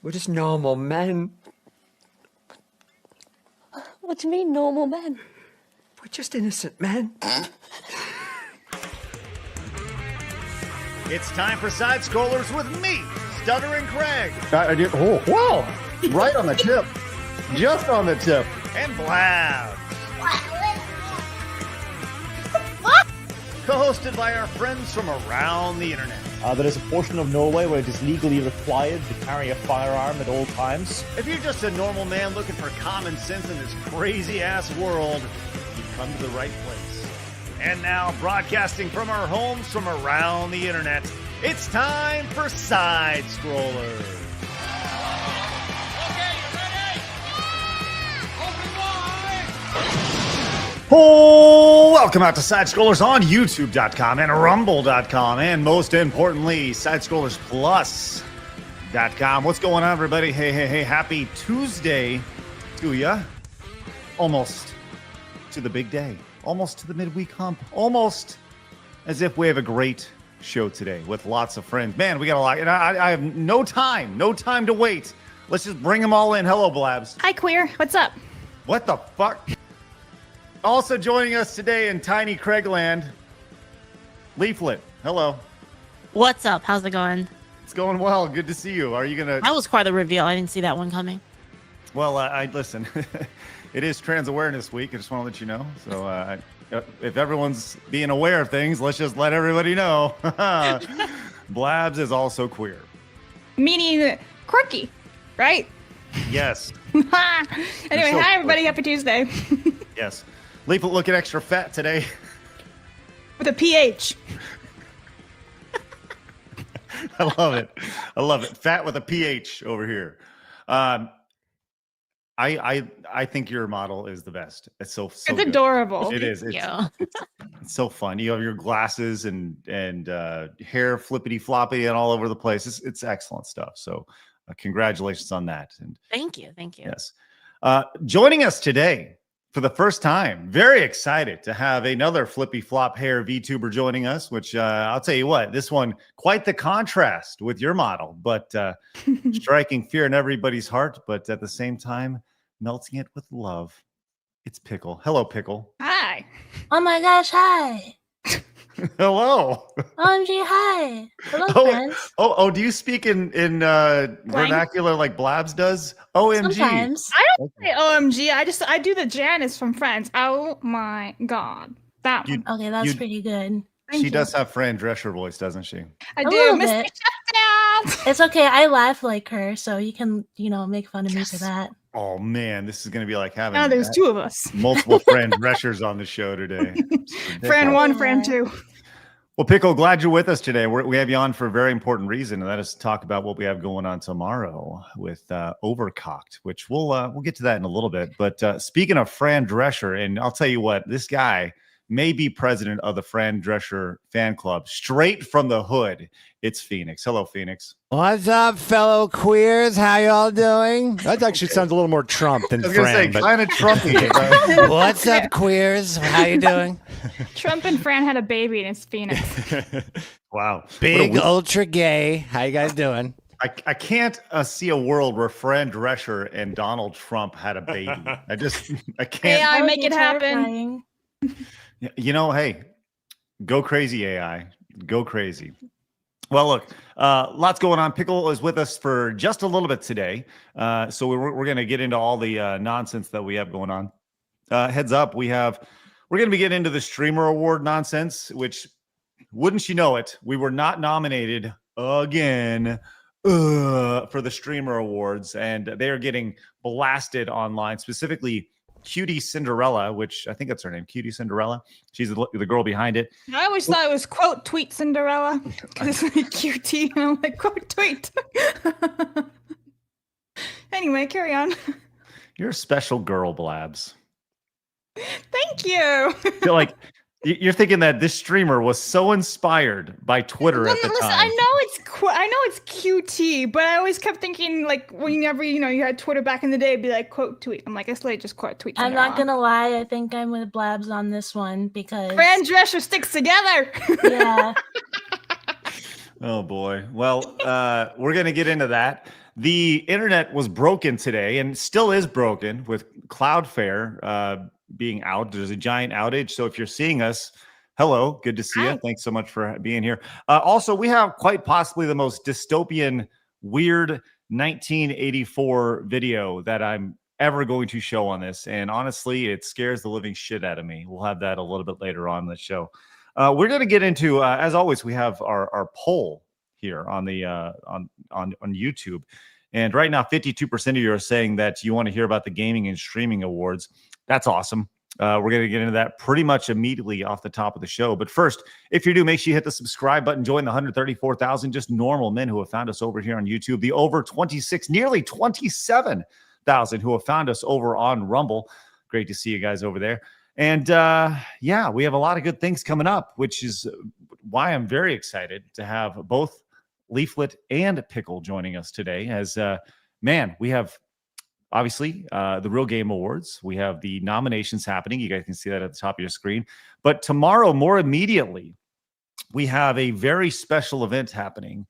We're just normal men. What do you mean, normal men? We're just innocent men. It's time for Side Scrollers with me, Stuttering Craig. Oh, wow. Right on the tip. Just on the tip. And Blabs. Co-hosted by our friends from around the internet. There is a portion of Norway where it is legally required to carry a firearm at all times. If you're just a normal man looking for common sense in this crazy-ass world, you've come to the right place. And now, broadcasting from our homes from around the internet, it's time for Side Scrollers. Oh, welcome out to Side Scrollers on YouTube.com and Rumble.com, and most importantly, SideScrollersPlus.com. What's going on, everybody? Hey, happy Tuesday to ya. Almost to the big day. Almost to the midweek hump. Almost as if we have a great show today with lots of friends. Man, we got a lot. And I have no time to wait. Let's just bring them all in. Hello, Blabs. Hi, queer. What's up? What the fuck? Also joining us today in tiny Craigland, Leaflet. Hello. What's up? How's it going? It's going well. Good to see you. Are you gonna? That was quite the reveal. I didn't see that one coming. Well, I listen. It is Trans Awareness Week. I just want to let you know. So if everyone's being aware of things, let's just let everybody know. Blabs is also queer. Meaning quirky, right? Yes. Anyway, so hi everybody. Happy Tuesday. Yes. Leaflet looking extra fat today. With a PH. I love it. Fat with a PH over here. I think your model is the best. It's so It's good. adorable. It is. It's so fun. You have your glasses and hair flippity floppy and all over the place. It's excellent stuff. So congratulations on that. And Thank you. yes. Joining us today for the first time, very excited to have another flippy flop hair VTuber joining us, which I'll tell you what, this one, quite the contrast with your model, but striking fear in everybody's heart, but at the same time, melting it with love. It's Pickle. Hello, Pickle. Hi. Oh my gosh, hi. Hello. OMG, hi. Hello, friends. Oh, do you speak in vernacular like Blabs does? OMG. Sometimes. I don't say OMG. I do the Janice from Friends. Oh my god. That one. Okay, that's pretty good. She does have Fran Drescher voice, doesn't she? I A do. little Mr. bit. Shutdown. It's okay. I laugh like her, so you can, make fun of me for that. Oh man, this is going to be like having Now there's two of us. multiple Fran Dreschers on the show today. Fran 1, Yeah. Fran 2. Well, Pickle, glad you're with us today. We have you on for a very important reason, and that is to talk about what we have going on tomorrow with Overcocked, which we'll get to that in a little bit. But speaking of Fran Drescher, and I'll tell you what, this guy may be president of the Fran Drescher fan club, straight from the hood. It's Phoenix. Hello, Phoenix. What's up, fellow queers? How y'all doing? That actually sounds a little more Trump than I was going to say, Fran. But kind of Trumpy. But what's up, queers? How you doing? Trump and Fran had a baby and it's Phoenix. wow. Big ultra gay. How you guys doing? I can't see a world where Fran Drescher and Donald Trump had a baby. I can't. AI, That would make be it happen. terrifying. Hey, go crazy, AI. Go crazy. Well, look, lots going on. Pickle is with us for just a little bit today. So we're going to get into all the nonsense that we have going on. Heads up, we're going to be getting into the Streamer Award nonsense, which, wouldn't you know it, we were not nominated again for the Streamer Awards, and they are getting blasted online, specifically Cutie Cinderella, which I think that's her name, Cutie Cinderella. She's the girl behind it. I always thought it was quote tweet Cinderella because it's like QT and I'm like quote tweet. Anyway, carry on. You're a special girl, Blabs. Thank you. I feel like you're thinking that this streamer was so inspired by Twitter at the Listen, time. I know it's QT, but I always kept thinking like whenever you had Twitter back in the day, it'd be like quote tweet. I'm like, I slay just quote tweet. I'm not gonna lie. I think I'm with Blabs on this one because Fran Drescher sticks together. yeah. Oh boy. Well, we're gonna get into that. The internet was broken today and still is broken with Cloudfare being out. There's a giant outage. So if you're seeing us, hello, good to see you. Thanks so much for being here. Also, we have quite possibly the most dystopian, weird 1984 video that I'm ever going to show on this. And honestly, it scares the living shit out of me. We'll have that a little bit later on in the show. We're going to get into, as always, we have our poll here on the on YouTube. And right now, 52% of you are saying that you want to hear about the gaming and streaming awards. That's awesome. We're going to get into that pretty much immediately off the top of the show. But first, if you do, make sure you hit the subscribe button. Join the 134,000 just normal men who have found us over here on YouTube. The over 26, nearly 27,000 who have found us over on Rumble. Great to see you guys over there. And yeah, we have a lot of good things coming up, which is why I'm very excited to have both Leaflet and Pickle joining us today. As man, we have obviously the Real Game Awards. We have the nominations happening. You guys can see that at the top of your screen. But tomorrow, more immediately, we have a very special event happening.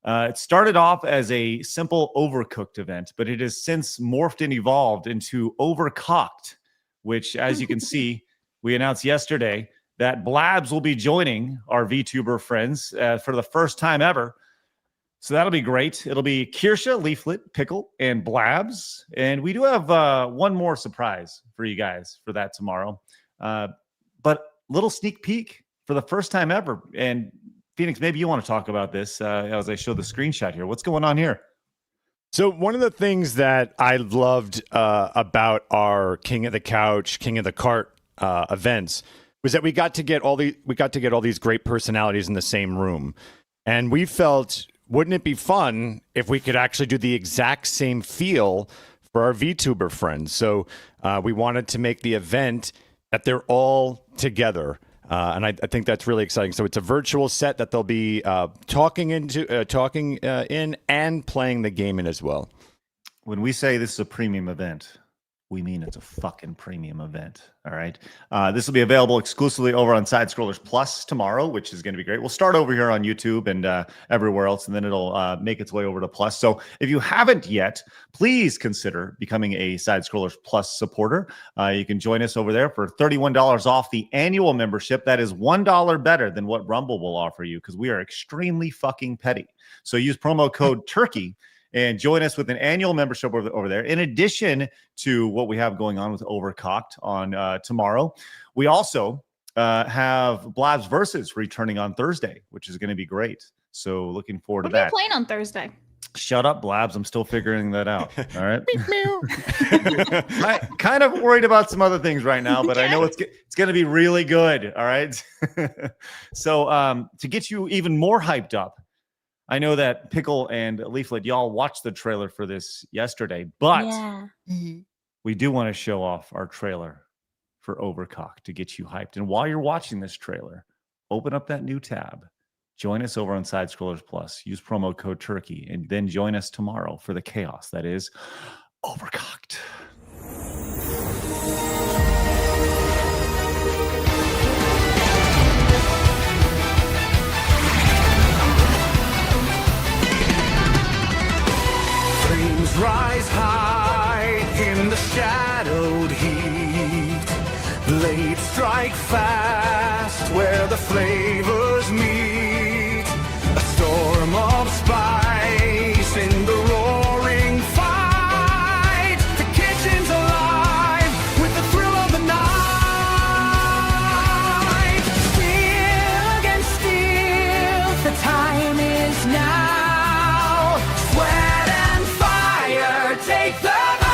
It started off as a simple Overcooked event, but it has since morphed and evolved into Overcocked, which, as you can see, we announced yesterday that Blabs will be joining our VTuber friends for the first time ever. So that'll be great. It'll be Kirsha, Leaflet, Pickle, and Blabs. And we do have one more surprise for you guys for that tomorrow. But little sneak peek for the first time ever. And Phoenix, maybe you want to talk about this as I show the screenshot here. What's going on here? So one of the things that I loved about our King of the Couch, King of the Cart events was that we got to get all these great personalities in the same room. And we felt, wouldn't it be fun if we could actually do the exact same feel for our VTuber friends? So we wanted to make the event that they're all together. And I think that's really exciting. So it's a virtual set that they'll be talking in and playing the game in as well. When we say this is a premium event, we mean it's a fucking premium event. All right. This will be available exclusively over on Side Scrollers Plus tomorrow, which is going to be great. We'll start over here on YouTube and everywhere else, and then it'll make its way over to Plus. So if you haven't yet, please consider becoming a Side Scrollers Plus supporter. You can join us over there for $31 off the annual membership. That is $1 better than what Rumble will offer you because we are extremely fucking petty. So use promo code TURKEY and join us with an annual membership over there. In addition to what we have going on with Overcocked on tomorrow, we also have Blabs Versus returning on Thursday, which is going to be great. So looking forward to that. What are you playing on Thursday? Shut up, Blabs. I'm still figuring that out. All right. I'm kind of worried about some other things right now, but I know it's going to be really good. All right. So to get you even more hyped up, I know that Pickle and Leaflet, y'all watched the trailer for this yesterday, but we do want to show off our trailer for Overcocked to get you hyped. And while you're watching this trailer, open up that new tab. Join us over on Side Scrollers Plus. Use promo code TURKEY, and then join us tomorrow for the chaos that is Overcocked. Rise high in the shadowed heat. Blades strike fast where the flavors meet. A storm of spice in the roaring fight. The kitchen's alive with the thrill of the night. Steel against steel, the time is now. Take the vote!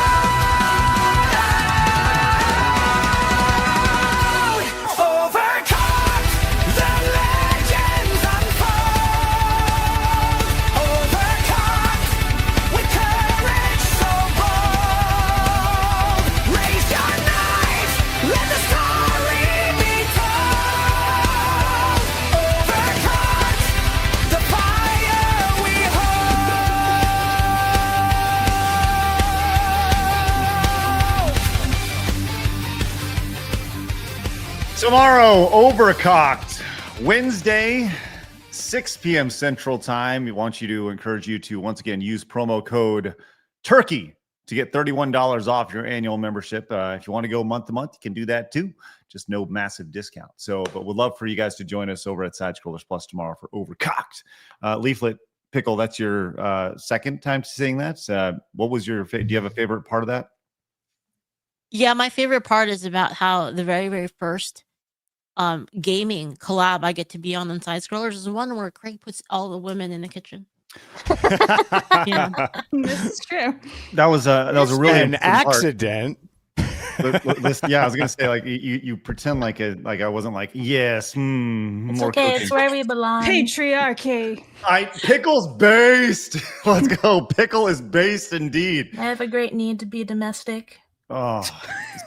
Overcocked, the legends unfold. Overcocked, with courage so bold. Raise your knife, let the story be told. Overcocked, the fire we hold. Tomorrow, Overcocked. Wednesday, 6 p.m. Central Time. We want you to encourage you to once again use promo code TURKEY to get $31 off your annual membership. If you want to go month to month, you can do that too. Just no massive discount. So, but we'd love for you guys to join us over at Side Scrollers Plus tomorrow for Overcocked. Leaflet, Pickle, that's your second time saying that. What was your, do you have a favorite part of that? Yeah, my favorite part is about how the very, very first gaming collab I get to be on Side Scrollers is one where Craig puts all the women in the kitchen. Yeah. This is true. That was a really an accident. Listen, yeah, I was gonna say, like, you pretend like I wasn't like, yes, It's more okay. cooking. It's where we belong. Patriarchy. Pickle's based. Let's go. Pickle is based indeed. I have a great need to be domestic. Oh,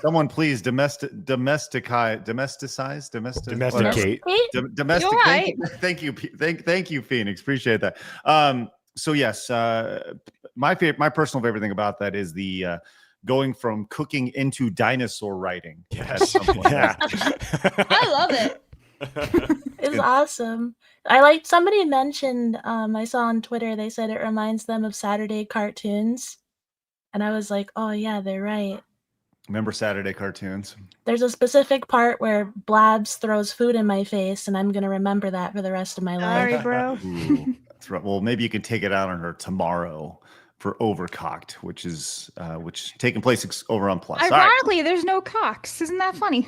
someone please domesticate. You're right. Thank you, Phoenix. Appreciate that. So yes, my personal favorite thing about that is the going from cooking into dinosaur writing. Yes. Yeah. I love it. It's awesome. I like somebody mentioned, I saw on Twitter, they said it reminds them of Saturday cartoons. And I was like, oh yeah, they're right. Remember Saturday cartoons? There's a specific part where Blabs throws food in my face, and I'm going to remember that for the rest of my life. Sorry, bro. Ooh, that's right. Well, maybe you can take it out on her tomorrow for Overcocked, which is taking place over on Plus. Ironically, there's no cocks. Isn't that funny?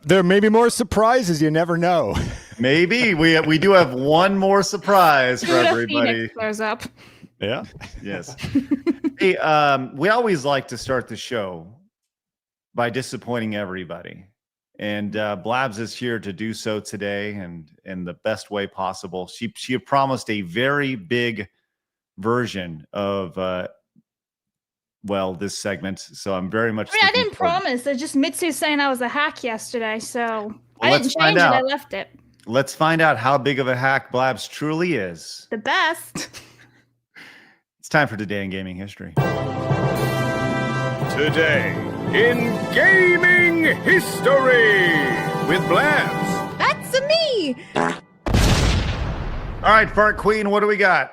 There may be more surprises. You never know. Maybe we do have one more surprise for everybody. Phoenix flares up. Yeah. Yes. Hey, we always like to start the show by disappointing everybody. And Blabs is here to do so today, and in the best way possible. She had promised a very big version of this segment. So I'm very much I didn't promise. It's just Mitsu saying I was a hack yesterday, so I didn't change it. I left it. Let's find out how big of a hack Blabs truly is. The best. It's time for Today in Gaming History. Today in Gaming History with Blabs. That's me. All right, Fart Queen, what do we got?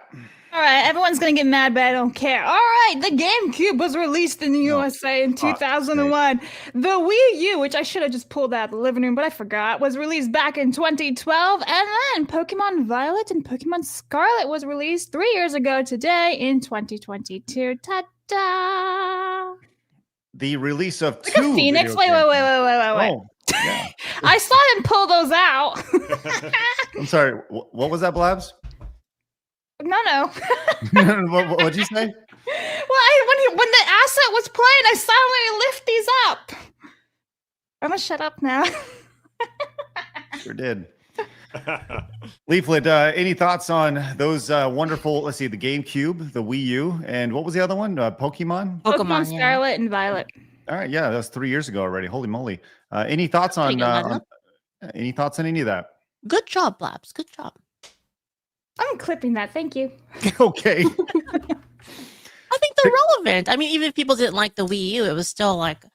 All right, everyone's going to get mad, but I don't care. All right, the GameCube was released in the USA in 2001. The Wii U, which I should have just pulled out of the living room, but I forgot, was released back in 2012. And then Pokemon Violet and Pokemon Scarlet was released 3 years ago today in 2022. Ta-da! The release of Like a Phoenix? Wait. Oh, yeah. I saw them pull those out. I'm sorry, what was that, Blabs? No. What'd you say? Well, when the asset was playing, I suddenly lift these up. I'm gonna shut up now. Sure did. Leaflet, any thoughts on those wonderful, let's see, the GameCube, the Wii U, and what was the other one? Pokemon? Pokemon Scarlet and Violet. All right, yeah, that was 3 years ago already. Holy moly. Any thoughts on any thoughts on any of that? Good job, Blabs. Good job. I'm clipping that. Thank you. Okay. I think they're relevant. I mean, even if people didn't like the Wii U, it was still like,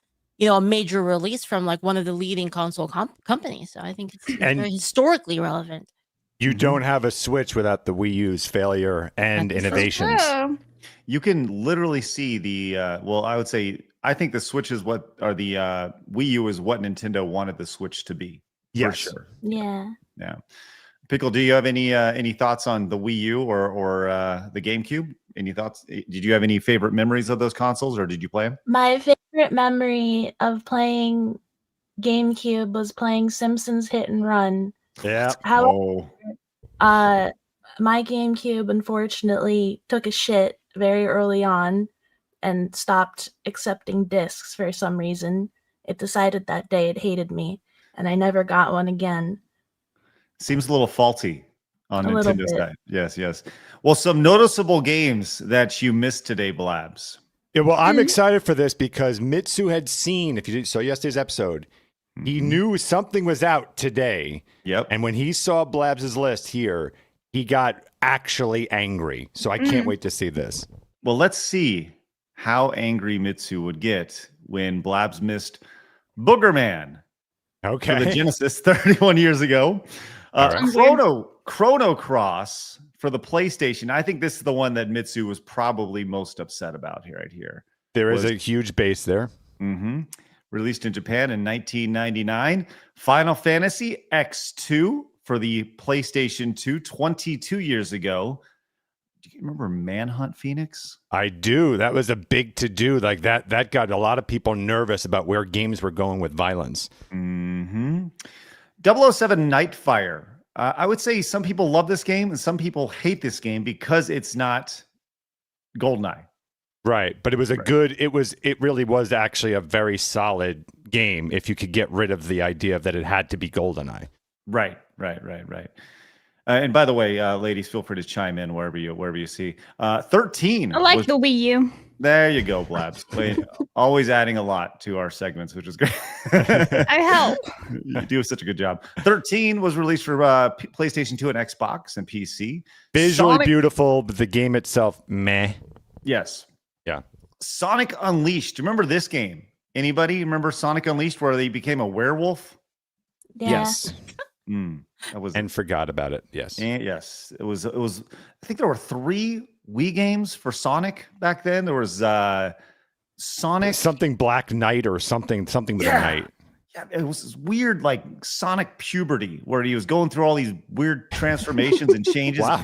a major release from like one of the leading console companies. So I think it's very historically relevant. You don't have a Switch without the Wii U's failure and innovations. You can literally see the I think the Switch is the Wii U is what Nintendo wanted the Switch to be. Yes. For sure. Yeah. Yeah. Pickle, do you have any thoughts on the Wii U or the GameCube? Any thoughts? Did you have any favorite memories of those consoles, or did you play them? My favorite memory of playing GameCube was playing Simpsons Hit and Run. Yeah. My GameCube unfortunately took a shit very early on and stopped accepting discs for some reason. It decided that day it hated me, and I never got one again. Seems a little faulty on Nintendo's side. Yes. Well, some noticeable games that you missed today, Blabs. Yeah, well, I'm excited for this because Mitsu had seen, if you saw yesterday's episode, he knew something was out today. Yep. And when he saw Blabs' list here, he got actually angry. So I can't wait to see this. Well, let's see how angry Mitsu would get when Blabs missed Boogerman. Okay. For the Genesis 31 years ago. Right. Chrono Cross for the PlayStation. I think this is the one that Mitsu was probably most upset about here. Right here. There is a huge base there. Mm-hmm. Released in Japan in 1999. Final Fantasy X2 for the PlayStation 2 22 years ago. Do you remember Manhunt Phoenix? I do. That was a big to-do. Like that got a lot of people nervous about where games were going with violence. Mm-hmm. 007 Nightfire. I would say some people love this game and some people hate this game because it's not GoldenEye. Right, but it was it really was actually a very solid game if you could get rid of the idea that it had to be GoldenEye. Right. And by the way, ladies, feel free to chime in wherever you see. 13. I like the Wii U. There you go, Blabs. Always adding a lot to our segments, which is great. I help. You do such a good job. 13 was released for PlayStation 2 and Xbox and PC. Visually beautiful, but the game itself, meh. Yes. Yeah. Sonic Unleashed. Do you remember this game? Anybody remember Sonic Unleashed where they became a werewolf? Yeah. Yes. That was and forgot about it. Yes. And yes. It was I think there were 3 Wii games for Sonic back then. There was Sonic something Black Knight or something with a knight. Yeah, it was this weird like Sonic puberty where he was going through all these weird transformations and changes. Wow.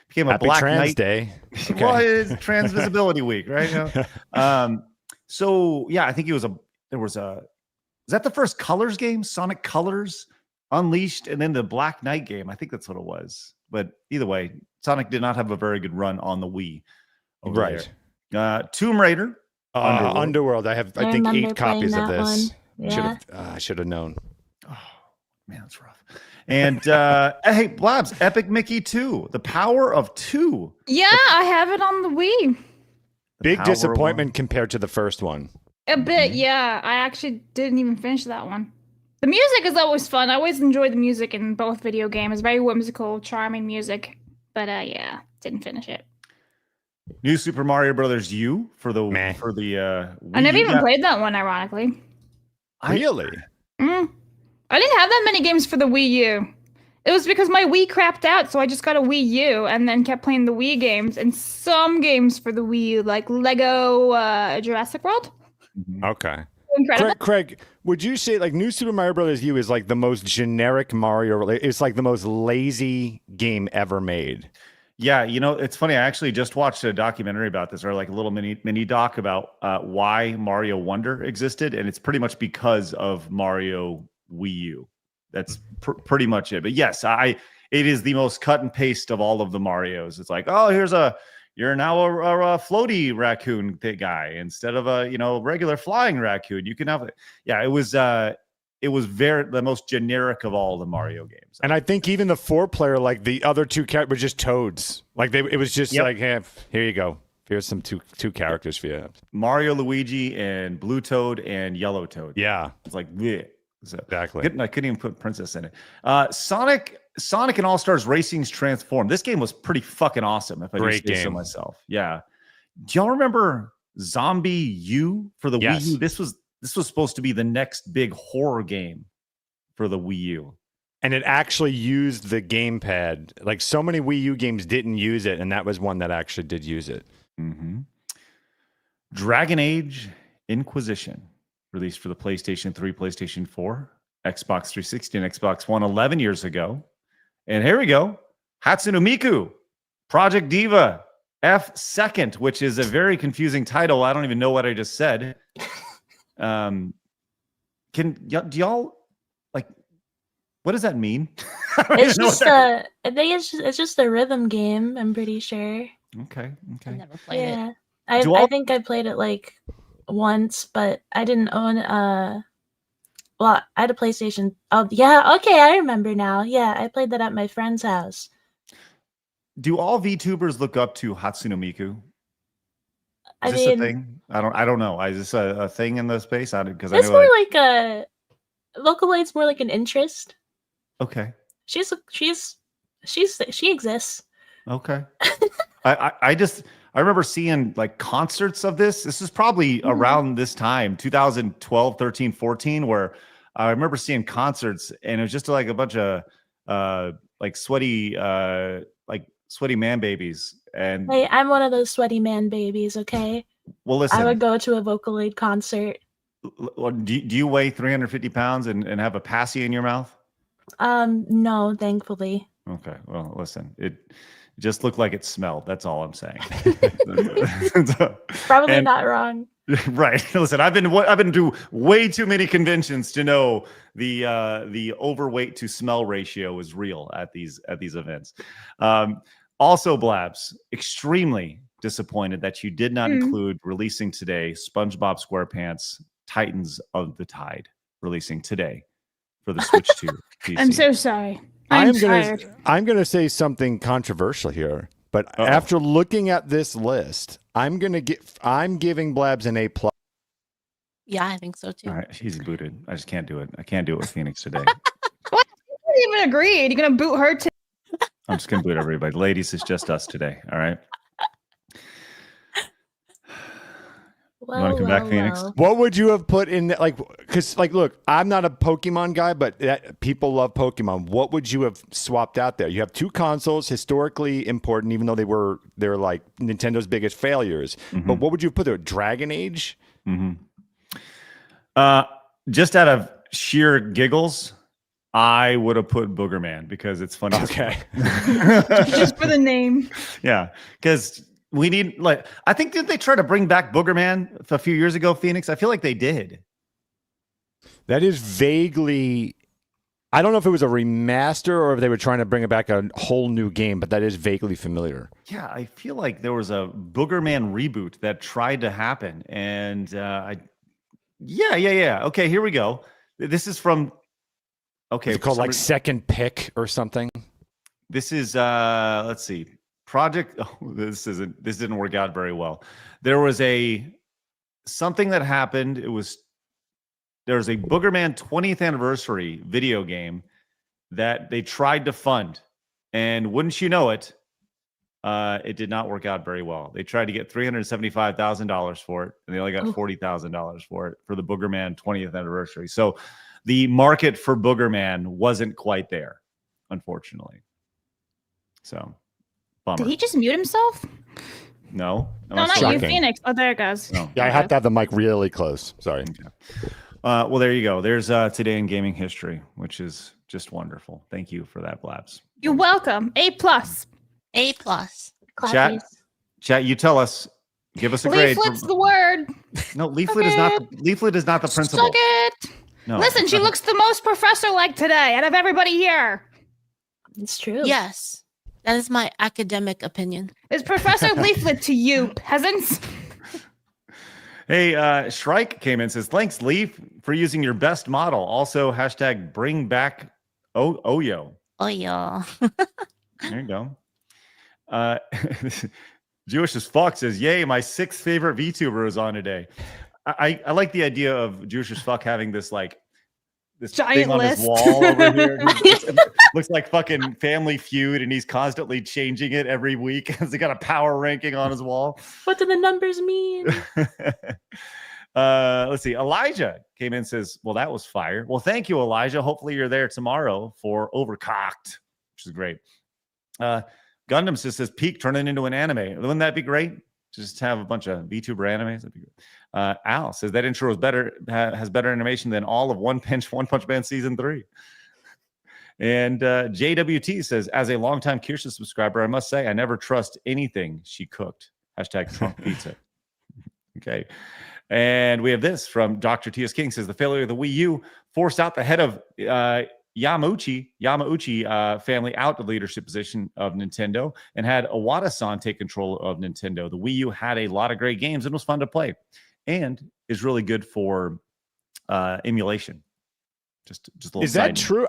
Became a Happy Black Trans Knight Day. Okay. Well, it's Trans Visibility Week, right? You know? So yeah, I think is that the first Colors game? Sonic Colors Unleashed, and then the Black Knight game. I think that's what it was. But either way, Sonic did not have a very good run on the Wii. Right. Tomb Raider. Underworld. I have, I think, 8 copies of this. Yeah. I should have known. Oh, man, that's rough. And hey, Blabs, Epic Mickey 2, The Power of 2. Yeah, I have it on the Wii. Big disappointment compared to the first one. A bit, yeah. I actually didn't even finish that one. The music is always fun. I always enjoy the music in both video games. Very whimsical, charming music. But yeah, didn't finish it. New Super Mario Brothers U for the Wii I never U. even played that one, ironically. Really? I didn't have that many games for the Wii U. It was because my Wii crapped out, so I just got a Wii U and then kept playing the Wii games and some games for the Wii U, like Lego Jurassic World. Okay. Incredible. Craig, would you say like New Super Mario Brothers U is like the most generic Mario? It's like the most lazy game ever made. Yeah, you know, it's funny. I actually just watched a documentary about this, or like a little mini doc about why Mario Wonder existed, and it's pretty much because of Mario Wii U. That's pretty much it. But yes, it is the most cut and paste of all of the Marios. It's like, oh, you're now a floaty raccoon guy instead of a regular flying raccoon. You can have it. Yeah, it was the most generic of all the Mario games. And I think even the 4-player, like the other 2 characters were just toads. Like it was just like, hey, here you go. Here's some two characters for you. Mario, Luigi, and Blue Toad and Yellow Toad. Yeah, it's like bleh. So, exactly. I couldn't even put Princess in it. Sonic and All Stars Racing's Transform. This game was pretty fucking awesome. If I do say so myself. Yeah. Do y'all remember Zombie U for the Wii U? This was supposed to be the next big horror game for the Wii U. And it actually used the gamepad. Like so many Wii U games didn't use it, and that was one that actually did use it. Mm-hmm. Dragon Age Inquisition, released for the PlayStation 3, PlayStation 4, Xbox 360, and Xbox One 11 years ago. And here we go. Hatsune Miku, Project Diva, F2nd, which is a very confusing title. I don't even know what I just said. Do y'all like, what does that mean? It's just I think it's just a rhythm game, I'm pretty sure. Okay. I never played it. I think I played it like once, but I didn't own well, I had a PlayStation. Oh yeah, okay, I remember now. Yeah, I played that at my friend's house. Do all VTubers look up to Hatsune Miku? Is I this mean, a thing? I don't know. Is this a thing in the space? Because it's more like a Vocaloid's more like an interest. Okay. She exists. Okay. I remember seeing like concerts of this. This is probably around this time, 2012, 13, 14, where I remember seeing concerts, and it was just like a bunch of sweaty man babies. And Hey, I'm one of those sweaty man babies, okay? well, listen, I would go to a Vocaloid concert. do you weigh 350 pounds and have a passy in your mouth? No, thankfully. Okay, well, listen, it just looked like it smelled. That's all I'm saying. Probably not wrong. Right. Listen, I've been to way too many conventions to know the overweight to smell ratio is real at these events. Also, Blabs, extremely disappointed that you did not include releasing today SpongeBob SquarePants Titans of the Tide releasing today for the Switch 2 PC. I'm so sorry. I'm tired. I'm gonna say something controversial here, but after looking at this list, I'm giving Blabs an A+. Yeah, I think so too. All right, she's booted. I just can't do it. I can't do it with Phoenix today. What? You didn't even agreed. You're gonna boot her too. I'm just gonna boot everybody. Ladies, it's just us today. All right. Well, you want to come back, Phoenix? What would you have put in because look, I'm not a Pokemon guy, but people love Pokemon. What would you have swapped out there? You have two consoles, historically important, even though they're like Nintendo's biggest failures. But what would you put there? Dragon Age? Just out of sheer giggles, I would have put Boogerman because it's funny. Okay. Just for the name. Yeah, because we need I think did they try to bring back Boogerman a few years ago, Phoenix? I feel like they did. That is vaguely. I don't know if it was a remaster or if they were trying to bring it back a whole new game, but that is vaguely familiar. Yeah, I feel like there was a Boogerman reboot that tried to happen, and yeah. Okay, here we go. This is from. Okay, it's called like Second Pick or something. This is let's see. Project. Oh, this didn't work out very well. There was something that happened. There was a Boogerman 20th anniversary video game that they tried to fund, and wouldn't you know it, it did not work out very well. They tried to get $375,000 for it, and they only got $40,000 for it for the Boogerman 20th anniversary. So the market for Boogerman wasn't quite there, unfortunately. So. Bummer. Did he just mute himself? No. No, not you, Phoenix. Oh, there it goes. No. Yeah, I have to have the mic really close. Sorry. Okay. Well, there you go. There's Today in Gaming History, which is just wonderful. Thank you for that, Blabs. You're welcome. A+. A+. Chat, you tell us. Give us a grade. Leaflet's the word. No, leaflet is not. Leaflet is not the principal. Suck it. No. Listen, she looks the most professor-like today out of everybody here. It's true. Yes. That is my academic opinion. Is Professor Leaflet to you, peasants? Hey, Shrike came in and says, thanks, Leaf, for using your best model. Also, hashtag bring back Oyo. Oyo. There you go. Jewish as fuck says, yay, my sixth favorite VTuber is on today. I like the idea of Jewish as fuck having this giant thing on list. his wall over here. Looks like fucking Family Feud, and he's constantly changing it every week because he got a power ranking on his wall. What do the numbers mean? Let's see. Elijah came in and says, well, that was fire. Well, thank you, Elijah. Hopefully you're there tomorrow for Overcocked, which is great. Gundam says Peak turning into an anime. Wouldn't that be great? Just have a bunch of VTuber animes. That'd be good. Al says that intro is better, has better animation than all of One Punch Man season 3. And JWT says, as a longtime Kirsten subscriber, I must say I never trust anything she cooked. Hashtag Trump pizza. Okay. And we have this from Dr. T.S. King says the failure of the Wii U forced out the head of Yamauchi family out of the leadership position of Nintendo and had Iwata-san take control of Nintendo. The Wii U had a lot of great games and was fun to play and is really good for emulation. Just a little. Is that true?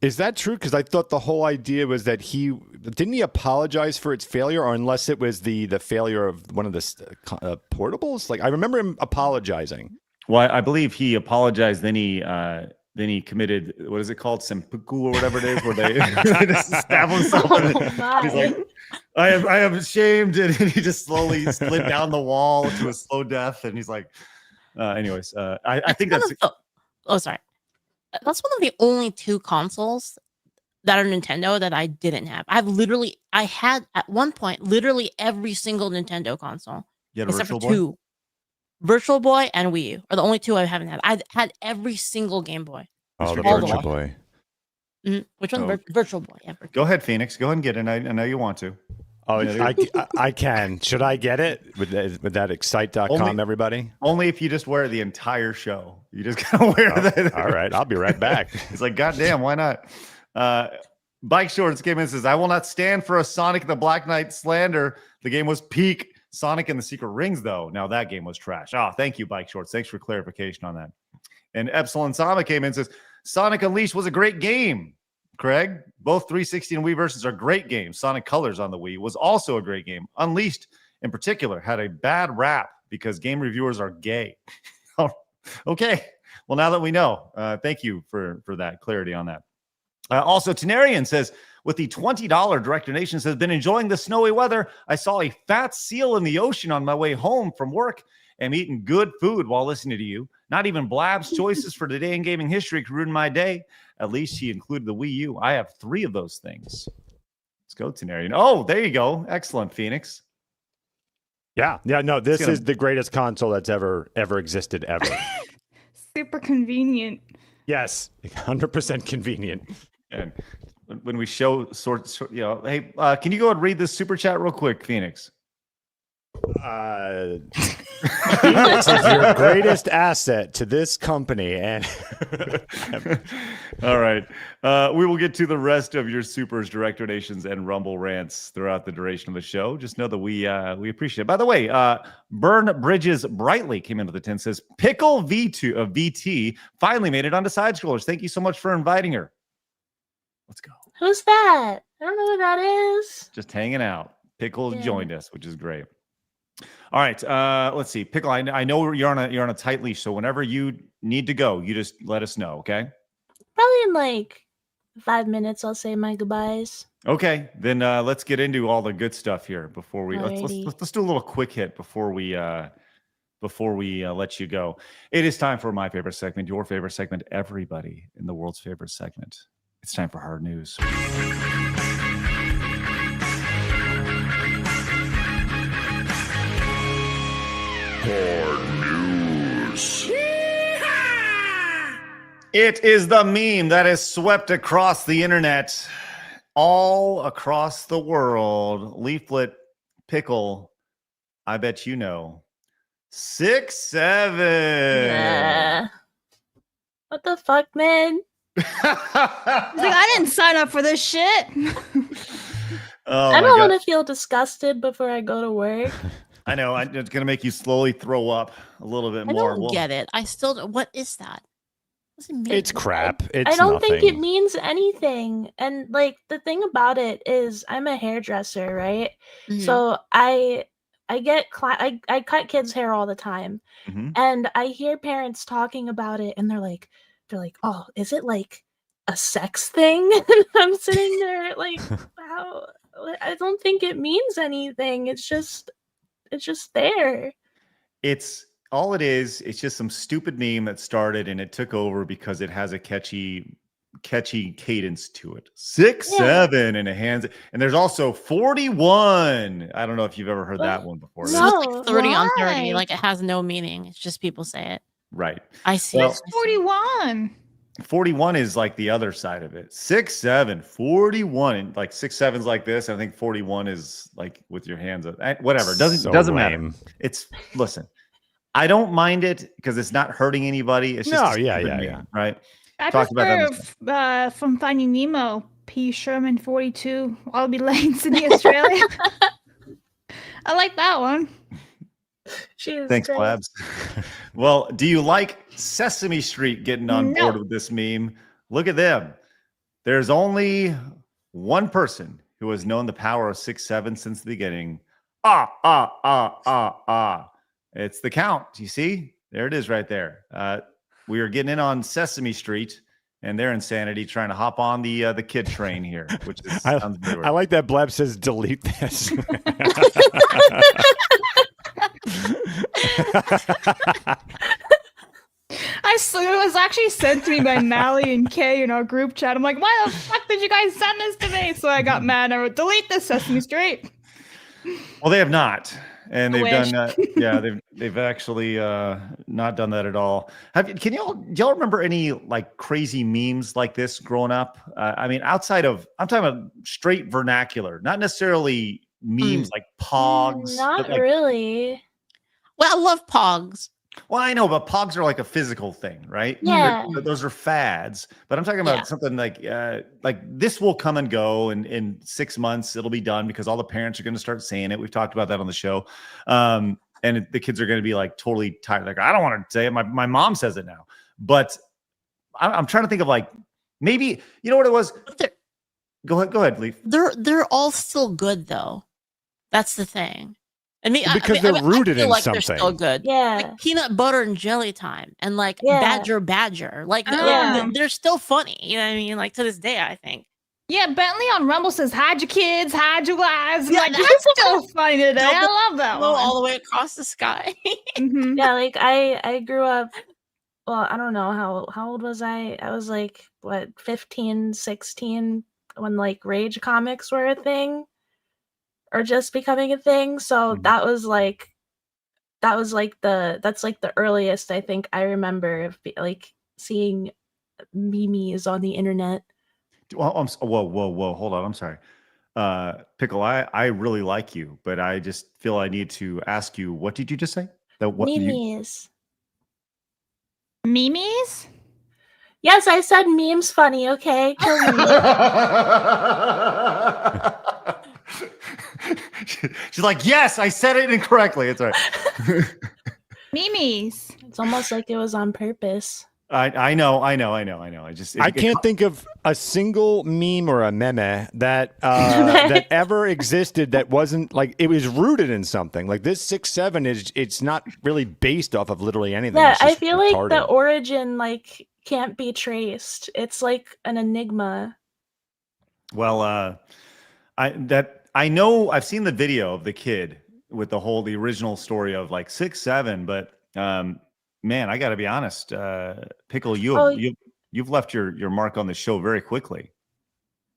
Is that true? Because I thought the whole idea was that didn't he apologize for its failure, or unless it was the failure of one of the portables? Like I remember him apologizing. Well, I believe he apologized. Then he committed, what is it called, seppuku or whatever it is, where they just stab himself. He's like, I am ashamed, and he just slowly slid down the wall to a slow death. And he's like, anyways, I think that's. Oh, sorry. That's one of the only two consoles that are Nintendo that I didn't have. I had at one point literally every single Nintendo console You had a except Virtual for Boy? 2. Virtual Boy and Wii U are the only 2 I haven't had. I had every single Game Boy. Oh, the All the Virtual way. Boy. Which one? Oh. Virtual Boy. Yeah, Virtual Go ahead, Phoenix. Go ahead and get it. I know you want to. Oh, Yeah, I can. Should I get it with that excite.com, Only- everybody? Only if you just wear it the entire show. You just gotta wear that. All right, I'll be right back. It's like, goddamn, why not? Bike Shorts came in and says, I will not stand for a Sonic the Black Knight slander. The game was peak. Sonic and the Secret Rings, though. Now that game was trash. Oh, thank you, Bike Shorts. Thanks for clarification on that. And Epsilon Sama came in and says, Sonic Unleashed was a great game. Craig, both 360 and Wii versions are great games. Sonic Colors on the Wii was also a great game. Unleashed, in particular, had a bad rap because game reviewers are gay. Okay. Well, now that we know, thank you for that clarity on that. Also, Tenarian says, with the $20 direct donations, has been enjoying the snowy weather. I saw a fat seal in the ocean on my way home from work. I'm eating good food while listening to you. Not even Blabs' choices for today in gaming history could ruin my day. At least he included the Wii U. I have 3 of those things. Let's go, Tenarian. Oh, there you go. Excellent, Phoenix. Yeah. No, this is the greatest console that's ever existed ever. Super convenient. Yes, 100% convenient. And when we show hey, can you go and read this super chat real quick, Phoenix? Phoenix is your greatest asset to this company, and all right, we will get to the rest of your supers, direct donations, and Rumble rants throughout the duration of the show. Just know that we appreciate it. By the way, Burn Bridges Brightly came into the 10, says Pickle V2 of VT finally made it onto Side Scrollers. Thank you so much for inviting her. Let's go. Who's that? I don't know who that is. Just hanging out. Pickle Yeah. joined us, which is great. All right, let's see. Pickle, I know you're on a tight leash, so whenever you need to go, you just let us know, okay? Probably in like 5 minutes, I'll say my goodbyes. Okay, then let's get into all the good stuff here before we let's do a little quick hit before we let you go. It is time for my favorite segment, your favorite segment, everybody in the world's favorite segment. It's time for hard news. Hard news. It is the meme that has swept across the internet, all across the world. Leaflet, Pickle, I bet you know. 6'7". Nah. What the fuck, man? He's like, I didn't sign up for this shit. Oh, I my don't God. want to feel disgusted before I go to work. I know. It's going to make you slowly throw up a little bit I more. don't get it. I still don't. What is that? What does it mean? it's crap. It's I don't think it nothing. means anything. And like the thing about it is I'm a hairdresser, right? Mhm. So I get I cut kids' hair all the time. Mhm. And I hear parents talking about it and they're like, "Oh, is it like a sex thing?" And I'm sitting there like, "How? I don't think it means anything. It's just there." It's all it is. It's just some stupid meme that started and it took over because it has a catchy cadence to it. 6'7" and a hands. And there's also 41. I don't know if you've ever heard that one before. It's No. just like 30 on 30. why? Like it has no meaning. It's just people say it. Right. I see. Well, I see. 41. 41 is like the other side of it. 6'7", 41. And like 6'7's like this. I think 41 is like with your hands up. Whatever. Doesn't matter. lame. It's listen. I don't mind it because it's not hurting anybody. It's just No, a yeah, stupid yeah. meme, right? I Talked about prefer from Finding Nemo, P. Sherman 42. I'll be late in Sydney, Australia. I like that one. She is Thanks, great. Blabs. Well, do you like Sesame Street getting on No. board with this meme? Look at them. There's only one person who has known the power of 6'7" since the beginning. It's the Count. You see? There it is right there. We are getting in on Sesame Street and their insanity trying to hop on the kid train here, which is sounds weird. I like that Blab says delete this. As soon as was actually sent to me by Mally and Kay in our group chat. I'm like, why the fuck did you guys send this to me? So I got mad. I wrote, delete this, Sesame Street. Well, they have not, and I they've wish. done. Yeah, they've actually not done that at all. Do y'all remember any like crazy memes like this growing up? I mean, outside of I'm talking about straight vernacular, not necessarily memes like Pogs. Not but, like, really. Well, I love Pogs. Well, I know, but Pogs are like a physical thing, right? Yeah. Those are fads. But I'm talking about something like this will come and go, and in 6 months it'll be done because all the parents are going to start saying it. We've talked about that on the show, and the kids are going to be like totally tired. Like, I don't want to say it. My mom says it now, but I'm trying to think of like maybe you know what it was. Go ahead, Leaf. They're all still good though. That's the thing. Because they're rooted in like something. They're still good. Yeah. Like peanut butter and jelly time and like Yeah. Badger. Like Yeah. they're still funny. You know what I mean? Like to this day, I think. Yeah, Bentley on Rumble says, hide your kids, hide your wives. Yeah, Like, that's still funny today. I love that Go one. all the way across the sky. Mhm. Yeah, like I grew up, well, I don't know how old was I? I was like, what, 15, 16 when like Rage comics were a thing or just becoming a thing. So that's like the earliest I think I remember of like seeing memes on the internet. Well, whoa, hold on. I'm sorry. Pickle, I really like you, but I just feel I need to ask you, what did you just say? Memes. Memes? Yes, I said memes funny, okay? Kill me. She's like, yes, I said it incorrectly. It's all right. Memes. It's almost like it was on purpose. I know. I can't think of a single meme or a meme that that ever existed that wasn't like it was rooted in something. Like this 6-7 it's not really based off of literally anything. Yeah, It's I just feel like the retarded. origin like can't be traced. It's like an enigma. Well, I know I've seen the video of the kid with the original story of like 6-7, but man, I got to be honest, Pickle, you've left your mark on the show very quickly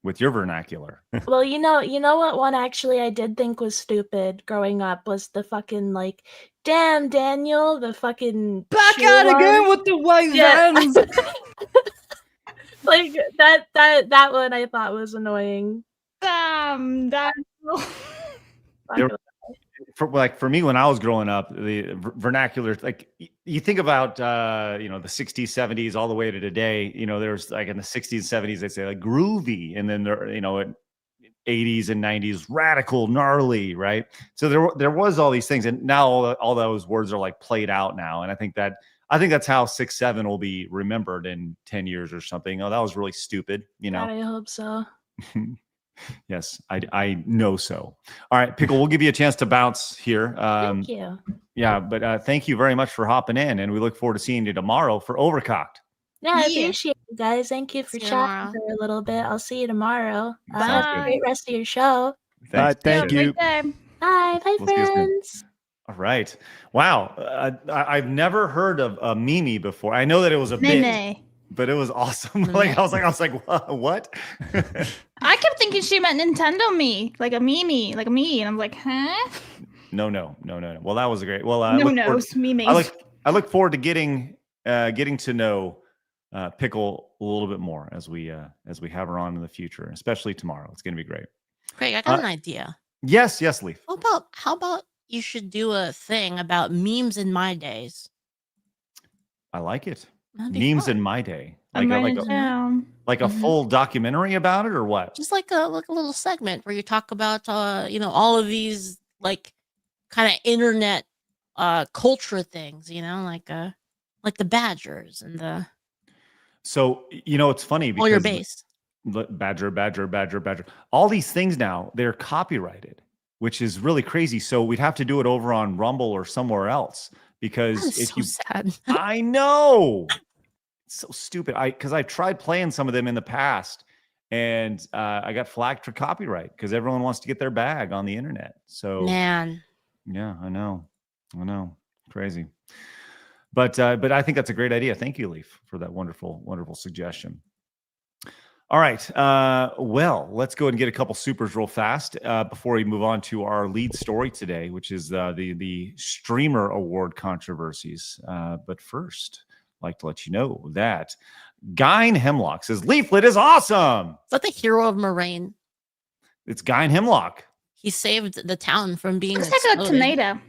with your vernacular. Well, you know what one actually I did think was stupid growing up was the fucking like, damn Daniel, the fucking Back shoe out again one. with the white Yeah. vans. Like that one I thought was annoying. That For me, when I was growing up, the vernacular, like you think about, the 60s, 70s, all the way to today, there's like in the 60s, 70s, they say like groovy. And then there, 80s and 90s, radical, gnarly. Right. So there was all these things. And now all those words are like played out now. And I think that's how 6-7 will be remembered in 10 years or something. Oh, that was really stupid. God, I hope so. Yes, I know so. All right, Pickle, we'll give you a chance to bounce here. Thank you. Yeah, but thank you very much for hopping in, and we look forward to seeing you tomorrow for Overcocked. Yeah, I appreciate you guys. Thank you for See you chatting tomorrow. for a little bit. I'll see you tomorrow. Sounds Have a good. great rest of your show. Thanks. Thank you. Bye. Bye, We'll see you soon. friends. All right. Wow. I've never heard of a Mimi before. I know that it was a bit, Meme. but it was awesome. Like I was like, what? I kept thinking she meant Nintendo me, like a Mimi, like a me, and I'm like, huh? No. Well, that was great. Well, Memes. I look forward to getting to know Pickle a little bit more as we have her on in the future, especially tomorrow. It's going to be great. Craig, I got an idea. Yes, Leaf. How about you should do a thing about memes in my days? I like it. That'd be Memes fun. in my day. I'm Like writing it down. a full documentary about it, or what? Just like a little segment where you talk about all of these like kind of internet culture things, like the badgers and the So it's funny because all your base. Badger. All these things now, they're copyrighted, which is really crazy. So we'd have to do it over on Rumble or somewhere else because That is so sad. I know. It's so stupid. Because I tried playing some of them in the past and I got flagged for copyright because everyone wants to get their bag on the internet. So Man. yeah, I know. Crazy. But I think that's a great idea. Thank you, Leaf, for that wonderful, wonderful suggestion. All right. Well, let's go and get a couple supers real fast before we move on to our lead story today, which is the Streamer Award controversies. But first, I'd like to let you know that Gyn Hemlock says Leaflet is awesome. Is that the hero of Moraine? It's Gyn Hemlock. He saved the town from being Looks like a exploded. tomato.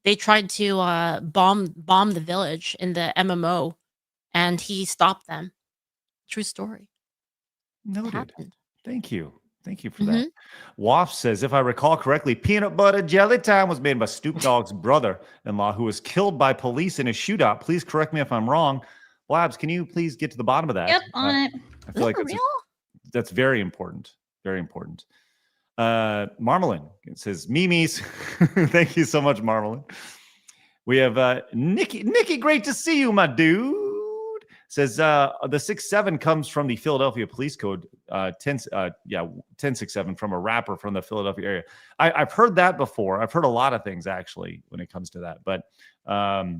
They tried to bomb the village in the MMO, and he stopped them. True story. Noted. Thank you. Thank you for that. Waff says, if I recall correctly, Peanut Butter Jelly Time was made by Snoop Dogg's brother-in-law who was killed by police in a shootout. Please correct me if I'm wrong. Blabs, can you please get to the bottom of that? Yep, on it. I feel like that's very important. Very important. Marmalin, it says, Mimi's. Thank you so much, Marmalin. We have Nikki. Nikki, great to see you, my dude. Says the 6-7 comes from the Philadelphia Police Code 1067 from a rapper from the Philadelphia area. I've heard that before. I've heard a lot of things actually when it comes to that, but I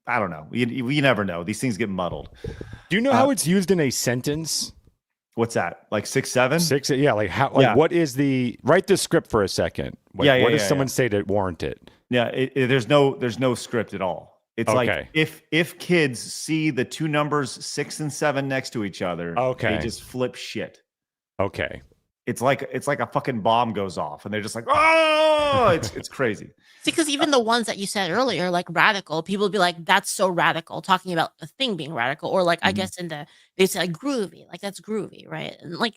don't know. You never know. These things get muddled. Do you know how it's used in a sentence? What's that? Like 6-7? 6, yeah. Like how? Like what is the? Write the script for a second. What does someone say to warrant it? Yeah, there's no script at all. It's like if kids see the two numbers 6 and 7 next to each other, they just flip shit. Okay. It's like a fucking bomb goes off, and they're just like, oh, it's crazy. See, because even the ones that you said earlier, like radical, people would be like, "That's so radical," talking about a thing being radical, or like I guess they say like groovy, like that's groovy, right? And like,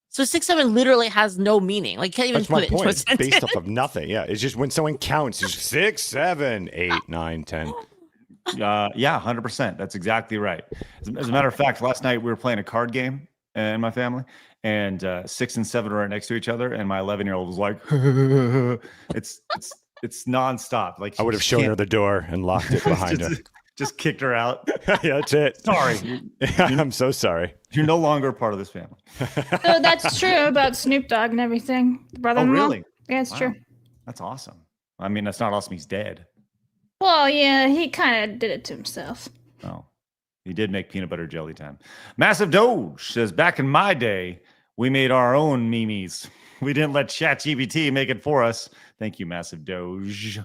so 6-7 literally has no meaning. Like, can't even That's put my it into a point. It's sentence. based off of nothing. Yeah, it's just when someone counts, it's 6, 7, 8, 9, 10. Yeah, 100%. That's exactly right. As a matter of fact, last night we were playing a card game in my family, and 6 and 7 are right next to each other, and my 11-year-old was like, it's nonstop. Like I would have shown her the door and locked it behind her. Just kicked her out. Yeah, that's it. Sorry. I'm so sorry. You're no longer a part of this family. So that's true about Snoop Dogg and everything. Brother-in-law. Oh, really? Yeah, it's true. That's awesome. I mean, that's not awesome. He's dead. Well, yeah, he kind of did it to himself. Oh, he did make Peanut Butter Jelly Time. Massive Doge says, back in my day, we made our own memes. We didn't let ChatGPT make it for us. Thank you, Massive Doge.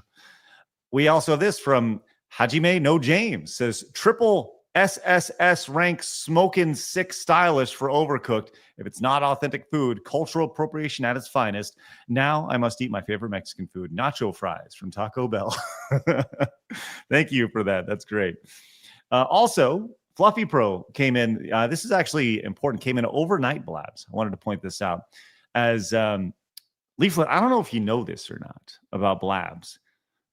We also have this from Hajime No James. Says, triple SSS rank smoking sick stylish for Overcooked. If it's not authentic food, cultural appropriation at its finest. Now I must eat my favorite Mexican food, nacho fries from Taco Bell. Thank you for that. That's great. Also, Fluffy Pro came in. This is actually important. Came in overnight, Blabs. I wanted to point this out. As Leaflet, I don't know if you know this or not about Blabs,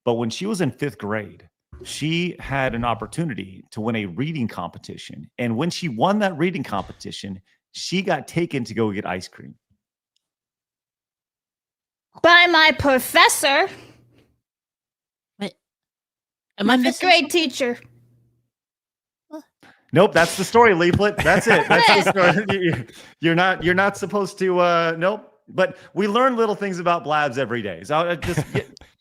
but when she was in 5th grade, she had an opportunity to win a reading competition. And when she won that reading competition, she got taken to go get ice cream. By my professor. Wait. My 5th grade teacher. Nope, that's the story, Leaflet. That's it. That's the story. You're not supposed to nope. But we learn little things about Blabs every day. So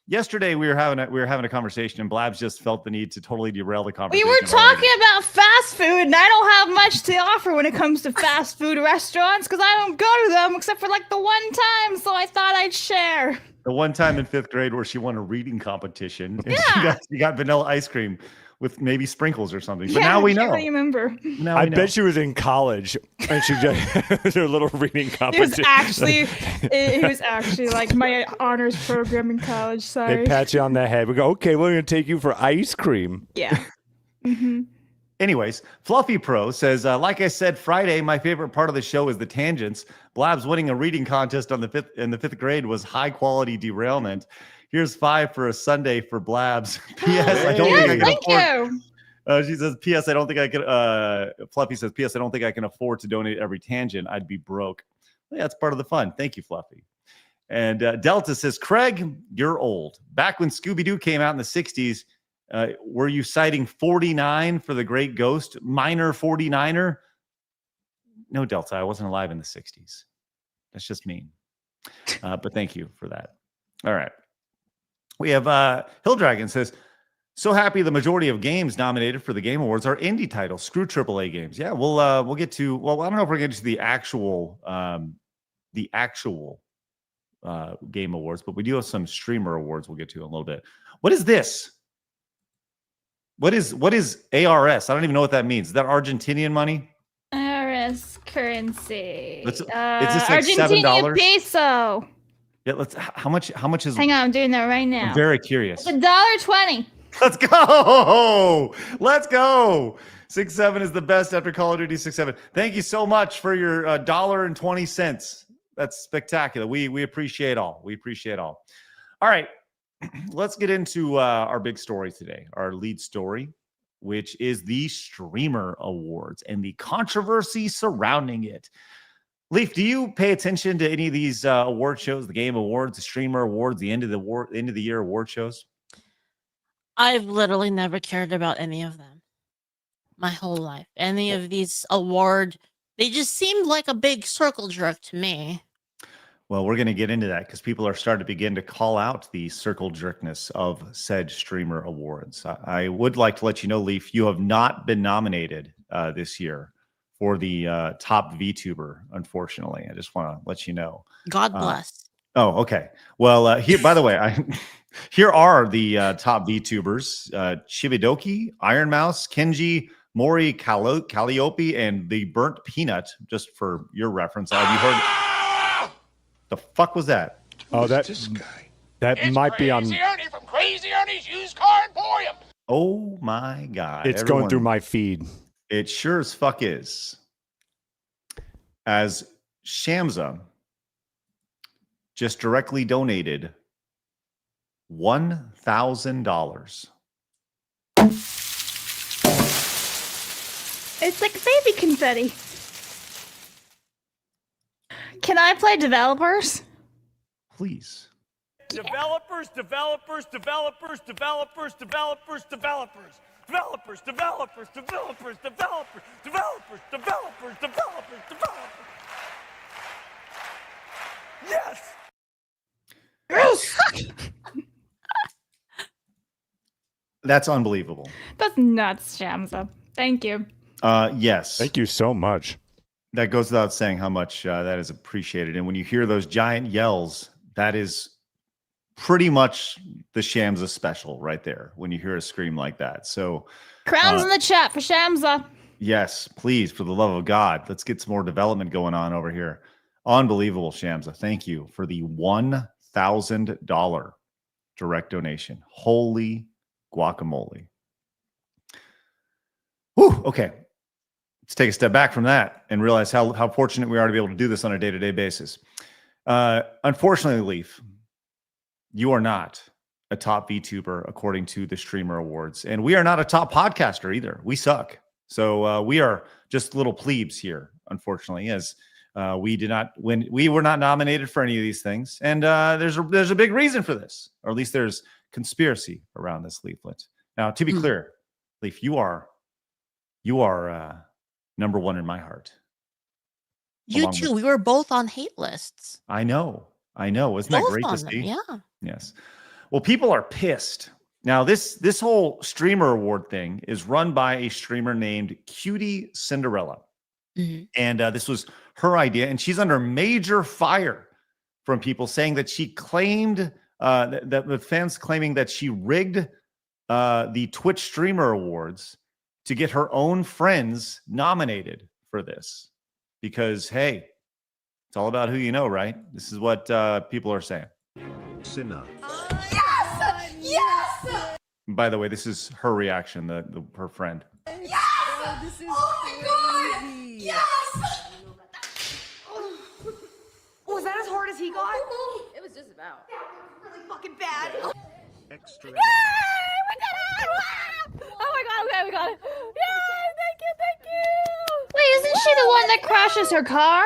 yesterday we were having a conversation, and Blabs just felt the need to totally derail the conversation. We were talking about fast food, and I don't have much to offer when it comes to fast food restaurants because I don't go to them except for like the one time. So I thought I'd share. The one time in 5th grade where she won a reading competition, and she got vanilla ice cream with maybe sprinkles or something. But now we know. I remember. I bet she was in college and she just her little reading competition. It was actually like my honors program in college. Sorry. They pat you on the head. We go, okay, we're going to take you for ice cream. Yeah. Anyways, Fluffy Pro says, like I said, Friday, my favorite part of the show is the tangents. Blabs winning a reading contest in the 5th grade was high quality derailment. Here's 5 for a Sunday for Blabs. P.S. I don't think I can afford. She says, P.S. I don't think I can. Fluffy says, P.S. I don't think I can afford to donate every tangent. I'd be broke. Well, yeah, that's part of the fun. Thank you, Fluffy. And Delta says, Craig, you're old. Back when Scooby-Doo came out in the 60s, were you citing 49 for the Great Ghost? Minor 49er? No, Delta. I wasn't alive in the 60s. That's just mean. But thank you for that. All right. We have Hill Dragon says, so happy the majority of games nominated for the Game Awards are indie titles. Screw AAA games. Yeah, we'll get to. Well, I don't know if we're getting to the actual Game Awards, but we do have some streamer awards. We'll get to in a little bit. What is this? What is ARS? I don't even know what that means. Is that Argentinian money? ARS currency. It's just like Argentinian $7. peso. Yeah, let's. How much is? Hang on, I'm doing that right now. I'm very curious. It's $1.20. Let's go. Let's go. 6-7 is the best after Call of Duty 6-7. Thank you so much for your $1.20. That's spectacular. We appreciate all. We appreciate all. All right. Let's get into our big story today, our lead story, which is the Streamer Awards and the controversy surrounding it. Leaf, do you pay attention to any of these award shows, the Game Awards, the Streamer Awards, the end of the year award shows? I've literally never cared about any of them my whole life. Any of these they just seemed like a big circle jerk to me. Well, we're going to get into that because people are starting to begin to call out the circle jerkness of said Streamer Awards. I would like to let you know, Leaf, you have not been nominated this year for the top VTuber, unfortunately. I just want to let you know. God bless. Oh, okay. Well, here, by the way, here are the top VTubers: Chibidoki, Iron Mouse, Kenji, Mori, Calliope, and the Burnt Peanut. Just for your reference, have you heard? The fuck was that? Oh, This guy. that might be on. Ernie from Crazy Ernie's Used Car Emporium. Oh my god! It's going through my feed. It sure as fuck is. As Shamsa just directly donated $1,000. It's like baby confetti. Can I play developers? Please. Developers, developers, developers, developers, developers, developers. Developers, developers, developers, developers, developers, developers, developers, developers. Yes! Yes! That's unbelievable. That's nuts, Shamsa. Thank you. Yes. Thank you so much. That goes without saying how much that is appreciated. And when you hear those giant yells, that is pretty much the Shamsa special right there when you hear a scream like that. So Crowns in the chat for Shamsa. yes, please, for the love of God, let's get some more development going on over here. Unbelievable, Shamsa. Thank you for the $1,000 direct donation. Holy guacamole. Whew, okay. Let's take a step back from that and realize how fortunate we are to be able to do this on a day-to-day basis. Unfortunately, Leaf, you are not a top VTuber according to the Streamer Awards, and we are not a top podcaster either. We suck. So we are just little plebes here, unfortunately, as we did not win. We were not nominated for any of these things, and there's a big reason for this, or at least there's conspiracy around this leaflet. Now, to be clear, Leaf, you are number one in my heart. You too. We were both on hate lists. I know. Isn't that Both great to on them, see? yeah. Yes. Well, people are pissed. Now, this whole Streamer Award thing is run by a streamer named Cutie Cinderella. Mm-hmm. And this was her idea. And she's under major fire from people saying that she claimed, that the fans claiming that she rigged the Twitch Streamer Awards to get her own friends nominated for this. Because, hey, it's all about who you know, right? This is what people are saying. Sinner. Yes! Yes! By the way, this is her reaction, her friend. Yes! Oh my god! Yes! Was that as hard as he got? It was just about. That was really fucking bad. Extra. Yay! We did it! Oh my god, okay, we got it. Yay! Thank you! Wait, isn't she the one that crashes her car?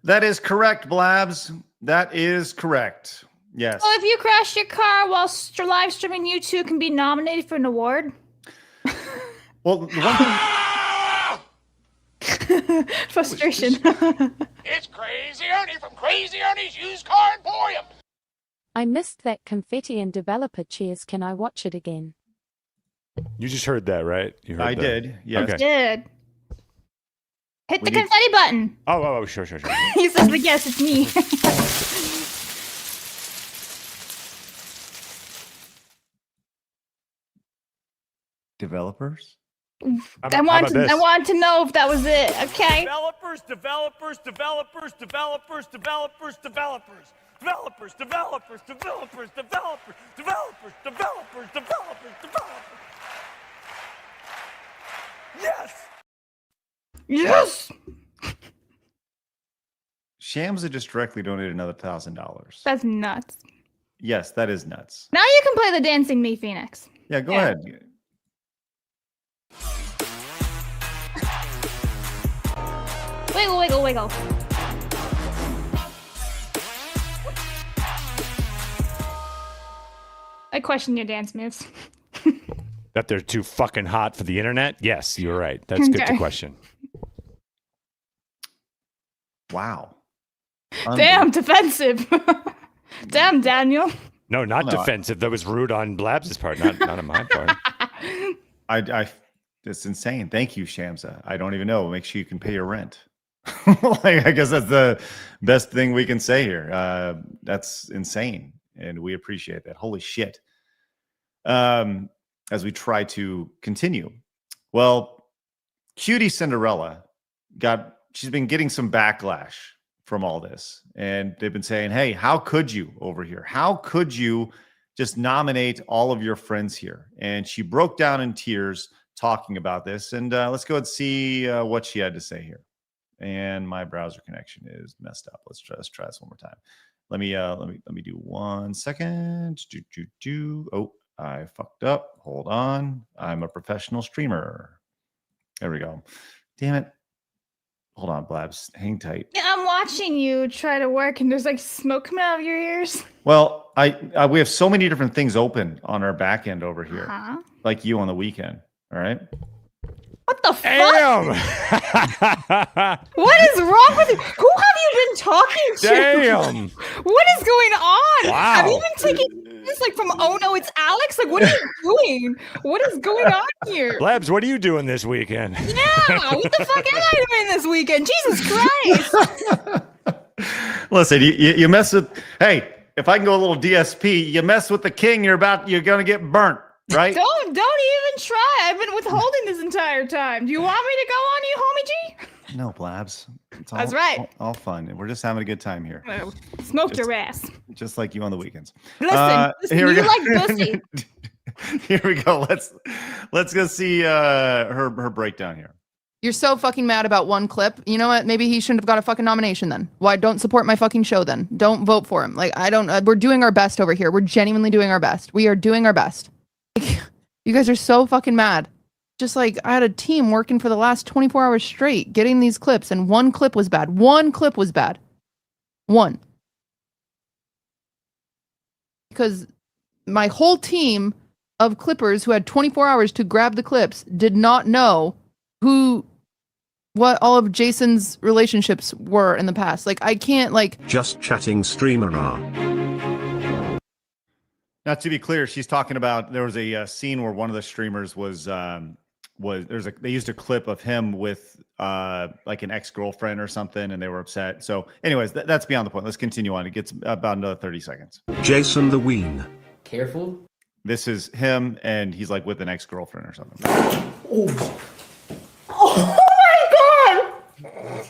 That is correct, Blabs. That is correct. Yes. So if you crash your car while live streaming, you too can be nominated for an award? Well, the one thing... Frustration. It's Crazy Ernie from Crazy Ernie's Used Car Emporium. I missed that confetti and developer cheers. Can I watch it again? You just heard that, right? You heard I that. did. Yes. I did. Hit the confetti button. Oh, sure. He says, yes, it's me. Developers? I want to know if that was it. Okay. Developers. Yes. Yes. Shamsa just directly donated another $1,000. That's nuts. Yes, that is nuts. Now you can play the Dancing Me Phoenix. Yeah, go ahead. Wiggle, wiggle, wiggle. I question your dance moves. That they're too fucking hot for the internet? Yes, you're right. That's good to question. Wow. Damn, defensive. Damn, Daniel. No, not defensive. That was rude on Blabs' part, not on my part. It's insane. Thank you, Shamsa. I don't even know. Make sure you can pay your rent. I guess that's the best thing we can say here. That's insane, and we appreciate that. Holy shit. As we try to continue. Well, Cutie Cinderella she's been getting some backlash from all this. And they've been saying, hey, how could you over here? How could you just nominate all of your friends here? And she broke down in tears talking about this. And let's go and see what she had to say here. And my browser connection is messed up. Let's try this one more time. Let me do 1 second. Oh, I fucked up. Hold on. I'm a professional streamer. There we go. Damn it. Hold on, Blabs. Hang tight. Yeah, I'm watching you try to work, and there's like smoke coming out of your ears. Well, we have so many different things open on our back end over here, like you on the weekend. All right. What the Damn! fuck? What is wrong with you? Who have you been talking to? Damn! What is going on? Wow. Have you been taking this like from oh no, it's Alex? Like, what are you doing? What is going on here? Blabs, what are you doing this weekend? Yeah, what the fuck am I doing this weekend? Jesus Christ! Listen, you mess with. Hey, if I can go a little DSP, you mess with the king, you're gonna get burnt, right? Don't even try. I've been withholding this entire time. Do you want me to go on you, homie G? No, Blabs. It's That's right. All fun. We're just having a good time here. Smoked your ass. Just like you on the weekends. Listen, here we you go. like pussy. Here we go. Let's go see her breakdown here. You're so fucking mad about one clip. You know what? Maybe he shouldn't have got a fucking nomination then. Why don't support my fucking show then? Don't vote for him. Like, we're doing our best over here. We're genuinely doing our best. We are doing our best. Like, you guys are so fucking mad. Just like, I had a team working for the last 24 hours straight, getting these clips, and one clip was bad. One clip was bad. One. Because my whole team of clippers who had 24 hours to grab the clips did not know what all of Jason's relationships were in the past. Like, I can't, like... Just chatting streamer. Now, to be clear, she's talking about, there was a scene where one of the streamers they used a clip of him with like an ex-girlfriend or something, and they were upset. So anyways, that's beyond the point. Let's continue on. It gets about another 30 seconds. Jason the Ween. Careful. This is him, and he's like with an ex-girlfriend or something. Oh my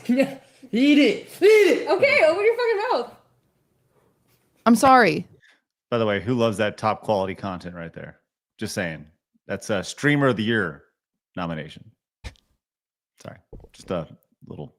god! Eat it! Okay, open your fucking mouth. I'm sorry. By the way, who loves that top quality content right there? Just saying. That's a Streamer of the Year nomination. Sorry, just a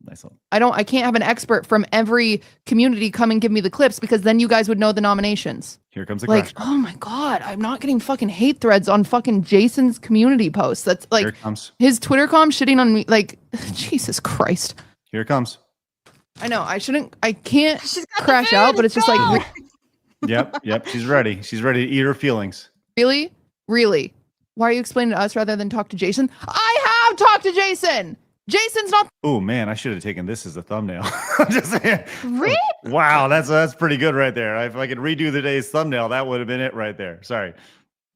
nice little. I can't have an expert from every community come and give me the clips, because then you guys would know the nominations. Here comes the like, crash. oh my god, I'm not getting fucking hate threads on fucking Jason's community posts. That's like, here it comes. His Twitter com shitting on me. Like, Jesus Christ. Here it comes. I know I can't crash out, but it's just like. Yep. She's ready. She's ready to eat her feelings. Really? Why are you explaining to us rather than talk to Jason? I have talked to Jason. Jason's not. Oh man, I should have taken this as a thumbnail. I'm just saying. Really? Wow, that's pretty good right there. If I could redo the day's thumbnail, that would have been it right there. Sorry.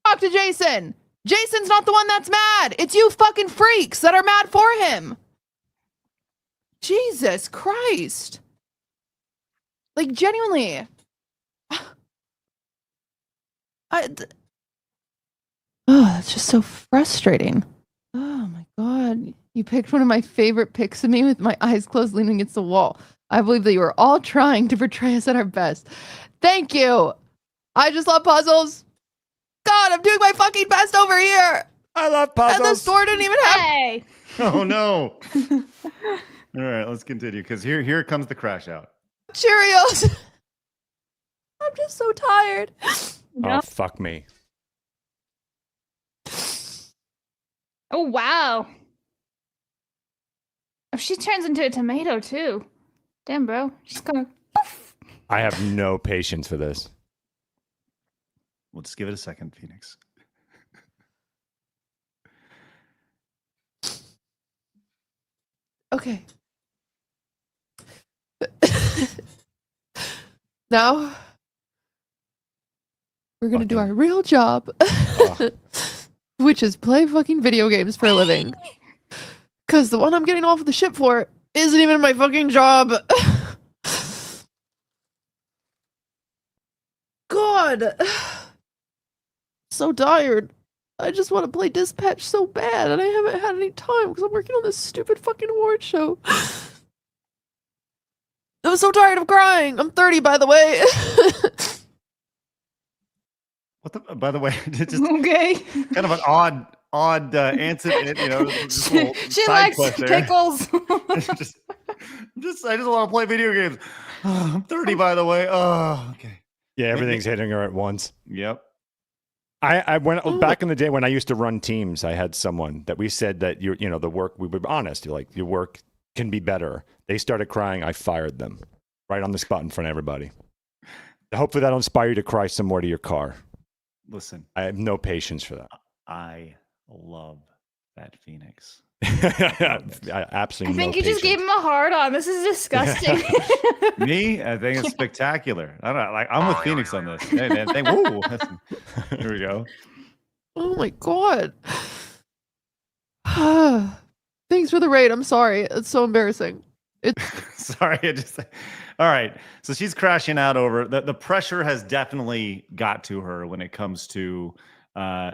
Talk to Jason. Jason's not the one that's mad. It's you fucking freaks that are mad for him. Jesus Christ. Like, genuinely. That's just so frustrating. Oh my God. You picked one of my favorite pics of me with my eyes closed leaning against the wall. I believe that you are all trying to portray us at our best. Thank you. I just love puzzles. God, I'm doing my fucking best over here. I love puzzles. And the store didn't even have. Hey. Oh no. All right, let's continue because here comes the crash out. Cheerios. I'm just so tired. Oh, fuck me. Oh wow. Oh, she turns into a tomato too. Damn, bro. She's gonna. I have no patience for this. We'll just give it a second, Phoenix. Okay. Now we're gonna do our real job, which is play fucking video games for a living. Cause the one I'm getting off of the ship for isn't even my fucking job. God. So tired. I just want to play Dispatch so bad, and I haven't had any time because I'm working on this stupid fucking award show. I'm so tired of crying. I'm 30, by the way. What the? By the way, just okay. Kind of an odd answer. You know, just a little She side likes quest there. pickles. I just want to play video games. Oh, I'm 30, by the way. Oh, okay. Yeah, everything's hitting her at once. Yep. I went back in the day when I used to run teams. I had someone that we said that the work, we were honest. Like, your work can be better. They started crying. I fired them right on the spot in front of everybody. Hopefully that'll inspire you to cry some more to your car. Listen, I have no patience for that. I love that Phoenix. I absolutely. I think no you just gave him a hard on. This is disgusting. Me, I think it's spectacular. I don't know, like I'm with Phoenix on this. Hey, man, woo, here we go. Oh my God. Thanks for the raid. I'm sorry. It's so embarrassing. Sorry, all right. So she's crashing out over the pressure has definitely got to her when it comes to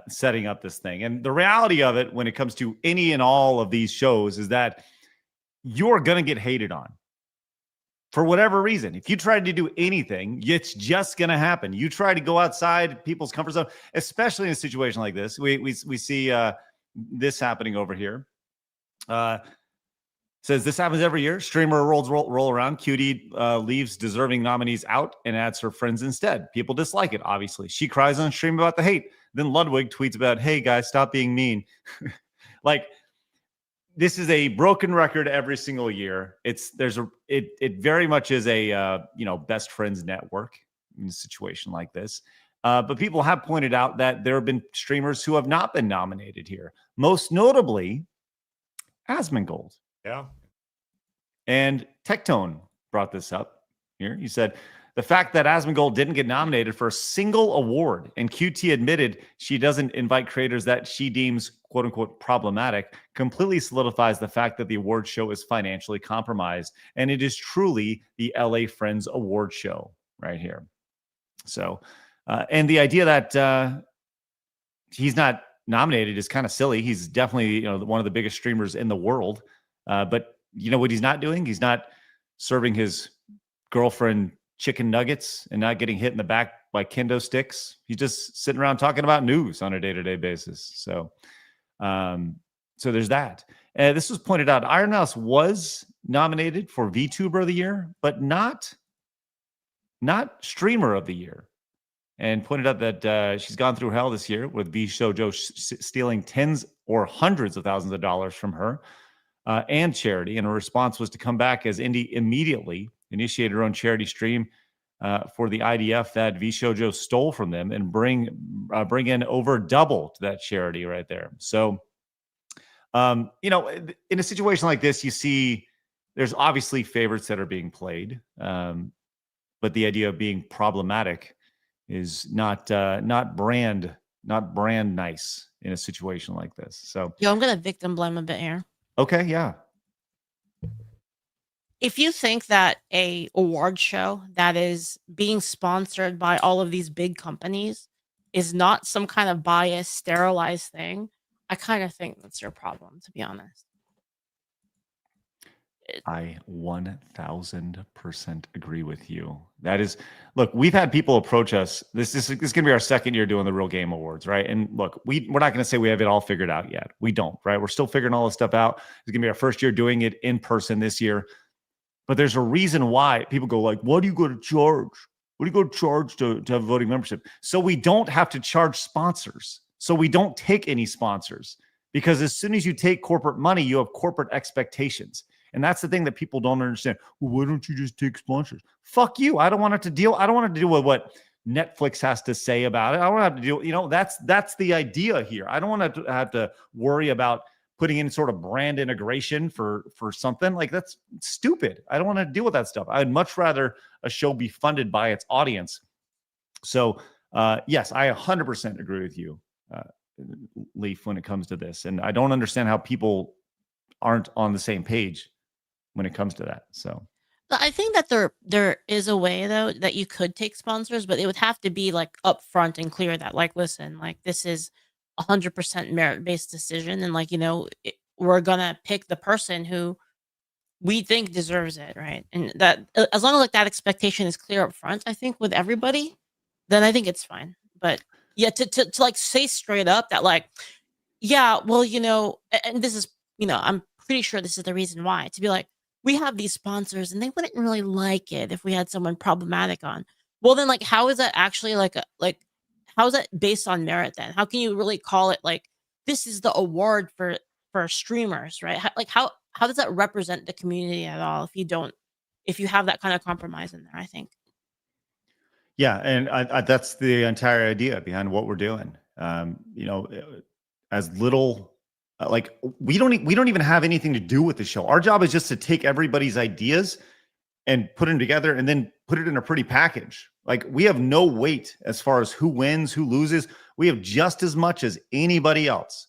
setting up this thing. And the reality of it when it comes to any and all of these shows is that you're going to get hated on for whatever reason. If you try to do anything, it's just going to happen. You try to go outside people's comfort zone, especially in a situation like this. We see this happening over here. Says this happens every year. Streamer roll around. Cutie leaves deserving nominees out and adds her friends instead. People dislike it, obviously. She cries on stream about the hate. Then Ludwig tweets about, "Hey guys, stop being mean." Like, this is a broken record every single year. It very much is a best friends network in a situation like this. But people have pointed out that there have been streamers who have not been nominated here. Most notably, Asmongold. Yeah. And Tectone brought this up here. He said, the fact that Asmongold didn't get nominated for a single award, and QT admitted she doesn't invite creators that she deems quote unquote problematic, completely solidifies the fact that the award show is financially compromised. And it is truly the LA Friends Award show right here. So, and the idea that he's not nominated is kind of silly. He's definitely, one of the biggest streamers in the world. But you know what he's not doing? He's not serving his girlfriend chicken nuggets and not getting hit in the back by kendo sticks. He's just sitting around talking about news on a day-to-day basis. So, so there's that. This was pointed out. Iron Mouse was nominated for VTuber of the Year, but not Streamer of the Year. And pointed out that she's gone through hell this year with V Shoujo stealing tens or hundreds of thousands of dollars from her and charity. And her response was to come back as Indy immediately initiated her own charity stream for the IDF that V Shoujo stole from them and bring in over double to that charity right there. So, in a situation like this, you see there's obviously favorites that are being played. but the idea of being problematic is not brand nice in a situation like this. So Yo, I'm gonna victim blame a bit here. okay, yeah. If you think that a award show that is being sponsored by all of these big companies is not some kind of biased, sterilized thing, I kind of think that's your problem, to be honest. I 1000% agree with you. That is, look, we've had people approach us. This is going to be our second year doing the Real Game Awards, right? And look, we're not going to say we have it all figured out yet. We don't, right? We're still figuring all this stuff out. It's going to be our first year doing it in person this year. But there's a reason why people go like, what do you go to charge? What do you go to charge to have voting membership? So we don't have to charge sponsors. So we don't take any sponsors, because as soon as you take corporate money, you have corporate expectations. And that's the thing that people don't understand. Well, why don't you just take sponsors? Fuck you. I don't want to deal with what Netflix has to say about it. I don't have to deal, that's the idea here. I don't want to have to worry about putting in sort of brand integration for something like that's stupid. I don't want to deal with that stuff. I'd much rather a show be funded by its audience. So yes, I 100% agree with you, Leaf, when it comes to this. And I don't understand how people aren't on the same page when it comes to that. So I think that there is a way though that you could take sponsors, but it would have to be like upfront and clear that like, listen, like this is 100% merit-based decision, and like, we're gonna pick the person who we think deserves it, right? And that as long as like that expectation is clear up front, I think with everybody, then I think it's fine. But yeah, to like say straight up that like, yeah, well, and this is, I'm pretty sure this is the reason why, to be like, we have these sponsors and they wouldn't really like it if we had someone problematic on. Well, then like, how is that actually how is that based on merit then? How can you really call it like, this is the award for streamers, right? How does that represent the community at all if you have that kind of compromise in there, I think. yeah, and I that's the entire idea behind what we're doing. As little like we don't even have anything to do with the show. Our job is just to take everybody's ideas and put them together and then put it in a pretty package. Like we have no weight as far as who wins, who loses. We have just as much as anybody else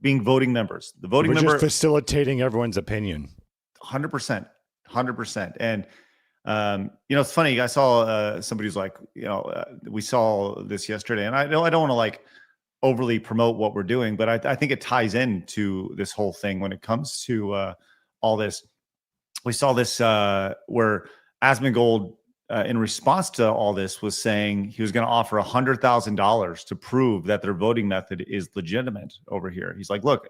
being voting members. The voting member just facilitating everyone's opinion. 100%. And it's funny. I saw somebody who's like, we saw this yesterday, and I don't want to like overly promote what we're doing, but I think it ties into this whole thing when it comes to all this. We saw this where Asmongold, in response to all this, was saying he was going to offer $100,000 to prove that their voting method is legitimate over here. He's like, look,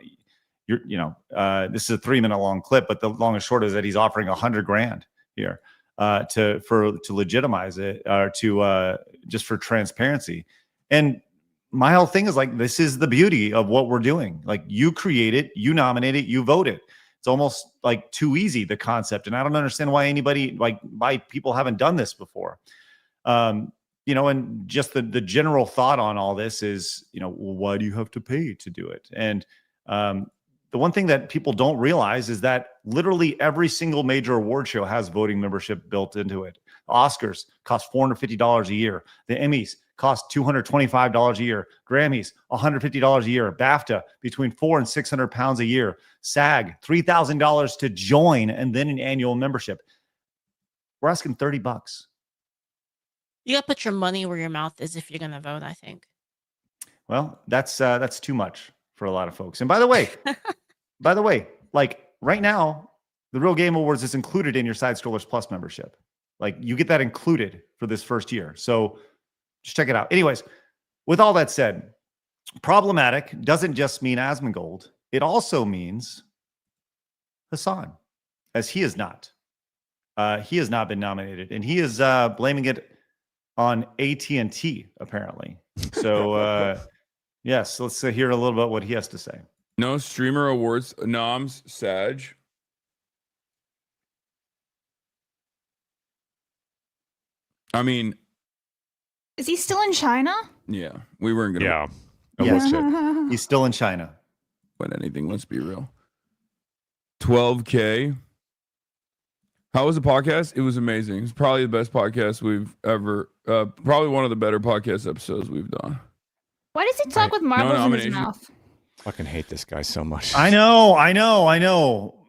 this is a 3-minute long clip, but the long and short is that he's offering $100,000 here to legitimize it, or to just for transparency. And my whole thing is like, this is the beauty of what we're doing. Like, you create it, you nominate it, you vote it. It's almost like too easy, the concept. And I don't understand why why people haven't done this before. And just the general thought on all this is, well, why do you have to pay to do it? And the one thing that people don't realize is that literally every single major award show has voting membership built into it. The Oscars cost $450 a year. The Emmys cost $225 a year. Grammys, $150 a year. BAFTA, between £400 and £600 a year. SAG, $3,000 to join, and then an annual membership. We're asking $30. You gotta put your money where your mouth is if you're gonna vote, I think. Well, that's too much for a lot of folks. And by the way, like right now, the Real Game Awards is included in your Side Scrollers Plus membership. Like, you get that included for this first year. So just check it out. Anyways, with all that said, problematic doesn't just mean Asmongold. It also means Hassan, as he is not. He has not been nominated, and he is blaming it on AT&T, apparently. So, yes, let's hear a little bit what he has to say. No streamer awards noms, Sag. I mean, is he still in China? Yeah, we weren't gonna. Yeah, yes, he's still in China. But anything, let's be real. 12K. How was the podcast? It was amazing. It's probably the best podcast we've ever. Probably one of the better podcast episodes we've done. Why does he talk with marbles in his mouth? Fucking hate this guy so much. I know.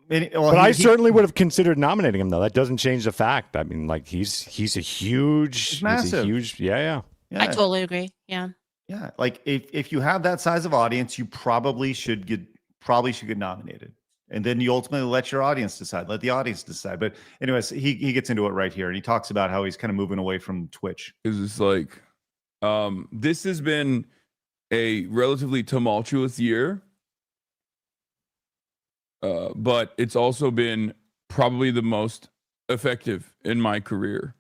But I certainly would have considered nominating him, though. That doesn't change the fact. I mean, like he's a huge, yeah. I totally agree. Yeah. Yeah, like if you have that size of audience, you probably should get nominated, and then you ultimately let your audience decide. Let the audience decide. But anyways, he gets into it right here, and he talks about how he's kind of moving away from Twitch. Is this like, this has been a relatively tumultuous year, but it's also been probably the most effective in my career.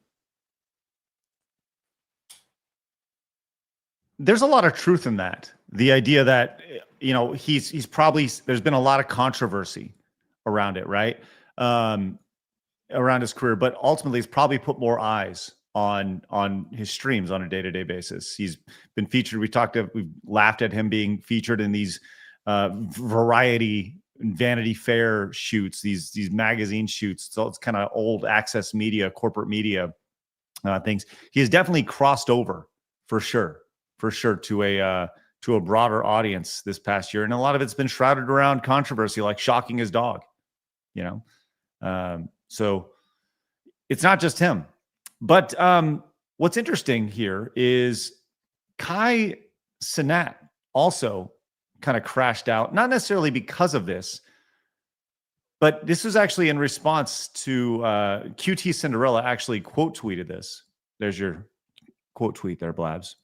There's a lot of truth in that. The idea that, you know, he's probably, there's been a lot of controversy around it, right? Around his career, but ultimately he's probably put more eyes on his streams on a day-to-day basis. He's been featured. We've laughed at him being featured in these variety Vanity Fair shoots, these magazine shoots. So it's kind of old access media, corporate media things. He has definitely crossed over for sure to a broader audience this past year, and a lot of it's been shrouded around controversy, like shocking his dog, you know. So it's not just him. But what's interesting here is Kai Cenat also kind of crashed out, not necessarily because of this, but this was actually in response to QT Cinderella actually quote tweeted this. There's your quote tweet there, Blabs.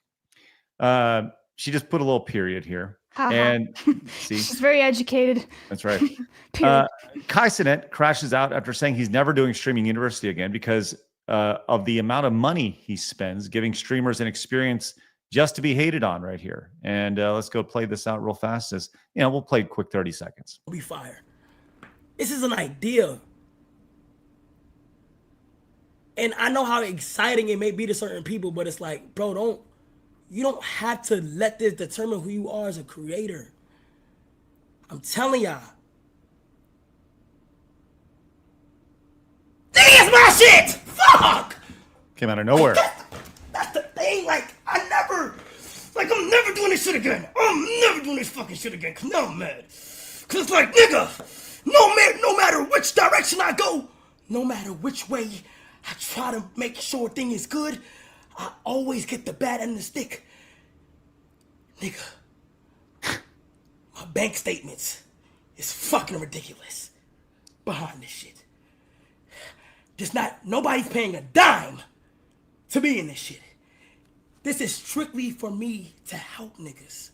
She just put a little period here. And see, she's very educated. That's right. Kai Cenat crashes out after saying he's never doing streaming university again because of the amount of money he spends giving streamers an experience just to be hated on right here. And let's go play this out real fast. As you know, we'll play a quick 30 seconds. Be fire. This is an idea. And I know how exciting it may be to certain people, but it's like, bro, you don't have to let this determine who you are as a creator. I'm telling y'all. That's my shit! Fuck! Came out of nowhere. That's the thing, I'm never doing this shit again. I'm never doing this fucking shit again, cause now I'm mad. Cause it's like, nigga, no matter which direction I go, no matter which way I try to make sure a thing is good, I always get the bad end of the stick. Nigga, my bank statements is fucking ridiculous behind this shit. Nobody's paying a dime to be in this shit. This is strictly for me to help niggas.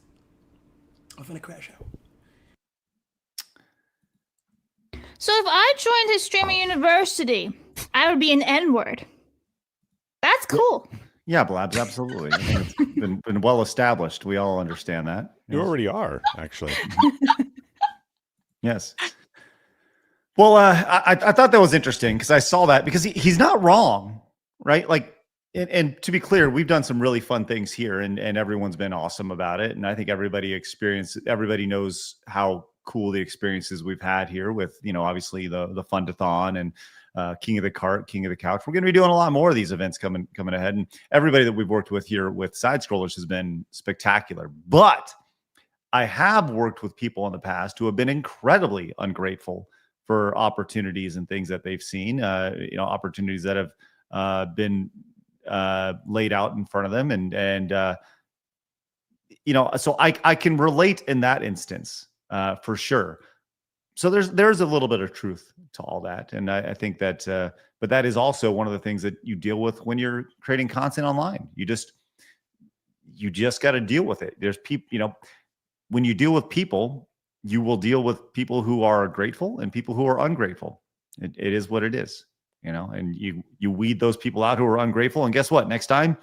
I'm finna crash out. So if I joined his streaming university, I would be an N-word. That's cool. Yeah, Blabs, absolutely. I mean, it's been well established. We all understand that. You already are, actually. Yes. Well, I thought that was interesting because I saw that because he's not wrong, right? Like, and to be clear, we've done some really fun things here, and everyone's been awesome about it. And I think everybody knows how cool the experiences we've had here with, you know, obviously the Fun-to-thon and King of the Cart, King of the Couch. We're going to be doing a lot more of these events coming ahead, and everybody that we've worked with here with Side Scrollers has been spectacular. But I have worked with people in the past who have been incredibly ungrateful for opportunities and things that they've seen, you know, opportunities that have been laid out in front of them, and you know, so I can relate in that instance for sure. So there's a little bit of truth to all that, and I think that, but that is also one of the things that you deal with when you're creating content online. You just got to deal with it. There's people, you know, when you deal with people, you will deal with people who are grateful and people who are ungrateful. It is what it is, you know, and you weed those people out who are ungrateful, and guess what? Next time,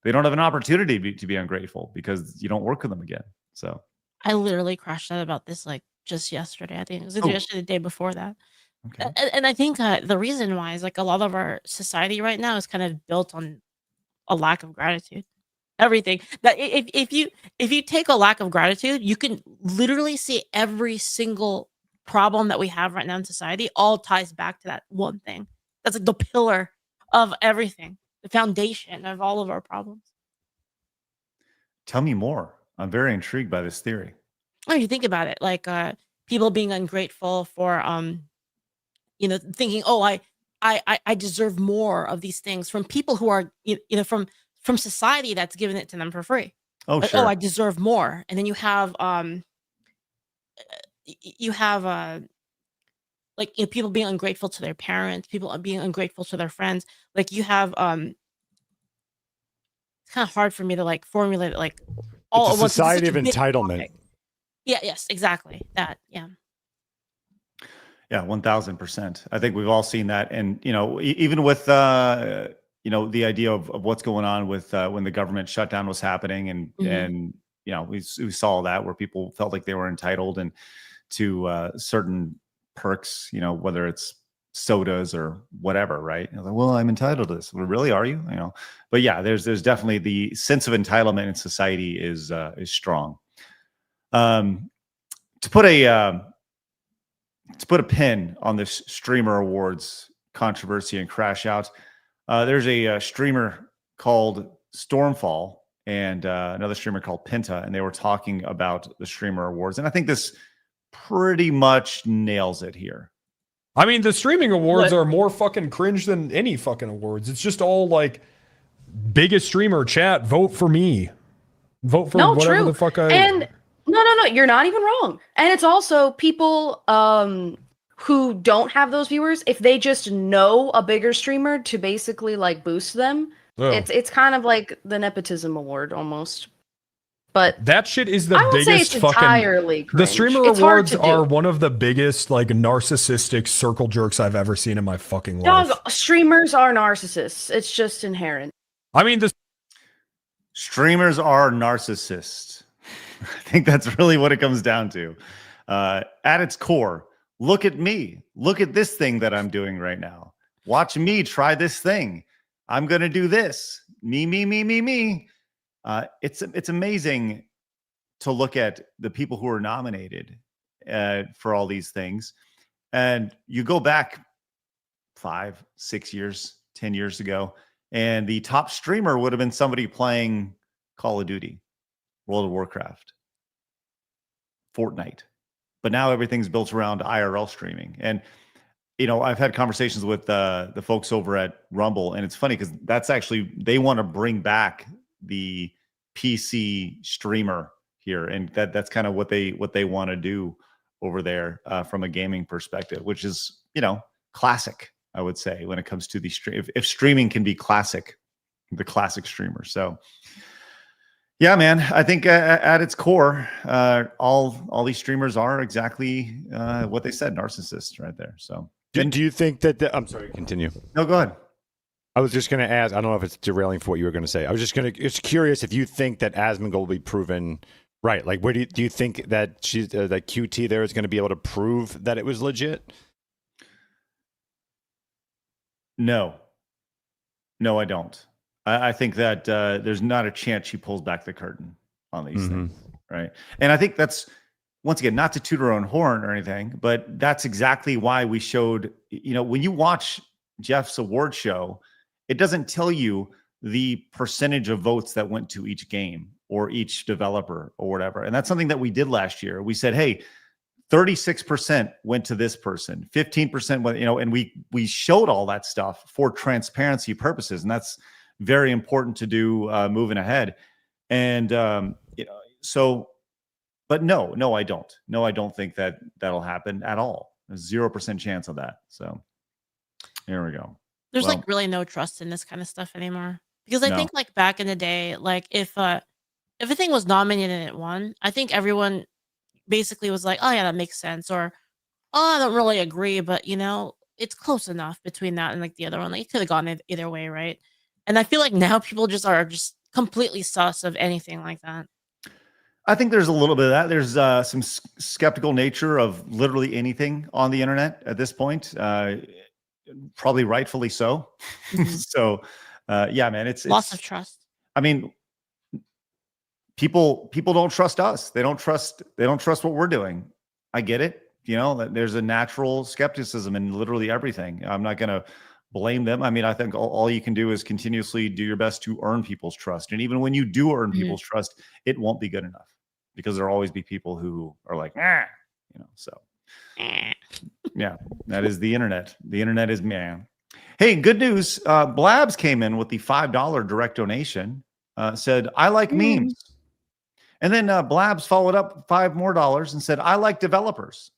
they don't have an opportunity to be ungrateful because you don't work with them again. So I literally crashed out about this like just yesterday. I think it was yesterday, the day before that. Okay. And I think the reason why is like a lot of our society right now is kind of built on a lack of gratitude. Everything that if you take a lack of gratitude, you can literally see every single problem that we have right now in society all ties back to that one thing. That's like the pillar of everything, the foundation of all of our problems. Tell me more. I'm very intrigued by this theory. When you think about it, like people being ungrateful for thinking, oh, I deserve more of these things from people who are from society that's giving it to them for free. Oh, like, sure. oh, I deserve more. And then you have people being ungrateful to their parents, people being ungrateful to their friends. Like you have it's kind of hard for me to like formulate it like all It's at a once. society of Such a big entitlement. topic. Yeah, yes, exactly. That, yeah. Yeah, 1000%. I think we've all seen that. And, even with, the idea of what's going on with when the government shutdown was happening and we saw that where people felt like they were entitled and to certain perks, whether it's sodas or whatever, right? Like, well, I'm entitled to this. Well, really, are you? But yeah, there's definitely the sense of entitlement in society is strong. To put a pin on this streamer awards controversy and crash out, there's a streamer called Stormfall and another streamer called Pinta, and they were talking about the streamer awards. And I think this pretty much nails it here. I mean, the streaming awards are more fucking cringe than any fucking awards. It's just all like biggest streamer chat, vote for me. Vote for whatever the fuck I... And no, you're not even wrong. And it's also people who don't have those viewers, if they just know a bigger streamer to basically like boost them, it's kind of like the nepotism award almost. But that shit is the I won't biggest say it's fucking... entirely The cringe. streamer It's hard awards to do. are one of the biggest like narcissistic circle jerks I've ever seen in my fucking life. Dog, streamers are narcissists. It's just inherent. I mean, the streamers are narcissists. I think that's really what it comes down to. At its core, look at me. Look at this thing that I'm doing right now. Watch me try this thing. I'm going to do this. Me. It's amazing to look at the people who are nominated for all these things. And you go back 5, 6 years, 10 years ago, and the top streamer would have been somebody playing Call of Duty, World of Warcraft, Fortnite. But now everything's built around IRL streaming. And, I've had conversations with the folks over at Rumble, and it's funny because that's actually, they want to bring back the PC streamer here. And that's kind of what they want to do over there from a gaming perspective, which is, classic, I would say, when it comes to the stream. If streaming can be classic, the classic streamer. So yeah, man, I think at its core, all these streamers are exactly what they said, narcissists right there. So do you think that I'm sorry, continue. No, go ahead. I was just going to ask, I don't know if it's derailing for what you were going to say. I was just curious if you think that Asmongold will be proven right. Like, where do you think that she's that QT there is going to be able to prove that it was legit? No, I don't. I think that there's not a chance she pulls back the curtain on these things, right? And I think that's, once again, not to toot her own horn or anything, but that's exactly why we showed, when you watch Jeff's award show, it doesn't tell you the percentage of votes that went to each game or each developer or whatever. And that's something that we did last year. We said, hey, 36% went to this person, 15% went, and we showed all that stuff for transparency purposes. And that's very important to do moving ahead. And, but no, I don't. No, I don't think that that'll happen at all. There's 0% chance of that. So here we go. There's like really no trust in this kind of stuff anymore. Because I think like back in the day, like if a thing was nominated and it won, I think everyone basically was like, oh yeah, that makes sense. Or, oh, I don't really agree, but it's close enough between that and like the other one. Like it could have gone either way, right? And I feel like now people are just completely sus of anything like that. I think there's a little bit of that. There's some skeptical nature of literally anything on the internet at this point. Probably rightfully so. So, yeah, man, it's loss of trust. I mean, people don't trust us. They don't trust what we're doing. I get it. you know, that there's a natural skepticism in literally everything. I'm not going to blame them. I mean, I think all you can do is continuously do your best to earn people's trust. And even when you do earn people's trust, it won't be good enough because there'll always be people who are like, you know, so yeah, that is the internet. The internet is man. Hey, good news. Blabs came in with the $5 direct donation, said, I like memes. And then Blabs followed up $5 more and said, I like developers.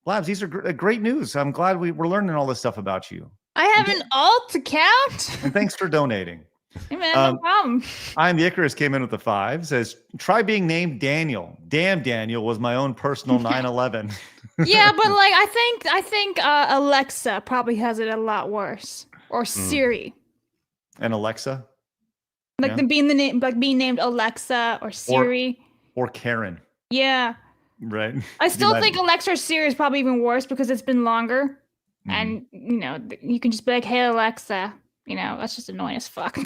Blabs, these are great news. I'm glad we're learning all this stuff about you. I have an alt account. And thanks for donating. Hey man, no problem. I'm the Icarus came in with the 5, says, try being named Daniel. Damn, Daniel was my own personal 9/11. Yeah, but like I think Alexa probably has it a lot worse, or Siri. And Alexa? Like being named Alexa or Siri. Or Karen. Yeah. Right. I still think Alexa or Siri is probably even worse because it's been longer. And, you know, you can just be like, hey, Alexa. You know, that's just annoying as fuck.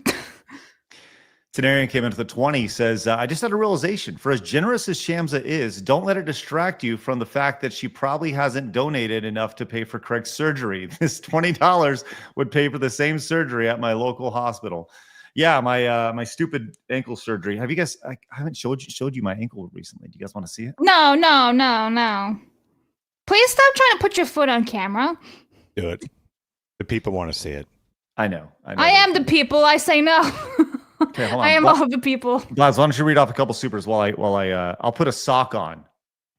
Tenarian came into the 20, says, I just had a realization. For as generous as Shamsa is, don't let it distract you from the fact that she probably hasn't donated enough to pay for Craig's surgery. This $20 would pay for the same surgery at my local hospital. Yeah, my stupid ankle surgery. Have you guys? I haven't showed you my ankle recently. Do you guys want to see it? No. Please stop trying to put your foot on camera. Do it. The people want to see it. I know. I am the people. I say no. Okay, hold on. I am all of the people. Blabs, why don't you read off a couple supers while I'll put a sock on.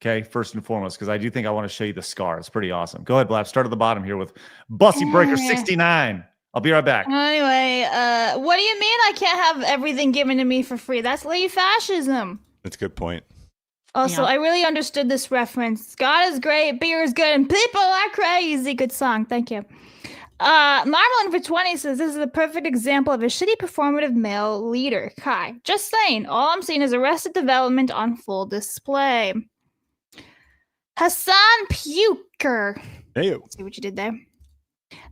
Okay, first and foremost, because I do think I want to show you the scar. It's pretty awesome. Go ahead, Blabs. Start at the bottom here with Bussy Breaker 69. I'll be right back. Anyway, what do you mean I can't have everything given to me for free? That's lady fascism. That's a good point. Also, I really understood this reference. God is great, beer is good, and people are crazy. Good song. Thank you. Marvelin for 20 says, this is a perfect example of a shitty performative male leader. Kai. Just saying. All I'm seeing is Arrested Development on full display. Hassan Puker. Hey. Let's see what you did there.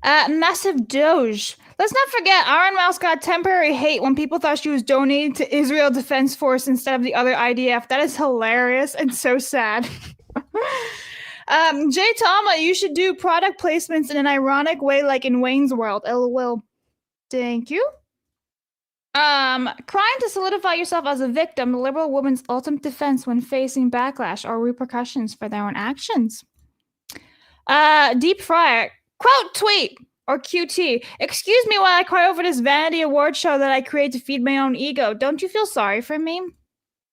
Massive Doge. Let's not forget, Iron Mouse got temporary hate when people thought she was donating to Israel Defense Force instead of the other IDF. That is hilarious and so sad. Jay Tama, you should do product placements in an ironic way like in Wayne's World. LOL. Thank you. Crying to solidify yourself as a victim, the liberal woman's ultimate defense when facing backlash or repercussions for their own actions. Deep Fryer, quote tweet or QT. Excuse me while I cry over this vanity award show that I create to feed my own ego. Don't you feel sorry for me?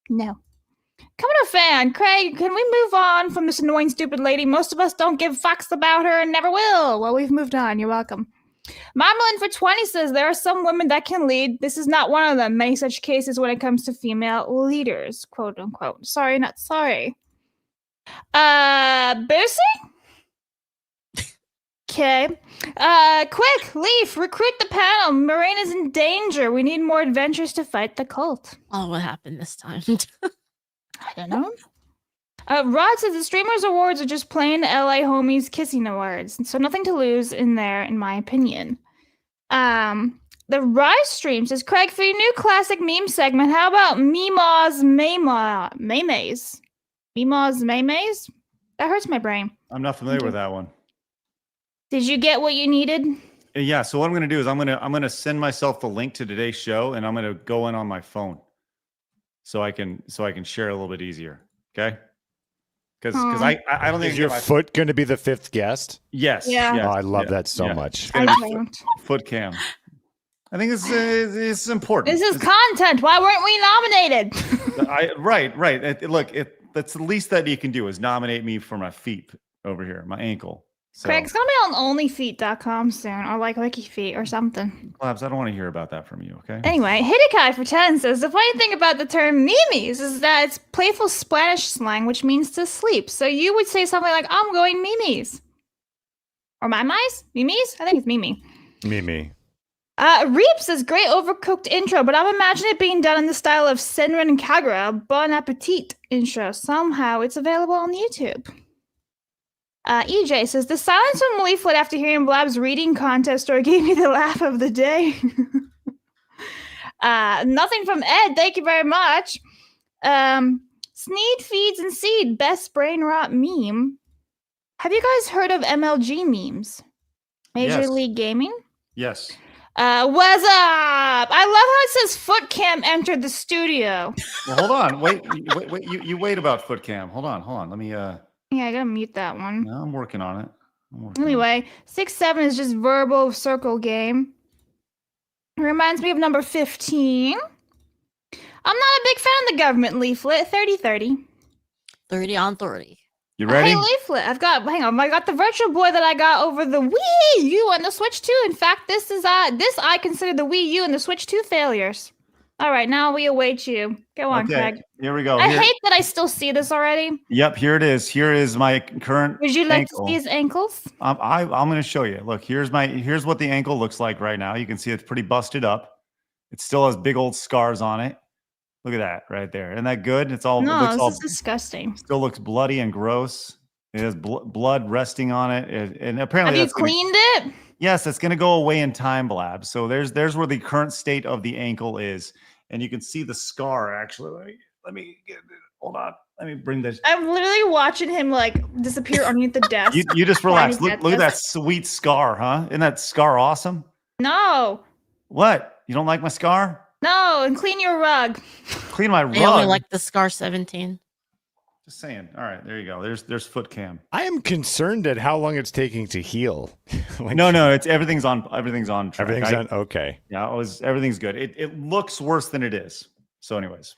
No. Coming a fan, Craig, can we move on from this annoying stupid lady? Most of us don't give fucks about her and never will. Well, we've moved on. You're welcome. Marmalin for 20 says there are some women that can lead. This is not one of them. Many such cases when it comes to female leaders, quote unquote. Sorry, not sorry. Bercy? Okay. Quick, Leaf, recruit the panel. Moraine is in danger. We need more adventures to fight the cult. Oh, what happened this time? I don't know. Rod says the Streamers Awards are just plain LA homies kissing awards, so nothing to lose in there, in my opinion. The Rise stream says, Craig, for your new classic meme segment, how about Meemaws Maymays? Meemaws Maymays? That hurts my brain. I'm not familiar with that one. Did you get what you needed? Yeah. So what I'm going to do is I'm going to send myself the link to today's show, and I'm going to go in on my phone, so I can share a little bit easier. Okay. Because I don't think is your foot going to be the fifth guest? Yes. Yeah. Yes, Oh, I love that so much. I don't. Foot cam. I think it's important. This is content. Why weren't we nominated? Right. Look, that's the least that you can do is nominate me for my feet over here, my ankle. So, Craig's gonna be on onlyfeet.com soon, or like WikiFeet or something. Labs, I don't want to hear about that from you, okay? Anyway, Hidekai for 10 says, the funny thing about the term memes is that it's playful Spanish slang, which means to sleep. So you would say something like, I'm going memes. Or my-mice? Memes? I think it's Mimi. Mimi. Reap says, great overcooked intro, but I'm imagining it being done in the style of Senran Kagura Bon Appetit intro. Somehow it's available on YouTube. EJ says, the silence from Leaflet after hearing Blab's reading contest story gave me the laugh of the day. Nothing from Ed, thank you very much. Sneed, Feeds, and Seed, best brain rot meme. Have you guys heard of MLG memes? Major Yes. League Gaming? Yes. What's up? I love how it says foot cam entered the studio. Well, hold on. Wait. You wait about foot cam. Hold on. Let me. Yeah, I gotta mute that one. No, I'm working on it. Anyway, 6-7 is just verbal circle game. It reminds me of number 15. I'm not a big fan of the government leaflet. 30-30. 30 on 30. You ready? Hey, leaflet. I got the Virtual Boy that I got over the Wii U and the Switch 2. In fact, this I consider the Wii U and the Switch 2 failures. All right, now we await you. Go on, Craig. Here we go. I hate that I still see this already. Yep, here it is. Here is my current. Would you like ankle. to see his ankles? I'm going to show you. Look, here's what the ankle looks like right now. You can see it's pretty busted up. It still has big old scars on it. Look at that right there. Isn't that good? It's all. No, it this all, is disgusting. Still looks bloody and gross. It has blood resting on it, and apparently Have you cleaned it? Yes, it's going to go away in time, Blab. So there's where the current state of the ankle is, and you can see the scar. Actually, let me get it. Hold on. Let me bring this. I'm literally watching him like disappear underneath the desk. You just relax. Look Underneath at that sweet scar, huh? Isn't that scar awesome? No. What? You don't like my scar? No, and clean your rug. Clean my rug. I only like the scar 17. Just saying. All right, there you go. There's foot cam. I am concerned at how long it's taking to heal. No, it's everything's on track. Everything's on. Okay. Yeah, everything's good. It looks worse than it is. So, anyways.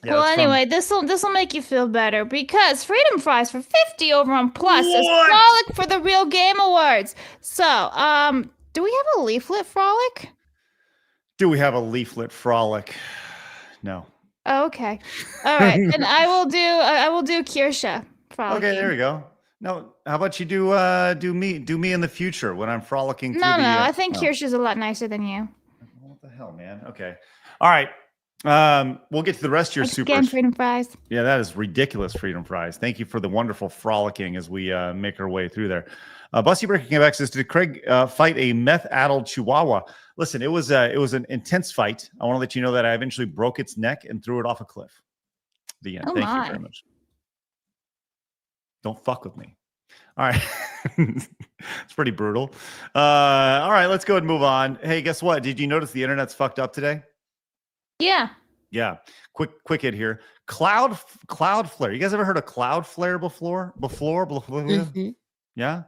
Yeah, well, anyway, this will make you feel better because Freedom Fries for 50 over on Plus is Frolic for the Real Game Awards. So, do we have a leaflet Frolic? Do we have a leaflet Frolic? No. Oh, okay. All right. And I will do Kirsha Frolic. Okay, there we go. No, how about you do me in the future when I'm frolicking through No, I think Kirsha's a lot nicer than you. What the hell, man? Okay. All right. We'll get to the rest of your Again, super. Freedom Fries. Yeah, that is ridiculous, Freedom Fries. Thank you for the wonderful frolicking as we make our way through there. Busty Breaking came back, says, did Craig fight a meth-addled chihuahua? Listen, it was an intense fight. I want to let you know that I eventually broke its neck and threw it off a cliff. The end. Oh, Thank my. you very much. Don't fuck with me. All right. It's pretty brutal. All right, let's go ahead and move on. Hey, guess what? Did you notice the internet's fucked up today? Yeah. Yeah. Quick hit here. Cloudflare. You guys ever heard of Cloudflare before? Mm-hmm. Yeah.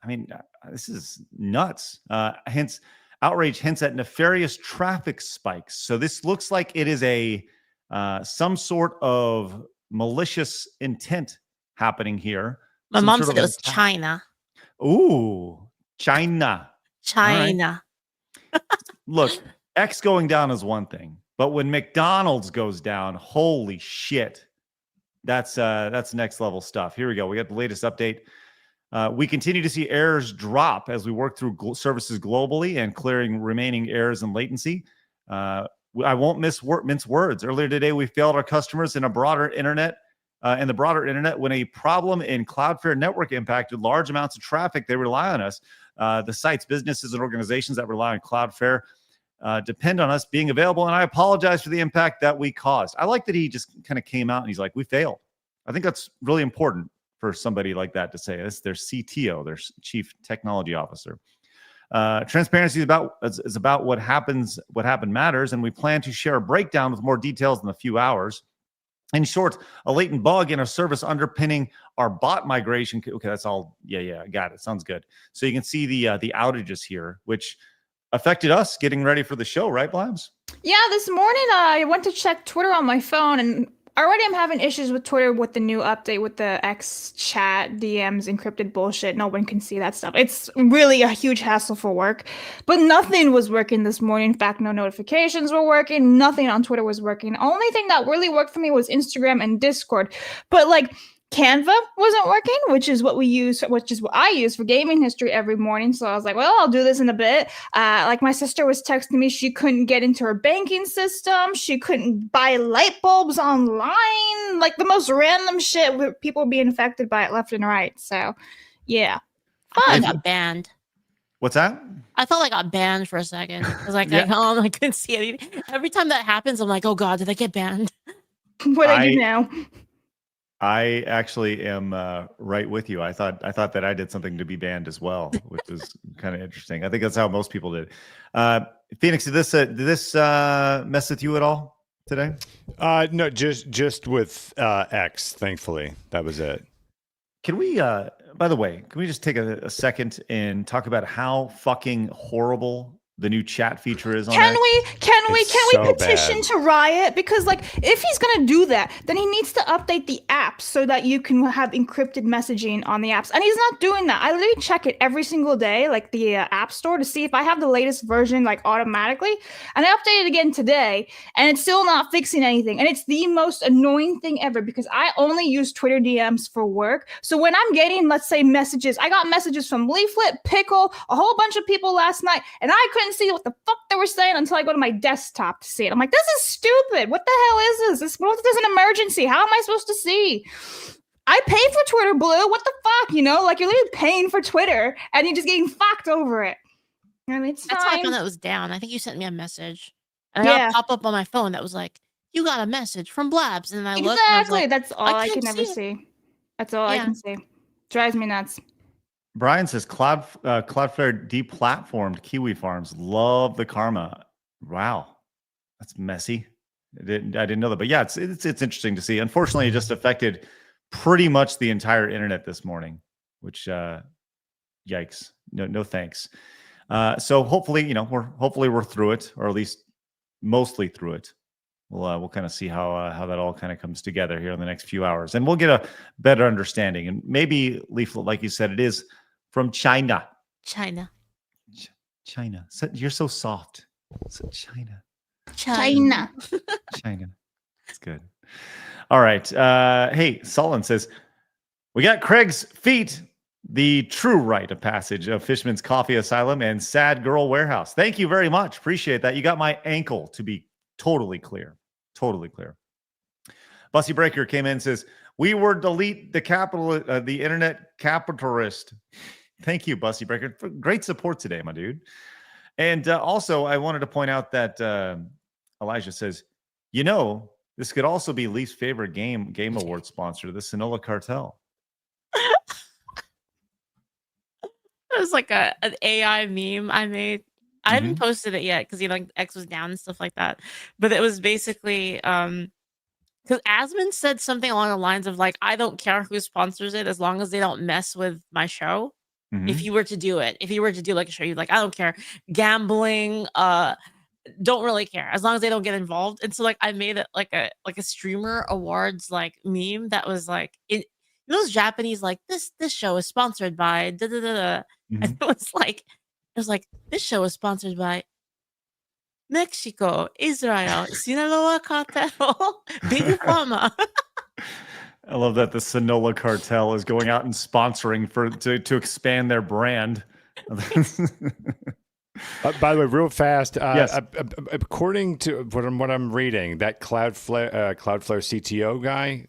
I mean, this is nuts. Outrage hints at nefarious traffic spikes. So this looks like it is a some sort of malicious intent happening here. My Some mom sort said of it was China. Ooh, China. China. All right. Look, X going down is one thing, but when McDonald's goes down, holy shit. That's next level stuff. Here we go. We got the latest update. We continue to see errors drop as we work through services globally and clearing remaining errors and latency. I won't mince words. Earlier today, we failed our customers in the broader internet when a problem in Cloudfare network impacted large amounts of traffic. They rely on us. The sites, businesses, and organizations that rely on Cloudfare depend on us being available, and I apologize for the impact that we caused. I like that he just kind of came out and he's like, we failed. I think that's really important for somebody like that to say. This their CTO, their chief technology officer. Transparency is about what happened matters, and we plan to share a breakdown with more details in a few hours. In short, a latent bug in a service underpinning our bot migration. Okay, that's all. Yeah, got it. Sounds good. So you can see the outages here, which affected us getting ready for the show, right, Blabs? Yeah, this morning I went to check Twitter on my phone, and already I'm having issues with Twitter with the new update with the X chat, DMs, encrypted bullshit. No one can see that stuff. It's really a huge hassle for work. But nothing was working this morning. In fact, no notifications were working. Nothing on Twitter was working. The only thing that really worked for me was Instagram and Discord. But like Canva wasn't working, which is what I use for gaming history every morning. So I was like, well, I'll do this in a bit. Like my sister was texting me, she couldn't get into her banking system. She couldn't buy light bulbs online, like the most random shit with people being affected by it left and right. So yeah, I fun. got banned. What's that? I thought I got banned for a second. I was like, I couldn't see anything. Every time that happens, I'm like, oh God, did I get banned? What I do now. I actually am right with you. I thought that I did something to be banned as well, which is kind of interesting. I think that's how most people did. Phoenix, did this mess with you at all today? No, just with X. Thankfully, that was it. Can we? By the way, can we just take a second and talk about how fucking horrible the new chat feature is on Can X? we so petition bad. to Riot? Because like if he's gonna do that, then he needs to update the app so that you can have encrypted messaging on the apps. And he's not doing that. I literally check it every single day, like the app store, to see if I have the latest version like automatically. And I updated it again today, and it's still not fixing anything. And it's the most annoying thing ever because I only use Twitter DMs for work. So when I'm getting, let's say, messages, I got messages from Leaflet, Pickle, a whole bunch of people last night, and I couldn't see what the fuck they were saying until I go to my desktop to see it. I'm like, this is stupid. What the hell is this? What if there's an emergency? How am I supposed to see? I pay for Twitter Blue. What the fuck? You know, like you're literally paying for Twitter and you're just getting fucked over it. I mean, it's That's why I fine. found that was down. I think you sent me a message. And I got a pop up on my phone that was like, you got a message from Blabs. And I looked and I was Exactly. like, That's all I can can't ever see it. see. That's all I Yeah. can see. Drives me nuts. Brian says Cloudflare deplatformed Kiwi Farms. Love the karma. Wow, that's messy. I didn't know that, but yeah, it's interesting to see. Unfortunately, it just affected pretty much the entire internet this morning, which yikes. No thanks. So hopefully, we're through it, or at least mostly through it. We'll kind of see how that all kind of comes together here in the next few hours, and we'll get a better understanding. And maybe Leaflet, like you said, it is from China. China. China. You're so soft. China. China. China. That's good. All right. Hey, Solon says, we got Craig's feet, the true rite of passage of Fishman's Coffee Asylum and Sad Girl Warehouse. Thank you very much. Appreciate that. You got my ankle, to be totally clear. Totally clear. Bussy Breaker came in and says, we were delete the internet capitalist. Thank you, Bussy Breaker. Great support today, my dude. And also, I wanted to point out that Elijah says, this could also be least favorite game award sponsor, the Sonola Cartel. It was like an AI meme I made. I haven't posted it yet because X was down and stuff like that. But it was basically because Asmund said something along the lines of like, I don't care who sponsors it as long as they don't mess with my show. If you were to do it, if you were to do like a show, you'd like, I don't care. Gambling, don't really care as long as they don't get involved. And so like I made it like a streamer awards like meme that was like those Japanese like this show is sponsored by da da da da. And it was like this show is sponsored by Mexico, Israel, Sinaloa Cartel, Big Pharma. I love that the Sonola Cartel is going out and sponsoring to expand their brand. By the way, real fast, yes. According to what I'm reading, that Cloudflare CTO guy,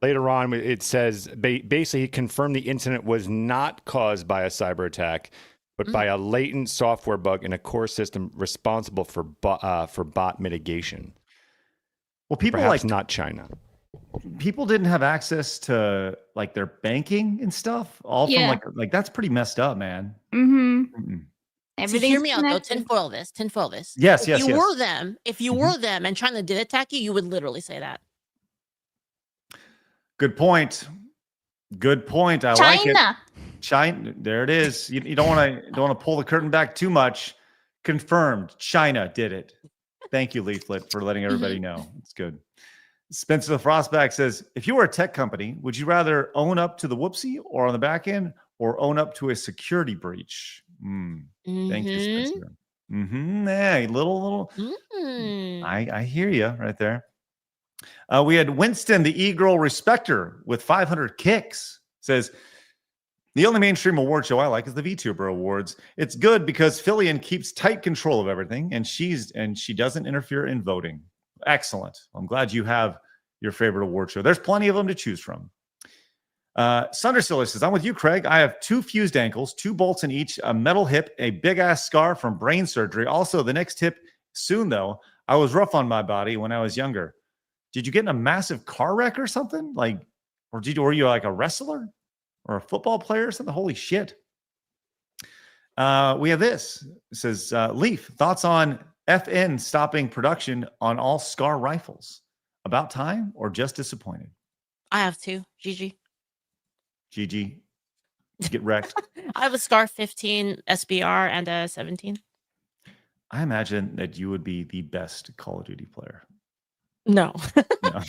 later on it says basically he confirmed the incident was not caused by a cyber attack, but by a latent software bug in a core system responsible for bot mitigation. Well, people perhaps not China. People didn't have access to like their banking and stuff. All from like that's pretty messed up, man. So hear me out though. Tinfoil this. Yes, if you were them, and China did attack you, you would literally say that. Good point. I like it. China. There it is. You don't want to pull the curtain back too much. Confirmed. China did it. Thank you, Leaflet, for letting everybody know. It's good. Spencer the Frostback says, if you were a tech company, would you rather own up to the whoopsie or on the back end or own up to a security breach? Thank you, Spencer. Yeah, little. I hear you right there. We had Winston, the e-girl respecter with 500 kicks, says, the only mainstream award show I like is the VTuber Awards. It's good because Fillion keeps tight control of everything, and she doesn't interfere in voting. Excellent. I'm glad you have your favorite award show. There's plenty of them to choose from. Sunderstiller says, I'm with you, Craig. I have 2 fused ankles, 2 bolts in each, a metal hip, a big-ass scar from brain surgery. Also, the next tip soon, though, I was rough on my body when I was younger. Did you get in a massive car wreck or something? Like, or were you like a wrestler or a football player or something? Holy shit. We have this. It says, Leaf, thoughts on FN stopping production on all SCAR rifles? About time or just disappointed? I have two. GG. GG. Get wrecked. I have a SCAR 15 SBR and a 17. I imagine that you would be the best Call of Duty player. No. No.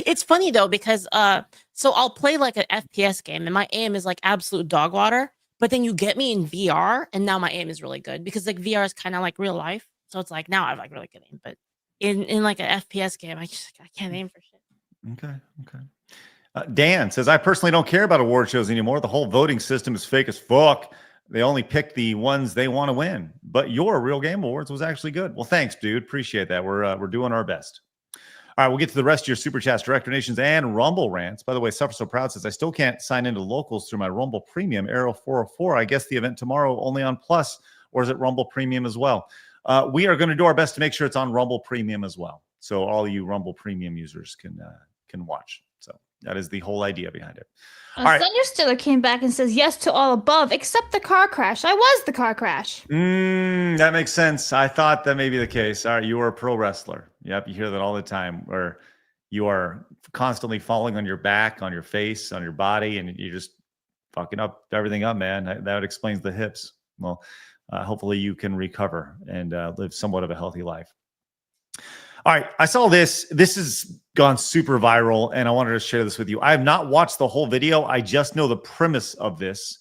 It's funny though, because so I'll play like an FPS game and my aim is like absolute dog water, but then you get me in VR and now my aim is really good because like VR is kind of like real life. So it's like now I have like really good aim, but in like an FPS game, I can't aim for shit. Okay. Dan says, I personally don't care about award shows anymore. The whole voting system is fake as fuck. They only pick the ones they want to win. But your Real Game Awards was actually good. Well, thanks, dude. Appreciate that. We're doing our best. All right, we'll get to the rest of your Super Chats, Direct Donations, and Rumble rants. By the way, Suffer So Proud says, I still can't sign into locals through my Rumble Premium, Arrow 404. I guess the event tomorrow only on Plus, or is it Rumble Premium as well? We are going to do our best to make sure it's on Rumble Premium as well. So all you Rumble Premium users can watch. So that is the whole idea behind it. All right. Thunderstiller came back and says yes to all above, except the car crash. I was the car crash. That makes sense. I thought that may be the case. All right, you are a pro wrestler. Yep, you hear that all the time, where you are constantly falling on your back, on your face, on your body, and you're just fucking up everything up, man. That explains the hips. Well, hopefully you can recover and live somewhat of a healthy life. All right, I saw this. This has gone super viral, and I wanted to share this with you. I have not watched the whole video. I just know the premise of this.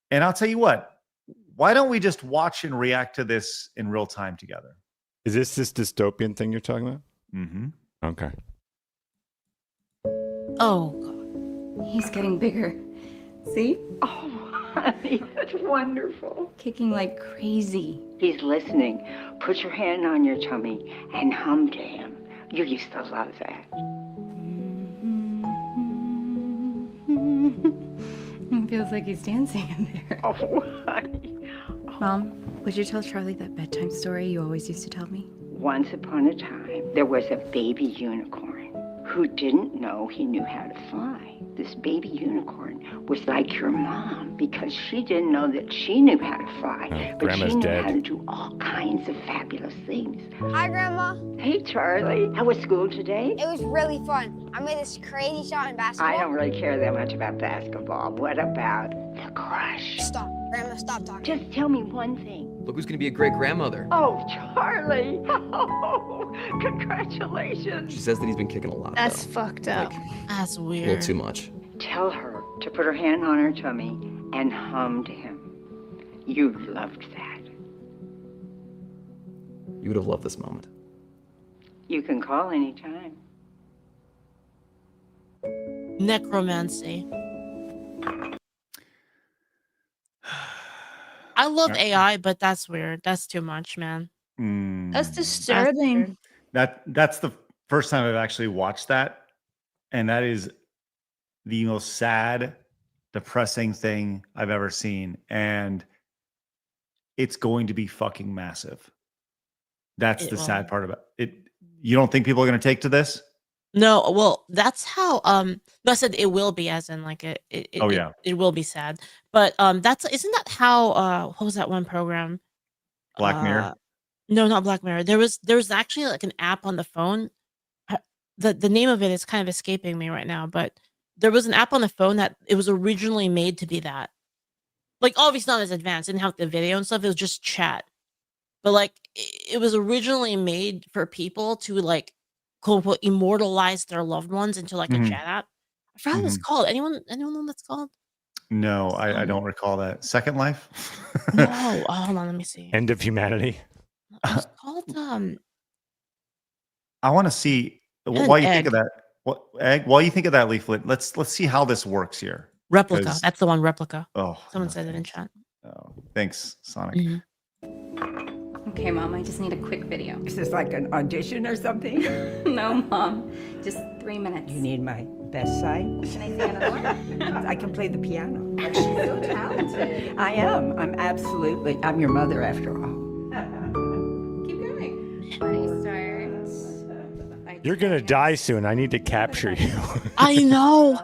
And I'll tell you what, why don't we just watch and react to this in real time together? Is this dystopian thing you're talking about? Mm-hmm. Okay. Oh, God. He's getting bigger. See? Oh, honey, that's wonderful. Kicking like crazy. He's listening. Put your hand on your tummy and hum to him. You used to love that. It feels like he's dancing in there. Oh, honey. Mom, would you tell Charlie that bedtime story you always used to tell me? Once upon a time, there was a baby unicorn who didn't know he knew how to fly. This baby unicorn was like your mom because she didn't know that she knew how to fly, but she knew how to do all kinds of fabulous things. Hi, Grandma. Hey, Charlie. How was school today? It was really fun. I made this crazy shot in basketball. I don't really care that much about basketball. What about the crush? Stop. Grandma, stop talking. Just tell me one thing. Look who's gonna be a great grandmother. Oh, Charlie. Oh, congratulations. She says that he's been kicking a lot. That's fucked up. That's A weird. little too much. Tell her to put her hand on her tummy and hum to him. You loved that. You would have loved this moment. You can call anytime. Necromancy. I love AI, but that's weird. That's too much, man. That's disturbing. That's the first time I've actually watched that, and that is the most sad, depressing thing I've ever seen, and it's going to be fucking massive. That's the sad part about it. You don't think people are going to take to this? No, well, that's how I said it will be, as in like it will be sad. But isn't that how what was that one program? Black Mirror? No, not Black Mirror. There was actually like an app on the phone. The name of it is kind of escaping me right now, but there was an app on the phone that it was originally made to be that. Like obviously not as advanced, didn't have the video and stuff, it was just chat. But like it was originally made for people to like quote unquote immortalize their loved ones into like a chat app. I forgot what it's called. Anyone know what that's called? No, I don't recall that. Second Life? No. Oh, hold on, let me see. End of humanity. It's called I want to see while you think of that. While you think of that, Leaflet, let's see how this works here. Replica. That's the one, Replica. Oh, someone said it in chat. Oh, thanks, Sonic. Okay, Mom, I just need a quick video. Is this like an audition or something? No, Mom, just 3 minutes. You need my best side? Can I sing another one? I can play the piano. She's so talented. I am. I'm your mother after all. Keep going. Funny story. You're gonna die soon. I need to capture you. I know.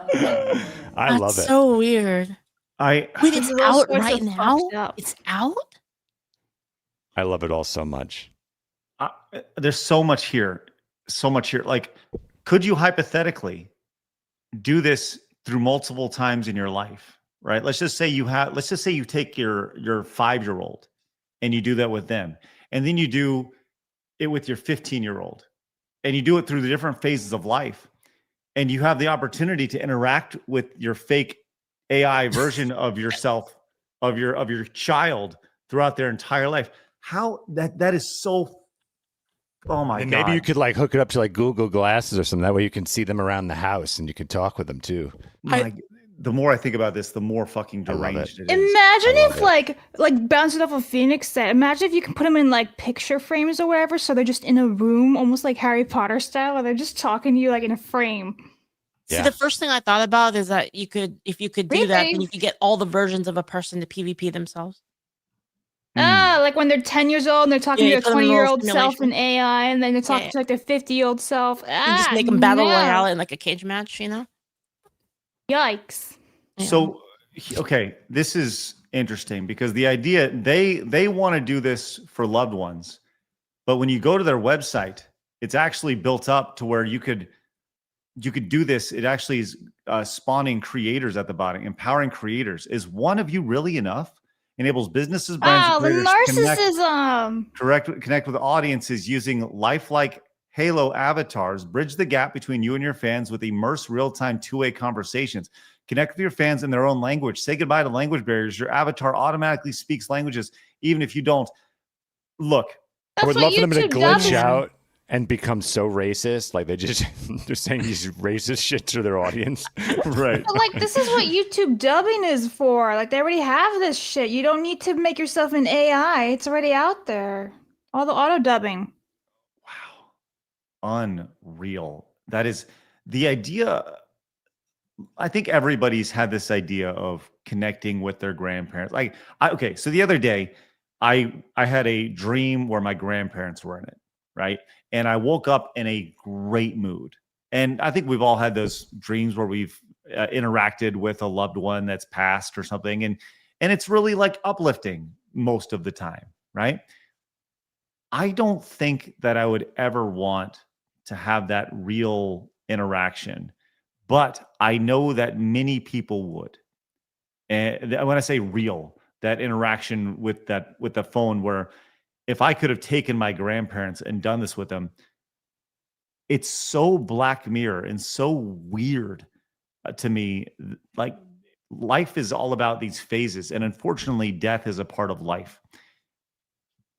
I love it. That's so weird. Wait, it's Those out sorts right of now? fucked up. It's out? I love it all so much. There's so much here. So much here. Like, could you hypothetically do this through multiple times in your life? Right? Let's just say you take your 5-year-old and you do that with them. And then you do it with your 15-year-old. And you do it through the different phases of life. And you have the opportunity to interact with your fake AI version of yourself, of your child throughout their entire life. How that is so. Oh my and god! Maybe you could like hook it up to like Google Glasses or something. That way you can see them around the house and you can talk with them too. The more I think about this, the more fucking deranged it is. Imagine if like bouncing off of Phoenix said, imagine if you can put them in like picture frames or whatever, so they're just in a room, almost like Harry Potter style, and they're just talking to you like in a frame. See, the first thing I thought about is that if you could do that, then you could get all the versions of a person to PvP themselves. Like when they're 10 years old and they're talking Yeah, to their you put them in a 20-year-old little self in AI, and then they're talking to like their 50-year-old self. And just make them battle royale in like a cage match, you know? Yikes. So, okay, this is interesting because the idea they want to do this for loved ones, but when you go to their website, it's actually built up to where you could do this. It actually is spawning creators at the bottom, empowering creators. Is one of you really enough? Enables businesses, brands, and the creators narcissism. connect with audiences using lifelike Halo avatars. Bridge the gap between you and your fans with immersive real-time two-way conversations. Connect with your fans in their own language. Say goodbye to language barriers. Your avatar automatically speaks languages, even if you don't. Look, I would love for them to glitch out and become so racist, like they're saying these racist shit to their audience. Right. But like this is what YouTube dubbing is for. Like they already have this shit. You don't need to make yourself an AI. It's already out there. All the auto dubbing. Unreal. That is the idea. I think everybody's had this idea of connecting with their grandparents. Okay, so the other day, I had a dream where my grandparents were in it, right? And I woke up in a great mood. And I think we've all had those dreams where we've interacted with a loved one that's passed or something, and it's really like uplifting most of the time, right? I don't think that I would ever want to have that real interaction, but I know that many people would. And when I say real, that interaction with the phone, where if I could have taken my grandparents and done this with them, it's so Black Mirror and so weird to me. Like, life is all about these phases, and unfortunately, death is a part of life.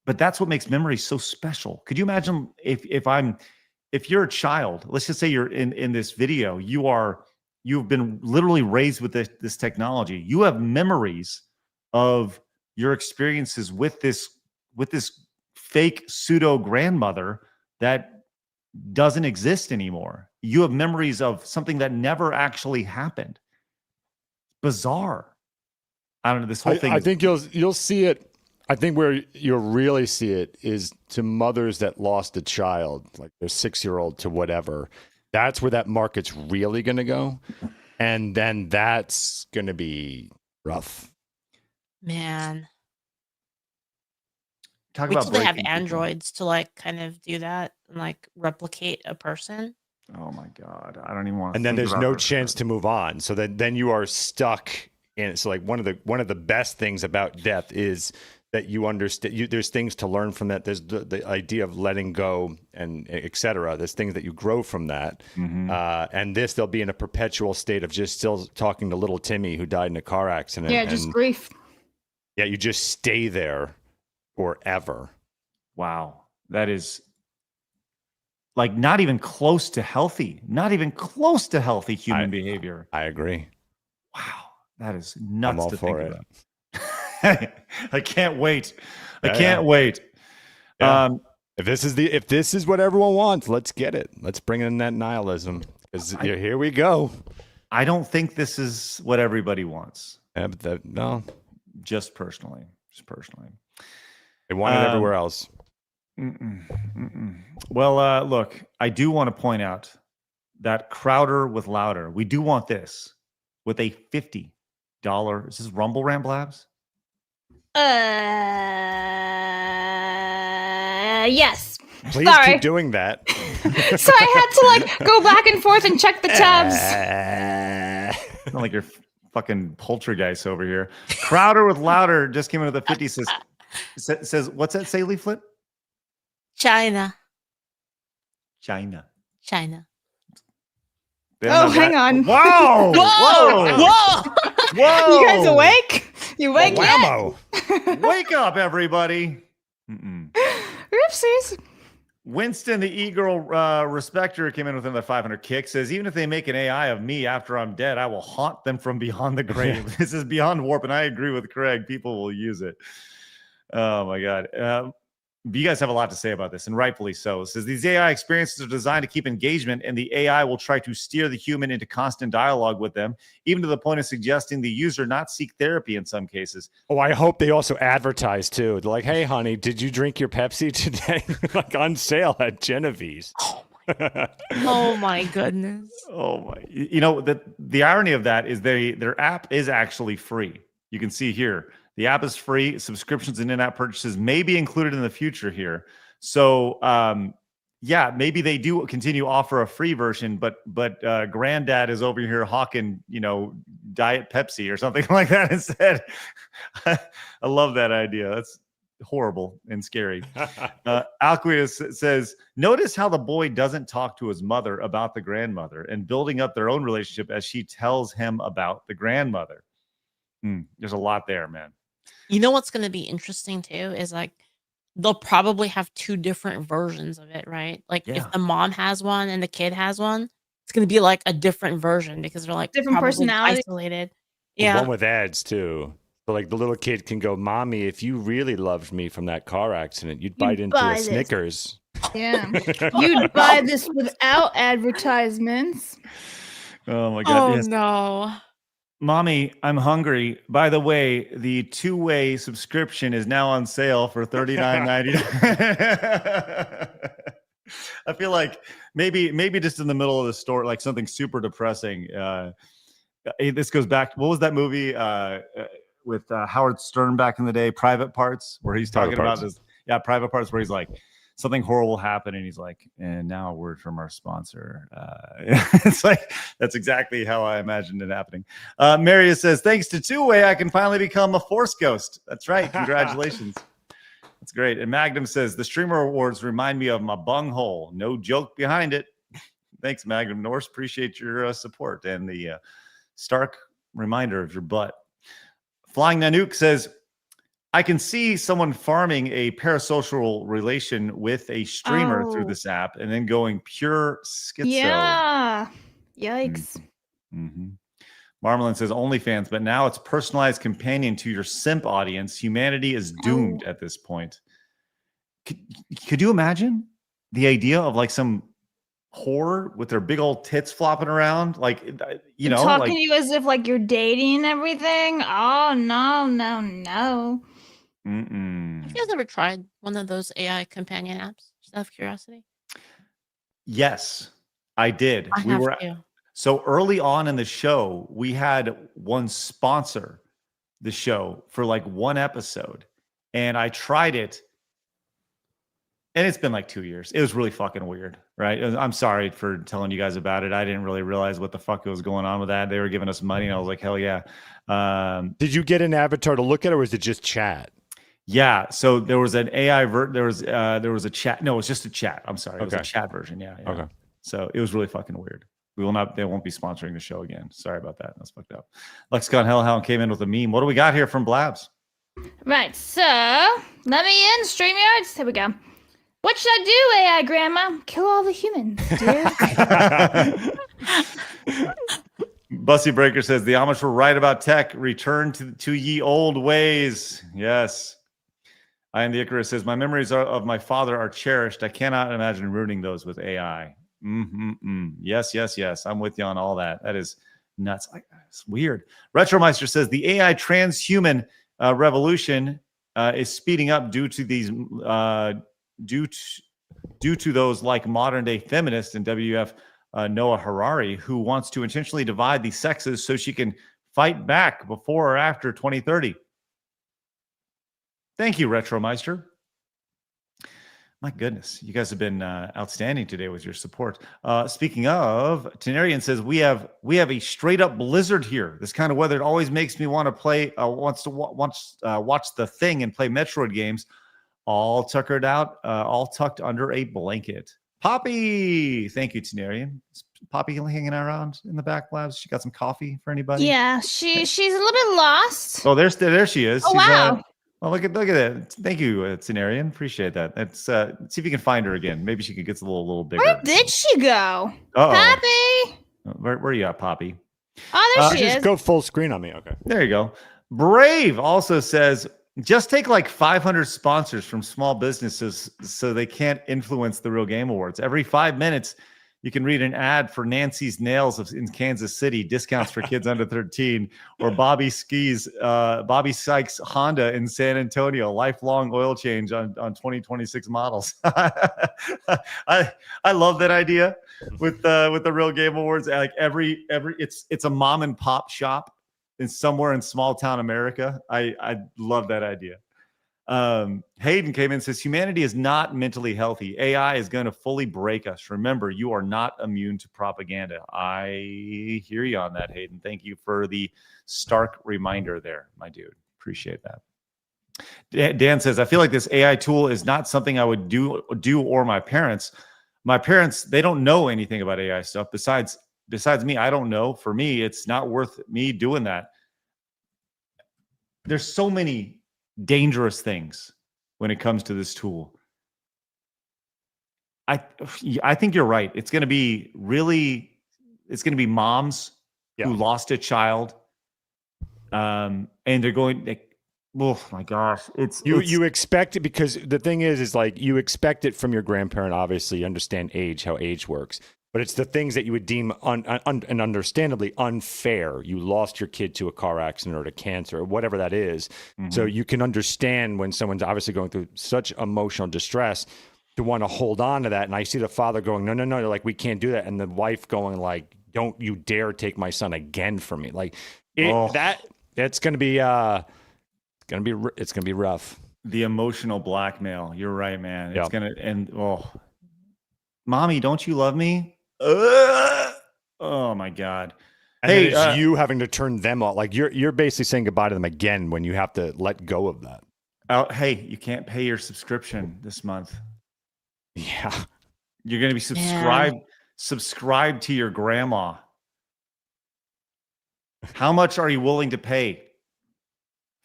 But that's what makes memories so special. Could you imagine if you're a child, let's just say you're in this video, you've been literally raised with this technology. You have memories of your experiences with this fake pseudo grandmother that doesn't exist anymore. You have memories of something that never actually happened. Bizarre. I don't know. This whole thing. I think you'll see it. I think where you'll really see it is to mothers that lost a child, like their 6-year-old to whatever. That's where that market's really going to go. And then that's going to be rough. Man. Talk Wait about till they have breaking androids to like kind of do that and like replicate a person. Oh my God. I don't even want to. And then think there's about no this. chance to move on. So then you are stuck in it. So like one of the best things about death is that you understand there's things to learn from that. There's the idea of letting go and et cetera. There's things that you grow from that. Mm-hmm. And they'll be in a perpetual state of just still talking to little Timmy who died in a car accident. Yeah, just grief. Yeah, you just stay there forever. Wow. That is like not even close to healthy human behavior. I agree. Wow. That is nuts I'm all to for think it. about. I can't wait. I can't wait. Yeah. If this is what everyone wants, let's get it. Let's bring in that nihilism. Here we go. I don't think this is what everybody wants. Yeah, but no. Just personally. They want it everywhere else. Well, look, I do want to point out that Crowder with Louder, we do want this with a $50. Is this Rumble Ram Blabs? Yes. Please Sorry. keep doing that. So I had to like go back and forth and check the tabs. Not like you're fucking poltergeist over here. Crowder with Louder just came in with a 50. Says what's that say, Leaflet? China. China. Oh, hang on. Whoa! Whoa! Whoa! You guys awake? You awake yet? Whammo. Wake up, everybody. Oopsies. Winston, the e-girl respecter, came in with another 500 kick. Says, even if they make an AI of me after I'm dead, I will haunt them from beyond the grave. This is beyond warp, and I agree with Craig. People will use it. Oh, my God. You guys have a lot to say about this, and rightfully so. It says, these AI experiences are designed to keep engagement, and the AI will try to steer the human into constant dialogue with them, even to the point of suggesting the user not seek therapy in some cases. Oh, I hope they also advertise too. They're like, hey, honey, did you drink your Pepsi today? Like on sale at Genevieve's. Oh my goodness. Oh my! You know, the irony of that is their app is actually free. You can see here. The app is free. Subscriptions and in-app purchases may be included in the future here. So, yeah, maybe they do continue offer a free version, but Granddad is over here hawking, Diet Pepsi or something like that instead. I love that idea. That's horrible and scary. Alquius says, notice how the boy doesn't talk to his mother about the grandmother and building up their own relationship as she tells him about the grandmother. There's a lot there, man. You know what's going to be interesting too is like they'll probably have two different versions of it, right? Like if the mom has one and the kid has one, it's going to be like a different version because they're like Different probably personality. isolated. Yeah. One with ads too. So like the little kid can go, Mommy, if you really loved me from that car accident, you'd bite into a this. Snickers. Yeah. You'd buy this without advertisements. Oh my God. Oh yes. no. Mommy, I'm hungry. By the way, the two-way subscription is now on sale for $39.99. I feel like maybe just in the middle of the store, like something super depressing. This goes back. What was that movie with Howard Stern back in the day? Private Parts, where he's talking about this. Yeah, Private Parts, where he's like, something horrible happened, and he's like, and now a word from our sponsor. It's like, that's exactly how I imagined it happening. Marius says, thanks to two-way, I can finally become a Force Ghost. That's right. Congratulations. That's great. And Magnum says, the streamer awards remind me of my bunghole. No joke behind it. Thanks, Magnum Norse. Appreciate your support and the stark reminder of your butt. Flying Nanook says, I can see someone farming a parasocial relation with a streamer through this app and then going pure schizo. Yeah. Yikes. Marmalin says OnlyFans, but now it's personalized companion to your simp audience. Humanity is doomed at this point. Could you imagine the idea of like some whore with their big old tits flopping around? Like, talking to you as if like you're dating and everything. Oh, no. Have you guys ever tried one of those AI companion apps? Just out of curiosity. Yes, I did. So early on in the show, we had one sponsor the show for like one episode, and I tried it, and it's been like 2 years. It was really fucking weird, right? I'm sorry for telling you guys about it. I didn't really realize what the fuck was going on with that. They were giving us money, and I was like, hell yeah. Did you get an avatar to look at, or was it just chat? Yeah, so there was an AI there was a chat. No, it was just a chat. I'm sorry. It was a chat version. Yeah. Okay. So it was really fucking weird. They won't be sponsoring the show again. Sorry about that. That's fucked up. Lexicon Hellhound came in with a meme. What do we got here from Blabs? Right, so let me in, StreamYards. Here we go. What should I do, AI Grandma? Kill all the humans, dear. Bussy Breaker says the Amish were right about tech. Return to ye old ways. Yes. I am the Icarus says my memories of my father are cherished. I cannot imagine ruining those with AI. Yes. I'm with you on all that. That is nuts. It's weird. Retromeister says the AI transhuman revolution is speeding up due to these due to those like modern day feminists and WF Noah Harari, who wants to intentionally divide the sexes so she can fight back before or after 2030. Thank you, Retromeister. My goodness, you guys have been outstanding today with your support. Speaking of, Tenarian says we have a straight up blizzard here. This kind of weather always makes me want to play. Watch The Thing and play Metroid games, all tuckered out, all tucked under a blanket. Poppy, thank you, Tenarian. Is Poppy hanging around in the back, Blabs? She got some coffee for anybody? Yeah, she's a little bit lost. Oh, there she is. Oh, She's, wow. well, look at that. Thank you, Tenarian. Appreciate that. Let's see if you can find her again. Maybe she could get a little bigger. Where did she go? Uh-oh. Poppy. Where you at, Poppy? Oh, there she Just is. go full screen on me. Okay. There you go. Brave also says, just take like 500 sponsors from small businesses so they can't influence the Real Game Awards. Every 5 minutes, you can read an ad for Nancy's Nails in Kansas City, discounts for kids under 13, or Bobby Sykes Honda in San Antonio, lifelong oil change on 2026 models. I love that idea with the Real Game Awards. Like every it's a mom and pop shop in somewhere in small town America. I love that idea. Hayden came in and says, humanity is not mentally healthy. AI is going to fully break us. Remember, you are not immune to propaganda. I hear you on that, Hayden. Thank you for the stark reminder there, my dude. Appreciate that. Dan says, I feel like this AI tool is not something I would do or my parents. My parents, they don't know anything about AI stuff. Besides me, I don't know. For me, it's not worth me doing that. There's so many dangerous things when it comes to this tool. I think you're right. It's going to be moms who lost a child, and they're going. Oh my gosh! You expect it, because the thing is like you expect it from your grandparent. Obviously, you understand how age works. But it's the things that you would deem and understandably unfair. You lost your kid to a car accident or to cancer or whatever that is. Mm-hmm. So you can understand when someone's obviously going through such emotional distress to want to hold on to that. And I see the father going, no, they're like, we can't do that. And the wife going like, don't you dare take my son again from me. Like it's going to be rough. The emotional blackmail. You're right, man. It's going to end. Oh, mommy, don't you love me? Oh my God! And hey, it's you having to turn them off. Like you're basically saying goodbye to them again when you have to let go of that. Hey, you can't pay your subscription this month. Yeah, you're going to be subscribed to your grandma. How much are you willing to pay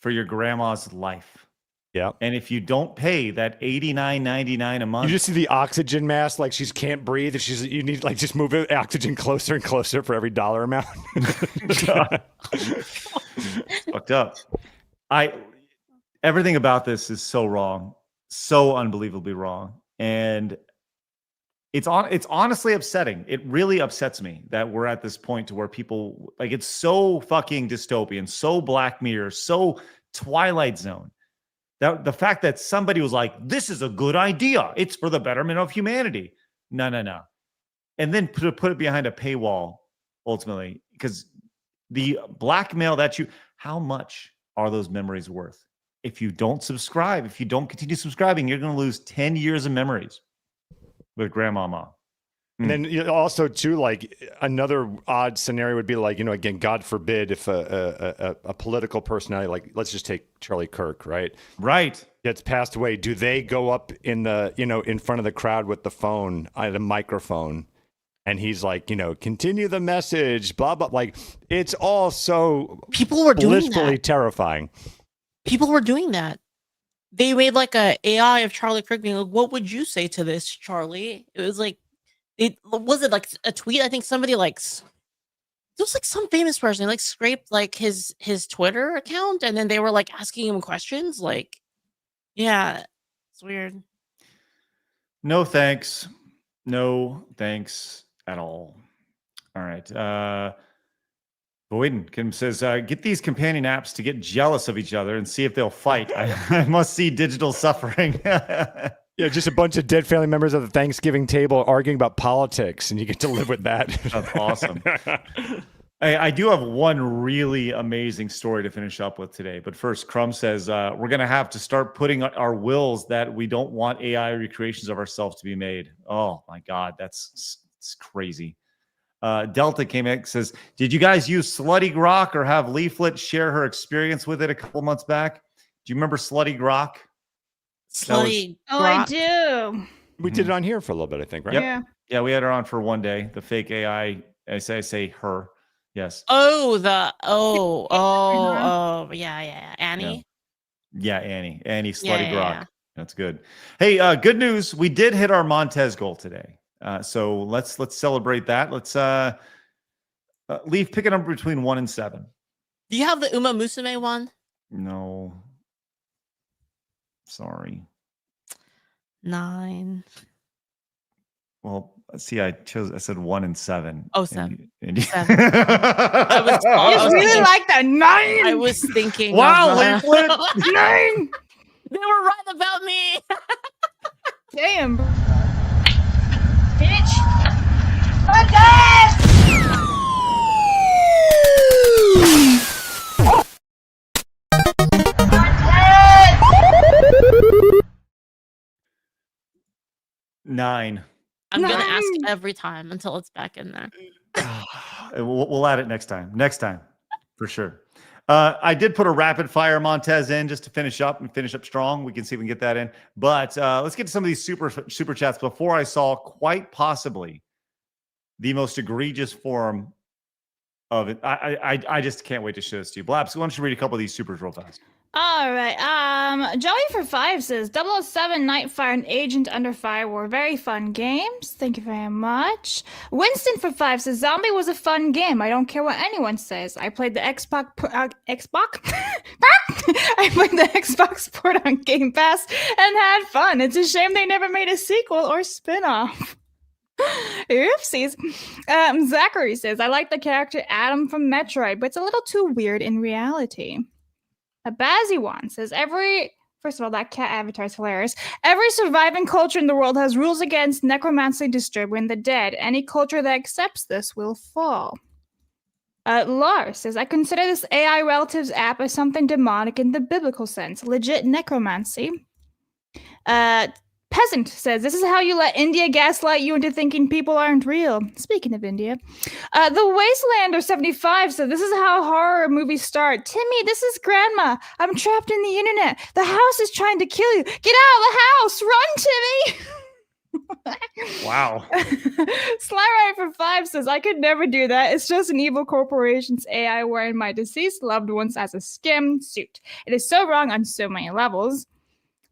for your grandma's life? Yeah. And if you don't pay that $89.99 a month, you just see the oxygen mask, like she can't breathe, and you need like just move the oxygen closer and closer for every dollar amount. It's fucked up. Everything about this is so wrong, so unbelievably wrong, and it's honestly upsetting. It really upsets me that we're at this point to where people like it's so fucking dystopian, so Black Mirror, so Twilight Zone. That the fact that somebody was like, this is a good idea. It's for the betterment of humanity. No. And then put it behind a paywall, ultimately, because the blackmail how much are those memories worth? If you don't subscribe, if you don't continue subscribing, you're going to lose 10 years of memories with grandmama. And then also too, like another odd scenario would be like, again, God forbid if a political personality, like let's just take Charlie Kirk, right, gets passed away. Do they go up in the in front of the crowd with the phone, the microphone, and he's like, continue the message, blah blah. Like it's all so people were doing that. Terrifying. People were doing that. They made like a AI of Charlie Kirk being like, what would you say to this, Charlie? It was like. It was it like a tweet. I think somebody it was like some famous person like scraped like his Twitter account, and then they were like asking him questions. Like, yeah, it's weird. No thanks at all. All right. Boyden Kim says, get these companion apps to get jealous of each other and see if they'll fight. I must see digital suffering. Yeah, just a bunch of dead family members at the Thanksgiving table arguing about politics, and you get to live with that. That's awesome. Hey, I do have one really amazing story to finish up with today. But first, Crumb says we're going to have to start putting our wills that we don't want AI recreations of ourselves to be made. Oh, my God. It's crazy. Delta came in and says, did you guys use Slutty Grok or have Leaflet share her experience with it a couple months back? Do you remember Slutty Grok? Slutty Oh, I do. We did it on here for a little bit, I think, right? Yep. Yeah. Yeah, we had her on for one day. The fake AI, I say her. Yes. Oh, yeah. Annie. Yeah, Annie Slutty Yeah. Grok. That's good. Hey, good news. We did hit our Montez goal today. So let's celebrate that. Let's Leaf, pick a number between 1 and 7. Do you have the Uma Musume one? No. Sorry. 9. Well, see, I said 1 and 7. Oh, 7. And 7. I was really like that 9. I was thinking. Wow, of, Leaflet. 9. They were right about me. Damn. Bitch! Montez! 9. I'm gonna ask every time until it's back in there. We'll add it next time. For sure. I did put a rapid fire Montez in just to finish up strong. We can see if we can get that in. But let's get to some of these super chats before I saw quite possibly the most egregious form of it. I just can't wait to show this to you. Blabs, why don't you read a couple of these supers real fast? All right. Joey for 5 says 007 Nightfire and Agent Under Fire were very fun games. Thank you very much. Winston for 5 says Zombie was a fun game. I don't care what anyone says. I played the Xbox. I played the Xbox port on Game Pass and had fun. It's a shame they never made a sequel or spin-off. Oopsies. Zachary says I like the character Adam from Metroid, but it's a little too weird in reality. Baziwan says first of all, that cat avatar is hilarious. Every surviving culture in the world has rules against necromancy, disturbing the dead. Any culture that accepts this will fall. Lars says, I consider this AI relatives app as something demonic in the biblical sense. Legit necromancy. Peasant says, this is how you let India gaslight you into thinking people aren't real. Speaking of India. The Wastelander 75 says, this is how horror movies start. Timmy, this is Grandma. I'm trapped in the internet. The house is trying to kill you. Get out of the house. Run, Timmy. Wow. Slyrider for 5 says, I could never do that. It's just an evil corporation's AI wearing my deceased loved ones as a skim suit. It is so wrong on so many levels.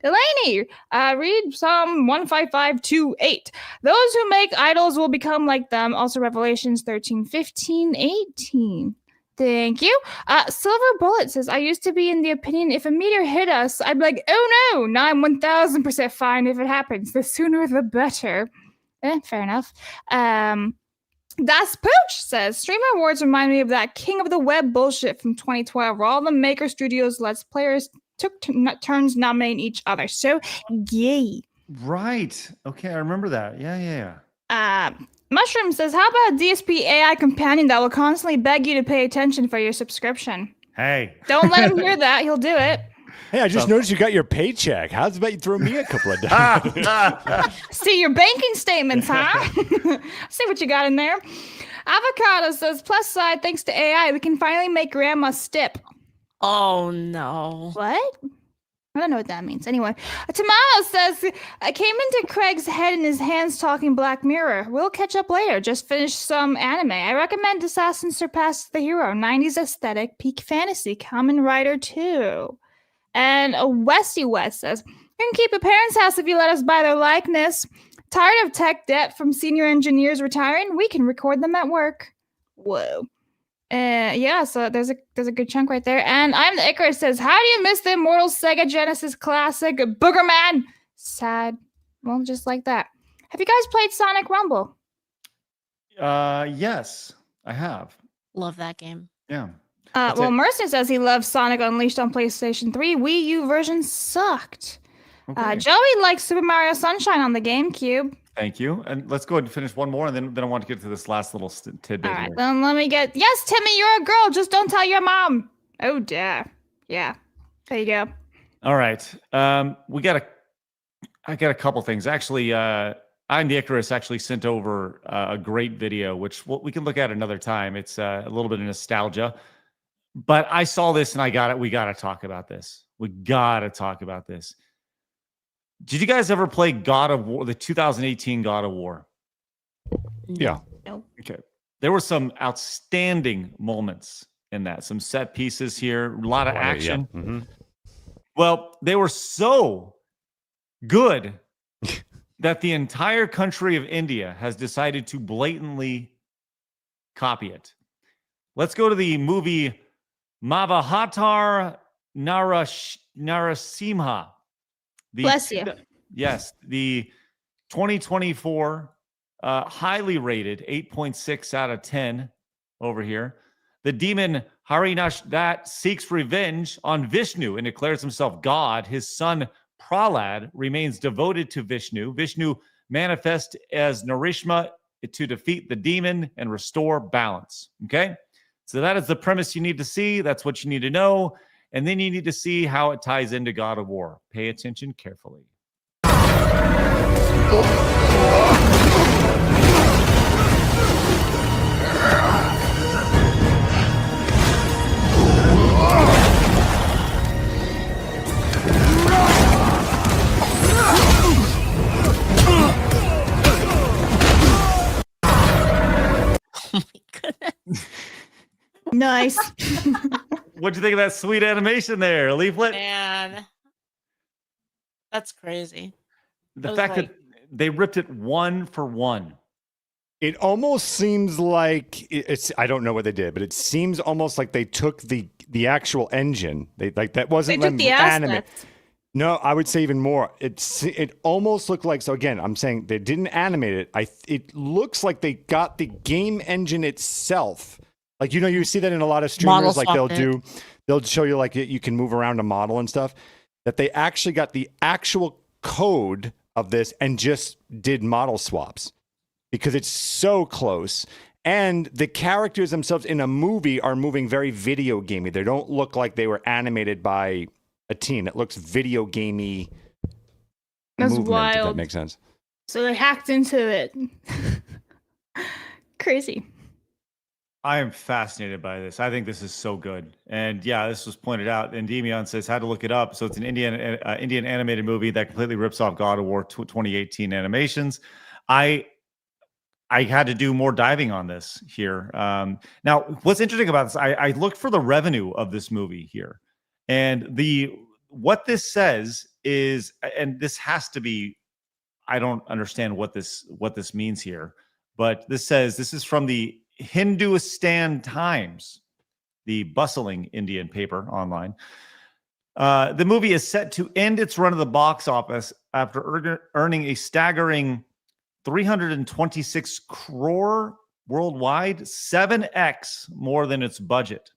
Delaney, read Psalm 155:2-8. Those who make idols will become like them. Also Revelations 13:15-18. Thank you. Silver Bullet says, I used to be in the opinion if a meteor hit us, I'd be like, oh no, now I'm 1000% fine if it happens. The sooner the better. Fair enough. Das Pooch says, Streamer Awards remind me of that King of the Web bullshit from 2012 where all the Maker Studios Let's Players took turns nominating each other. So, yay. Right. Okay, I remember that. Yeah. Mushroom says, how about a DSP AI companion that will constantly beg you to pay attention for your subscription? Hey. Don't let him hear that. He'll do it. Hey, I just noticed you got your paycheck. How's about you throw me a couple of dollars? See your banking statements, huh? See what you got in there. Avocado says, plus side, thanks to AI, we can finally make Grandma stip. Oh, no. What? I don't know what that means. Anyway, Tomato says, I came into Craig's head and his hands talking Black Mirror. We'll catch up later. Just finished some anime. I recommend Assassin Surpassed the Hero. 90s aesthetic, peak fantasy, Kamen Rider 2. And Westy West says, you can keep a parent's house if you let us buy their likeness. Tired of tech debt from senior engineers retiring? We can record them at work. Whoa. Yeah, so there's a good chunk right there. And I'm the Icarus says, how do you miss the immortal Sega Genesis classic Boogerman? Sad. Well, just like that. Have you guys played Sonic Rumble? Yes, I have. Love that game. Yeah. Well, Mercer says he loves Sonic Unleashed on PlayStation 3. Wii U version sucked. Okay. Joey likes Super Mario Sunshine on the GameCube. Thank you. And let's go ahead and finish one more, and then I want to get to this last little tidbit All right, here. then let me get. Yes, Timmy, you're a girl. Just don't tell your mom. Oh, dear. Yeah. There you go. All right. I got a couple things. Actually, I'm the Icarus actually sent over a great video, which we can look at another time. It's a little bit of nostalgia. But I saw this and we got to talk about this. We got to talk about this. Did you guys ever play God of War, the 2018 God of War? Yeah. No. Okay. There were some outstanding moments in that. Some set pieces here, a lot of action. Yeah. Mm-hmm. Well, they were so good that the entire country of India has decided to blatantly copy it. Let's go to the movie Mavahatar Narasimha. Bless you. Yes, the 2024 highly rated 8.6 out of 10 over here. The demon Harinash that seeks revenge on Vishnu and declares himself God. His son Prahlad remains devoted to Vishnu. Vishnu manifests as Narishma to defeat the demon and restore balance. Okay? So that is the premise you need to see. That's what you need to know. And then you need to see how it ties into God of War. Pay attention carefully. Nice. What'd you think of that sweet animation there, Leaflet? Man, that's crazy. The fact that they ripped it one for one. It almost seems like it's. I don't know what they did, but it seems almost like they took the actual engine. They like that wasn't They took the animate. assets. No, I would say even more. It almost looked like. So again, I'm saying they didn't animate it. It looks like they got the game engine itself. Like, you know, you see that in a lot of streamers, like they'll show you like you can move around a model and stuff, that they actually got the actual code of this and just did model swaps because it's so close. And the characters themselves in a movie are moving very video gamey. They don't look like they were animated by a team. It looks video gamey. That's movement, wild. if that makes sense. So they hacked into it. Crazy. I am fascinated by this. I think this is so good. And yeah, this was pointed out. And Demion says, had to look it up. So it's an Indian animated movie that completely rips off God of War 2018 animations. I had to do more diving on this here. Now, what's interesting about this, I looked for the revenue of this movie here. And what this says is, and this has to be, I don't understand what this means here, but this says, this is from the Hindustan Times, the bustling Indian paper online. The movie is set to end its run of the box office after earning a staggering 326 crore worldwide, 7x more than its budget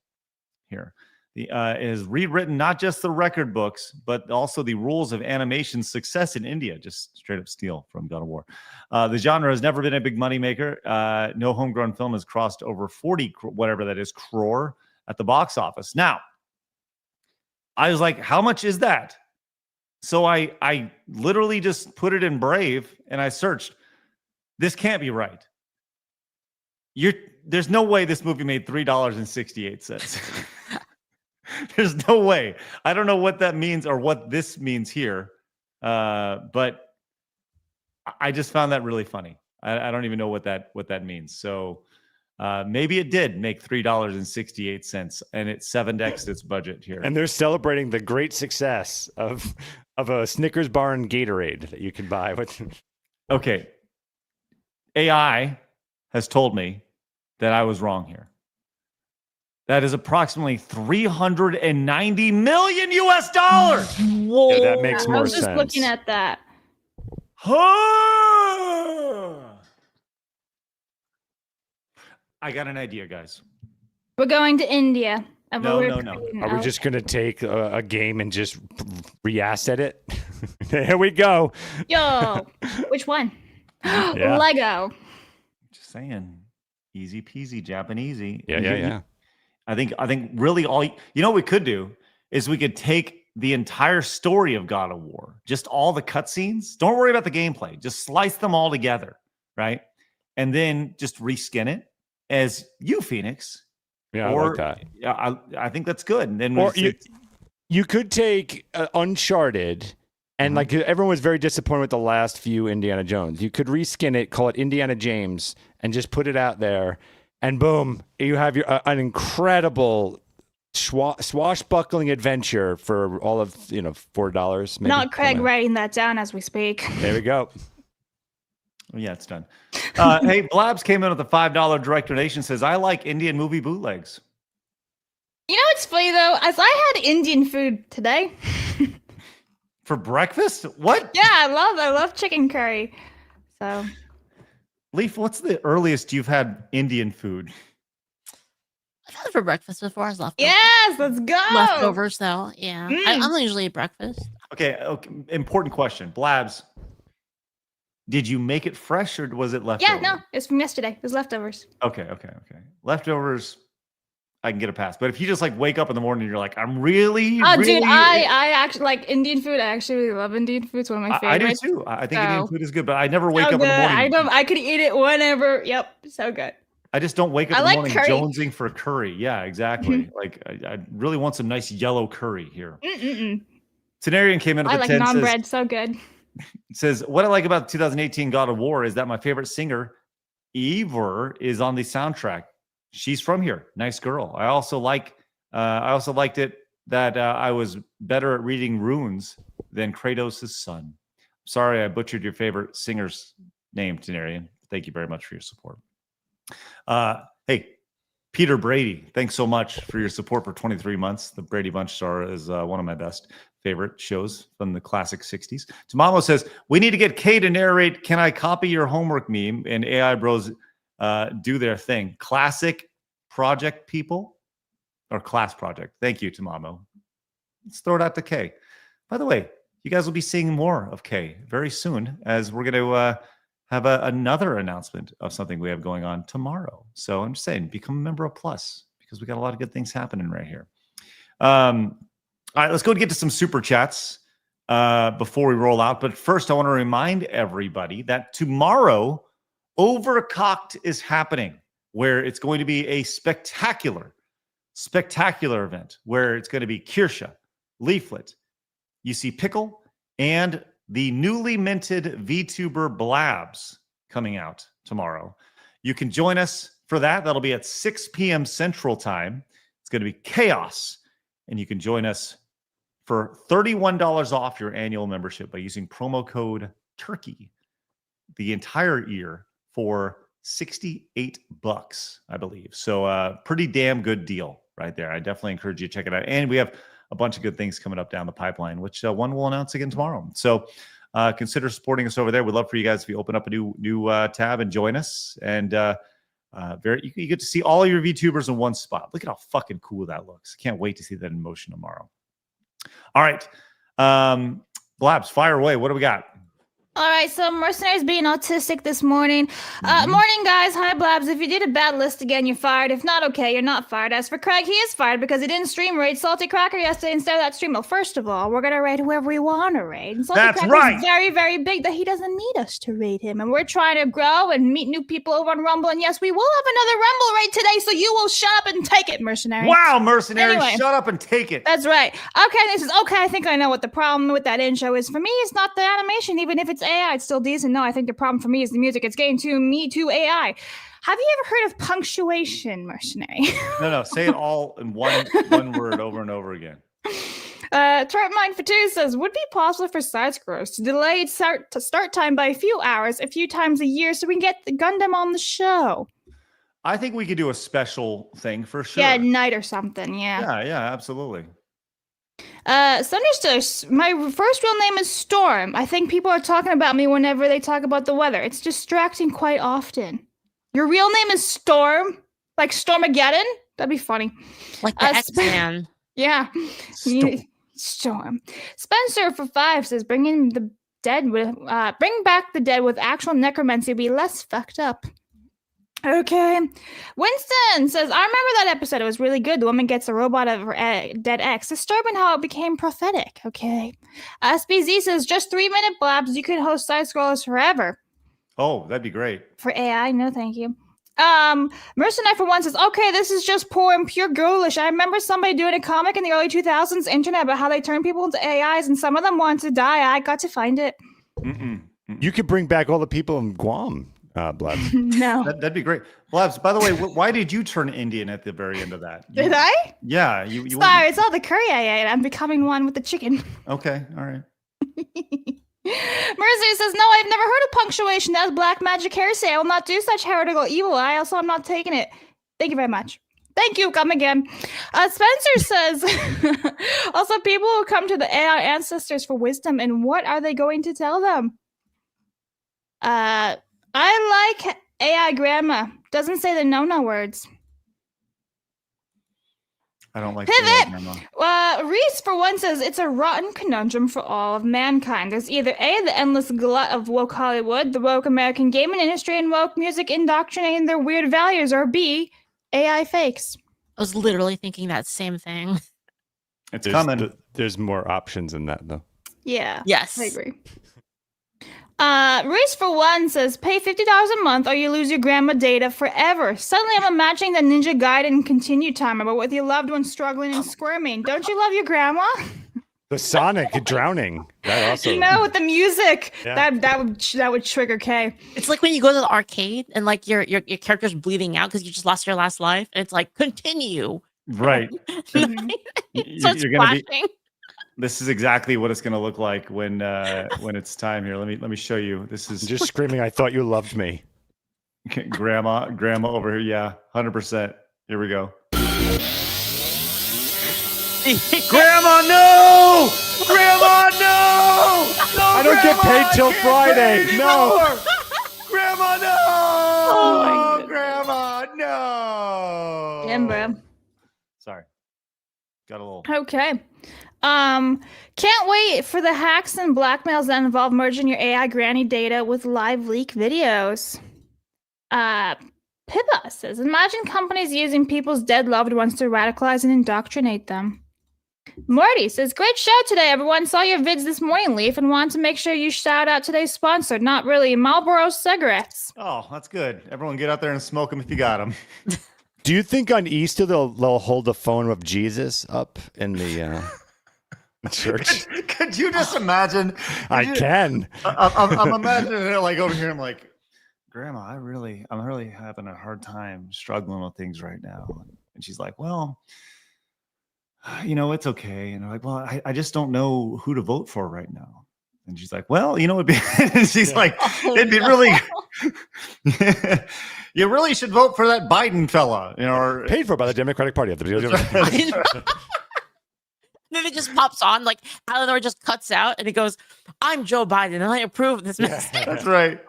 here. It has rewritten not just the record books, but also the rules of animation success in India. Just straight up steal from God of War. The genre has never been a big moneymaker. No homegrown film has crossed over 40, whatever that is, crore at the box office. Now, I was like, how much is that? So I literally just put it in Brave and I searched. This can't be right. There's no way this movie made $3.68. There's no way. I don't know what that means or what this means here, but I just found that really funny. I don't even know what that means. So maybe it did make $3.68, and it 7x'd its budget here. And they're celebrating the great success of a Snickers bar and Gatorade that you can buy. Okay, AI has told me that I was wrong here. That is approximately $390 million US. Whoa. Yeah, that makes more I was just sense. looking at that. I got an idea, guys. We're going to India. No. Are we just going to take a game and just re-asset it? Here we go. Yo, which one? Yeah. Lego. Just saying, easy peasy, Japanesey. Yeah. I think really all what we could do is we could take the entire story of God of War, just all the cutscenes. Don't worry about the gameplay. Just slice them all together, right? And then just reskin it as you, Phoenix. Yeah, I like that. Yeah, I think that's good. And then Or you could take Uncharted, and like everyone was very disappointed with the last few Indiana Jones. You could reskin it, call it Indiana James, and just put it out there, and boom, you have an incredible swashbuckling adventure for all of $4. Maybe. Not Craig writing that down as we speak. There we go. Yeah, it's done. Hey, Blabs came in with a $5 direct donation. Says, I like Indian movie bootlegs. You know what's funny though? As I had Indian food today. For breakfast? What? Yeah, I love chicken curry. So, Leaf, what's the earliest you've had Indian food? I've had it for breakfast before. I was leftovers. Yes, let's go. Leftovers, though. Yeah, I don't usually eat breakfast. Okay. Important question, Blabs. Did you make it fresh or was it leftover? Yeah, no, it's from yesterday. It was leftovers. Okay. Leftovers, I can get a pass. But if you just like wake up in the morning and you're like, I'm really. Dude, I actually like Indian food. I actually really love Indian food. It's one of my favorites. I do too. I think Indian food is good, but I never wake up in the morning. I could eat it whenever. Yep, so good. I just don't wake up in the morning curry. jonesing for curry. Yeah, exactly. Like I really want some nice yellow curry here. Tenarian came in at the 10. I like naan bread. So good. Says, what I like about 2018 God of War is that my favorite singer, Eivor, is on the soundtrack. She's from here. Nice girl. I also liked it that I was better at reading runes than Kratos' son. Sorry, I butchered your favorite singer's name, Tenarian. Thank you very much for your support. Hey, Peter Brady, thanks so much for your support for 23 months. The Brady Bunch Star is one of my best favorite shows from the classic 60s. Tamamo says, we need to get Kay to narrate Can I Copy Your Homework meme and AI Bros do their thing. Classic project people or class project. Thank you, Tamamo. Let's throw it out to Kay. By the way, you guys will be seeing more of Kay very soon as we're going to have another announcement of something we have going on tomorrow. So I'm just saying, become a member of Plus because we got a lot of good things happening right here. All right, let's go and get to some super chats before we roll out. But first, I want to remind everybody that tomorrow, Overcocked is happening, where it's going to be a spectacular event where it's going to be Kirsha, Leaflet, you see Pickle, and the newly minted VTuber Blabs coming out tomorrow. You can join us for that. That'll be at 6 p.m. Central Time. It's going to be chaos. And you can join us for $31 off your annual membership by using promo code TURKEY the entire year for $68, I believe. So pretty damn good deal right there. I definitely encourage you to check it out. And we have a bunch of good things coming up down the pipeline, which one we'll announce again tomorrow. So consider supporting us over there. We'd love for you guys if you open up a new tab and join us. And you get to see all of your VTubers in one spot. Look at how fucking cool that looks. Can't wait to see that in motion tomorrow. All right. Blabs, fire away. What do we got? All right, so Mercenary's being autistic this morning. Morning, guys. Hi, Blabs. If you did a bad list again, you're fired. If not, okay, you're not fired. As for Craig, he is fired because he didn't stream raid Salty Cracker yesterday instead of that stream. Well, first of all, we're going to raid whoever we want to raid. And Salty Cracker's is very, very big that he doesn't need us to raid him. And we're trying to grow and meet new people over on Rumble. And yes, we will have another Rumble raid today, so you will shut up and take it, Mercenary. Wow, Mercenary, anyway, shut up and take it. That's right. Okay, this is okay. I think I know what the problem with that intro is. For me, it's not the animation. Even if it's AI, it's still decent. No, I think the problem for me is the music. It's getting too me too AI. Have you ever heard of punctuation, Mercenary? No. Say it all in one word over and over again. Turtmine for 2 says, would it be possible for side scrollers to delay start time by a few hours, a few times a year, so we can get the Gundam on the show? I think we could do a special thing for sure. Yeah, at night or something. Yeah. Yeah, absolutely. Thunderstars, my first real name is Storm. I think people are talking about me whenever they talk about the weather. It's distracting quite often. Your real name is Storm? Like Stormageddon? That'd be funny. Like the X-Man. Yeah. Storm. Spencer for 5 says, bring back the dead with actual necromancy, be less fucked up. Okay. Winston says, I remember that episode. It was really good. The woman gets a robot of her dead ex. Disturbing how it became prophetic. Okay. SBZ says, just 3-minute blabs. You can host side scrollers forever. Oh, that'd be great. For AI, no thank you. Mercenary for 1 says, okay, this is just poor and pure ghoulish. I remember somebody doing a comic in the early 2000s internet about how they turn people into AIs and some of them wanted to die. I got to find it. You could bring back all the people in Guam, Blabs. No. That'd be great. Blabs, by the way, why did you turn Indian at the very end of that? Did I? Yeah. You Sorry, it's all the curry I ate. I'm becoming one with the chicken. Okay, all right. Mercy says, no, I've never heard of punctuation. That's black magic heresy. I will not do such heretical evil. I also am not taking it. Thank you very much. Thank you. Come again. Spencer says, also, people who come to the AI ancestors for wisdom, and what are they going to tell them? I like AI grandma. Doesn't say the no words. I don't like Pivot. Reese for 1 says it's a rotten conundrum for all of mankind. There's either A, the endless glut of woke Hollywood, the woke American gaming industry, and woke music indoctrinating their weird values, or B, AI fakes. I was literally thinking that same thing. It's coming. There's more options than that, though. Yeah. Yes. I agree. Reese for 1 says, pay $50 a month or you lose your grandma data forever. Suddenly I'm imagining the Ninja Gaiden continue timer, but with your loved one struggling and squirming. Don't you love your grandma? The Sonic drowning. That also. No, with the music. Yeah. That would trigger K. It's like when you go to the arcade and like your character's bleeding out because you just lost your last life, and it's like continue. Right. So it's You're gonna flashing. This is exactly what it's going to look like when it's time here. Let me show you. This is just screaming, I thought you loved me. Grandma over here. Yeah, 100%. Here we go. Grandma, no! Grandma, no! No, I don't get paid till Friday. No. Grandma, no! Oh, Grandma, no! Bro. Sorry. Got a little. Okay. Can't wait for the hacks and blackmails that involve merging your AI granny data with live leak videos. Pippa says, imagine companies using people's dead loved ones to radicalize and indoctrinate them. Morty says, great show today, everyone. Saw your vids this morning, Leaf, and wanted to make sure you shout out today's sponsor. Not really, Marlboro cigarettes. Oh, that's good. Everyone get out there and smoke them if you got them. Do you think on Easter they'll hold the phone of Jesus up in the church? Could you just imagine? I can. I'm imagining it like over here. I'm like, Grandma, I'm really having a hard time struggling with things right now. And she's like, well, it's okay. And I'm like, well, I just don't know who to vote for right now. And she's like, well, it'd be, she's like, it'd be really, you really should vote for that Biden fella, or paid for by the Democratic Party. Then it just pops on, like Eleanor just cuts out and it goes, I'm Joe Biden and I approve this message. That's right.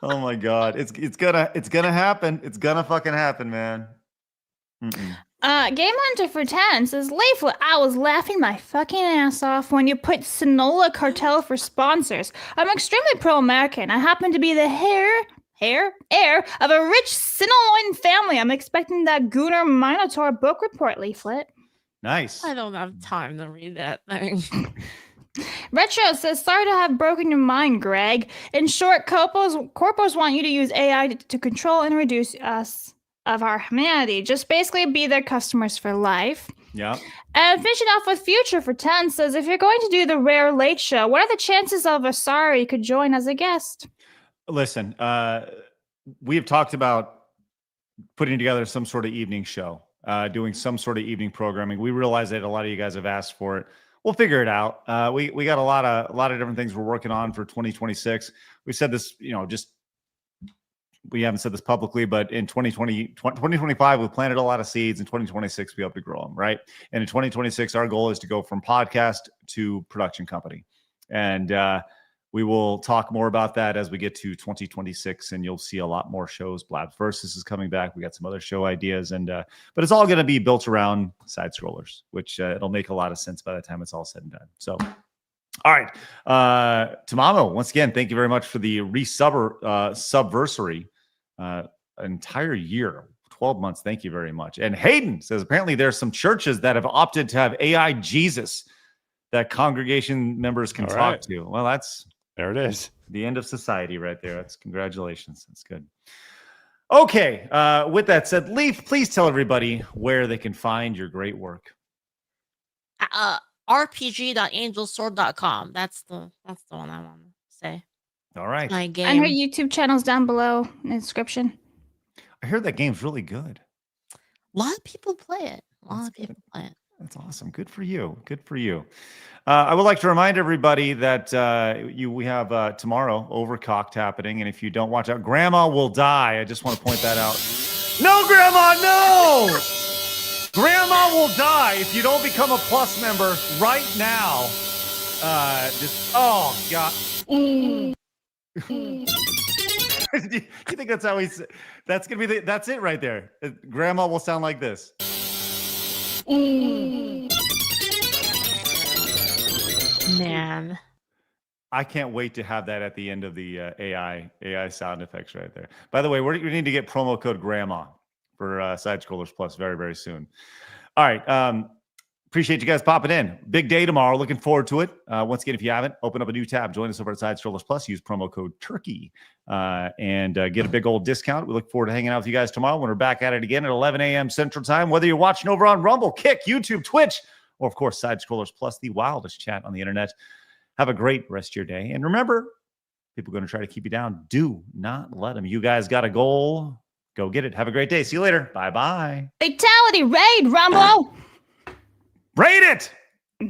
Oh my God. It's gonna happen. It's gonna fucking happen, man. Game Hunter for 10 says, Leaflet, I was laughing my fucking ass off when you put Sonola Cartel for sponsors. I'm extremely pro-American. I happen to be the heir of a rich Sinaloan family. I'm expecting that Gunnar Minotaur book report, Leaflet. Nice. I don't have time to read that thing. Retro says, sorry to have broken your mind, Greg. In short, corpos want you to use AI to control and reduce us of our humanity. Just basically be their customers for life. Yeah. And finishing off with Future for 10 says, if you're going to do the rare late show, what are the chances of Asari could join as a guest? Listen, we have talked about putting together some sort of evening show, doing some sort of evening programming. We realize that a lot of you guys have asked for it. We'll figure it out. We got a lot of different things we're working on for 2026. We said this, we haven't said this publicly, but in 2025, we planted a lot of seeds. In 2026, we hope to grow them, right? And in 2026, our goal is to go from podcast to production company. And we will talk more about that as we get to 2026, and you'll see a lot more shows. Blabs Versus is coming back. We got some other show ideas, and but it's all going to be built around side scrollers, which it'll make a lot of sense by the time it's all said and done. So, all right, Tamamo, once again, thank you very much for the subversary, entire year, 12 months. Thank you very much. And Hayden says apparently there's some churches that have opted to have AI Jesus that congregation members can talk to. Well, there it is. The end of society right there. That's congratulations. That's good. Okay. With that said, Leaf, please tell everybody where they can find your great work. rpg.angelsword.com. That's the one I want to say. All right. My game. And her YouTube channel's down below in the description. I heard that game's really good. A lot of people play it. That's awesome. Good for you. Good for you. I would like to remind everybody that we have tomorrow Overcocked happening, and if you don't watch out, Grandma will die. I just want to point that out. No, Grandma, no! Grandma will die if you don't become a Plus member right now. Oh God. You think that's how he's? That's gonna be that's it right there. Grandma will sound like this. Man, I can't wait to have that at the end of the AI sound effects right there. By the way, we need to get promo code Grandma for Side Scrollers Plus very, very soon. All right. Appreciate you guys popping in. Big day tomorrow. Looking forward to it. Once again, if you haven't, open up a new tab. Join us over at Side Scrollers Plus. Use promo code Turkey and get a big old discount. We look forward to hanging out with you guys tomorrow when we're back at it again at 11 a.m. Central Time. Whether you're watching over on Rumble, Kick, YouTube, Twitch, or of course, Side Scrollers Plus, the wildest chat on the internet. Have a great rest of your day. And remember, people are going to try to keep you down. Do not let them. You guys got a goal. Go get it. Have a great day. See you later. Bye-bye. Fatality raid, Rumble. Raid it!